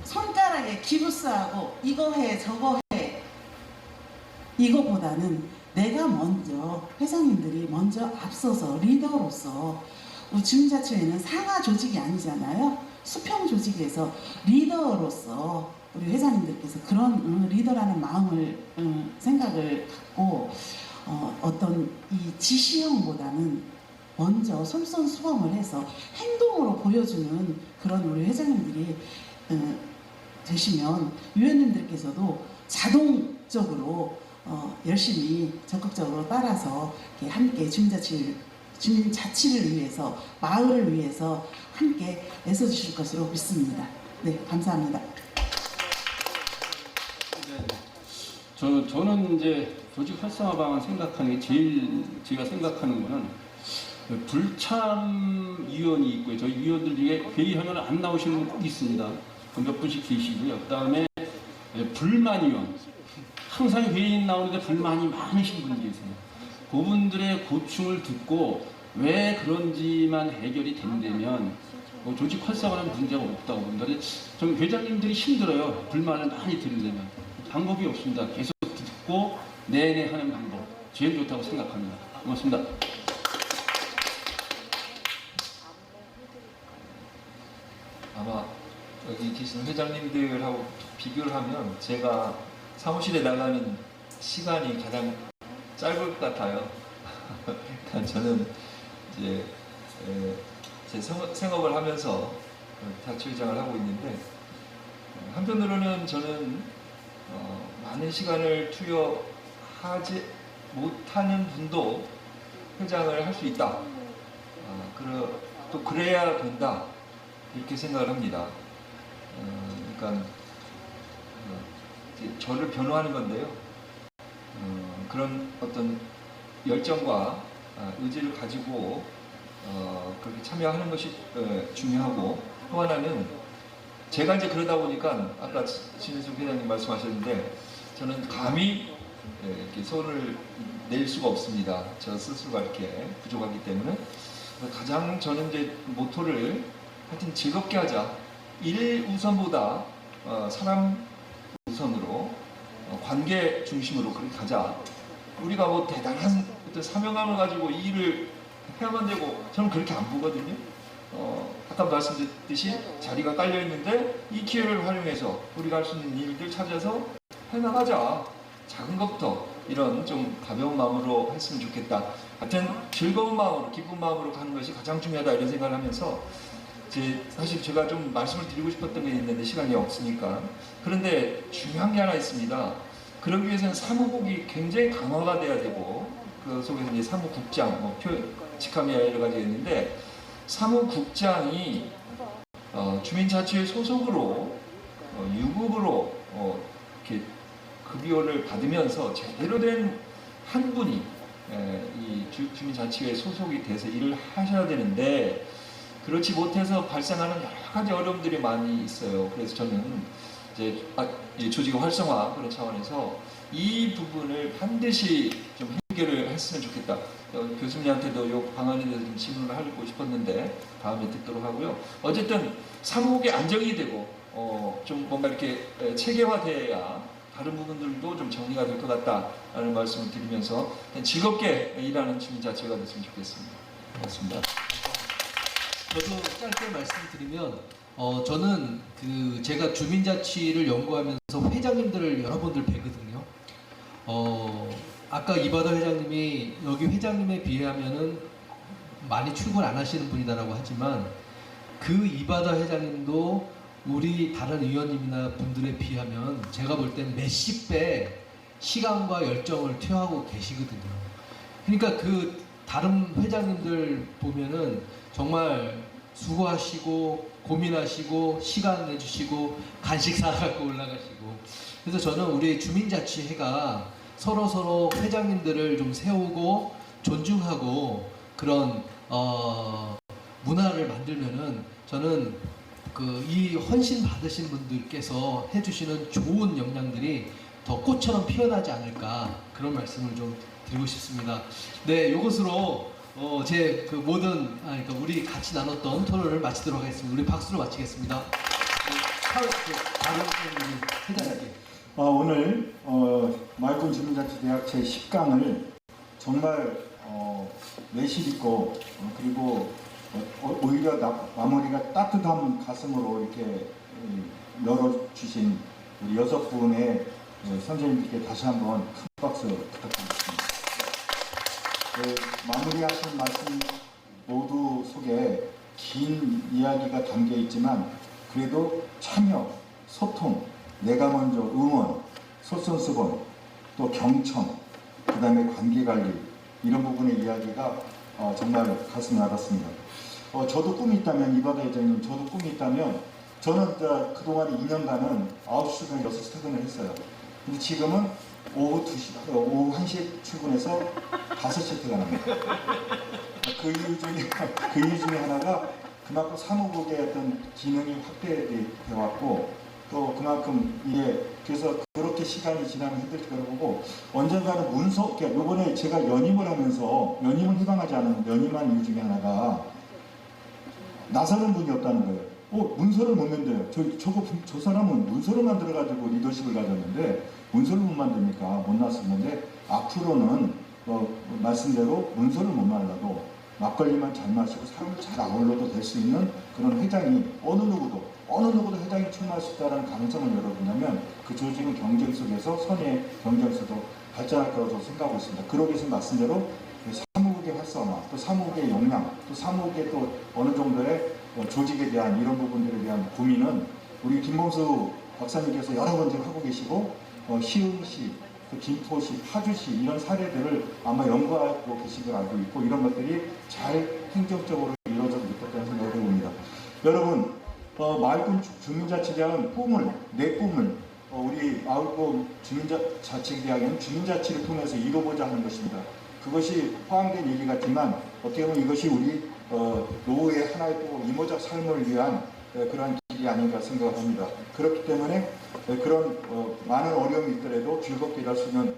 손가락에 기부스하고 이거 해 저거 해 이거보다는 내가 먼저, 회장님들이 먼저 앞서서 리더로서, 우리 주민자치회는 상하 조직이 아니잖아요. 수평 조직에서 리더로서 우리 회장님들께서 그런 리더라는 마음을 생각을 갖고 어떤 이 지시형보다는 먼저 솔선수범을 해서 행동으로 보여주는 그런 우리 회장님들이 되시면 위원님들께서도 자동적으로 열심히 적극적으로 따라서 이렇게 함께 주민자치를 위해서, 마을을 위해서 함께 애써주실 것으로 믿습니다. 네, 감사합니다. 저는 이제 조직 활성화 방안 생각하는 게 제일 제가 생각하는 거는 불참위원이 있고요. 저희 위원들 중에 회의하면 안 나오시는 분 있습니다. 몇 분씩 계시고요. 그 다음에 불만위원. 항상 회의 나오는데 불만이 많으신 분이 계세요. 그분들의 고충을 듣고 왜 그런지만 해결이 된다면 조직 활성화는 문제가 없다고 봅니다. 좀 회장님들이 힘들어요. 불만을 많이 들으려면. 방법이 없습니다. 계속 듣고 내내 하는 방법. 제일 좋다고 생각합니다. 고맙습니다. 아마 여기 계시는 회장님들하고 비교를 하면 제가 사무실에 나가는 시간이 가장 짧을 것 같아요. 그러니까 저는 이제 제 생업을 하면서 자치회장을 하고 있는데 한편으로는 저는 많은 시간을 투여하지 못하는 분도 회장을 할 수 있다. 또 그래야 된다. 이렇게 생각을 합니다. 그러니까 저를 변호하는 건데요. 그런 어떤 열정과 의지를 가지고 그렇게 참여하는 것이 중요하고, 또 하나는 제가 이제 그러다 보니까 아까 신혜숙 회장님 말씀하셨는데 저는 감히 이렇게 손을 낼 수가 없습니다. 저 스스로가 이렇게 부족하기 때문에 가장 저는 이제 모토를 하여튼 즐겁게 하자. 일 우선보다 사람 우선으로 관계 중심으로 그렇게 가자. 우리가 뭐 대단한 어떤 사명감을 가지고 이 일을 해야만 되고 저는 그렇게 안 보거든요. 아까 말씀드렸듯이 자리가 깔려 있는데 이 기회를 활용해서 우리가 할 수 있는 일들 찾아서 해나가자. 작은 것부터 이런 좀 가벼운 마음으로 했으면 좋겠다. 하여튼 즐거운 마음으로, 기쁜 마음으로 가는 것이 가장 중요하다 이런 생각을 하면서 사실 제가 좀 말씀을 드리고 싶었던 게 있는데 시간이 없으니까. 그런데 중요한 게 하나 있습니다. 그러기 위해서는 사무국이 굉장히 강화가 돼야 되고, 그 속에서 이제 사무국장, 직함이 여러 가지가 있는데, 사무국장이 주민자치회 소속으로 유급으로 이렇게 급여를 받으면서 제대로 된 한 분이 이 주민자치회 소속이 돼서 일을 하셔야 되는데, 그렇지 못해서 발생하는 여러 가지 어려움들이 많이 있어요. 그래서 저는 이제 조직 활성화 그런 차원에서 이 부분을 반드시 좀 해결을 했으면 좋겠다. 교수님한테도 이 방안에 대해서 좀 질문을 하고 싶었는데 다음에 듣도록 하고요. 어쨌든 사무국이 안정이 되고 좀 뭔가 이렇게 체계화돼야 다른 부분들도 좀 정리가 될 것 같다라는 말씀을 드리면서 즐겁게 일하는 주민자치회가 됐으면 좋겠습니다. 고맙습니다. 저도 짧게 말씀드리면 저는 제가 주민자치를 연구하면서 회장님들을 여러 분들 뵈거든요. 아까 이바다 회장님이 여기 회장님에 비하면은 많이 출근 안 하시는 분이다라고 하지만 그 이바다 회장님도 우리 다른 의원님이나 분들에 비하면 제가 볼 땐 몇십 배 시간과 열정을 투여하고 계시거든요. 그러니까 그 다른 회장님들 보면은 정말 수고하시고 고민하시고 시간 내주시고 간식 사갖고 올라가시고, 그래서 저는 우리 주민자치회가 서로 회장님들을 좀 세우고 존중하고 그런 문화를 만들면은 저는 이 헌신 받으신 분들께서 해주시는 좋은 역량들이 더 꽃처럼 피어나지 않을까, 그런 말씀을 좀 드리고 싶습니다. 네, 이것으로 제 모든 그러니까 우리 같이 나눴던 토론을 마치도록 하겠습니다. 우리 박수로 마치겠습니다. 다른 회장님. 오늘 맑은 주민자치대학 제10강을 정말 내실 있고 그리고 오히려 마무리가 따뜻한 가슴으로 이렇게 열어주신 우리 6분의 선생님들께 다시 한번 큰 박수 부탁드리겠습니다. 마무리하신 말씀 모두 속에 긴 이야기가 담겨 있지만 그래도 참여, 소통, 내가 먼저 응원, 솔선수범, 또 경청, 그 다음에 관계관리 이런 부분의 이야기가 정말 가슴이 와닿습니다. 저도 꿈이 있다면, 이바다 회장님, 저도 꿈이 있다면 저는 그동안 2년간은 9시 출근, 6시 퇴근을 했어요. 근데 지금은 오후 1시에 출근해서 5시에 퇴근합니다. 그 이유 중에 하나가 그만큼 사무국의 어떤 기능이 확대되어 왔고, 또 그만큼 그래서 그렇게 시간이 지나면 힘들 거라고 보고, 언젠가는 요번에 제가 연임을 하면서, 연임은 희망하지 않은 연임한 이유 중에 하나가 나서는 분이 없다는 거예요. 문서를 못 만들어요. 저 사람은 문서를 만들어가지고 리더십을 가졌는데 문서를 못 만듭니까? 못 났었는데 앞으로는 말씀대로 문서를 못 만들어도 막걸리만 잘 마시고 사람을 잘 아울러도 될 수 있는 그런 회장이 어느 누구도 어느 누구도 회장이 출마할 수 있다는 가능성을 열어둔다면 그 조직은 경쟁 속에서 선의의 경쟁에서도 발전할 거라고 생각하고 있습니다. 그러기 위해서 말씀대로 사무국의 활성화, 또 사무국의 역량, 또 사무국의 또 어느 정도의 조직에 대한 이런 부분들에 대한 고민은 우리 김범수 박사님께서 여러 번 지금 하고 계시고 시흥시, 또 김포시, 파주시 이런 사례들을 아마 연구하고 계신 걸 알고 있고 이런 것들이 잘 행정적으로 이루어져서 있었다는 생각을 해봅니다. 여러분 마을군 주민자치제는 내 꿈을 우리 마을군 주민자치계약은 주민자치를 통해서 이루어보자 하는 것입니다. 그것이 포함된 얘기 같지만 어떻게 보면 이것이 우리 노후의 하나의 또 이모작 삶을 위한 그러한 길이 아닌가 생각을 합니다. 그렇기 때문에 그런 많은 어려움이 있더라도 즐겁게 일할 수 있는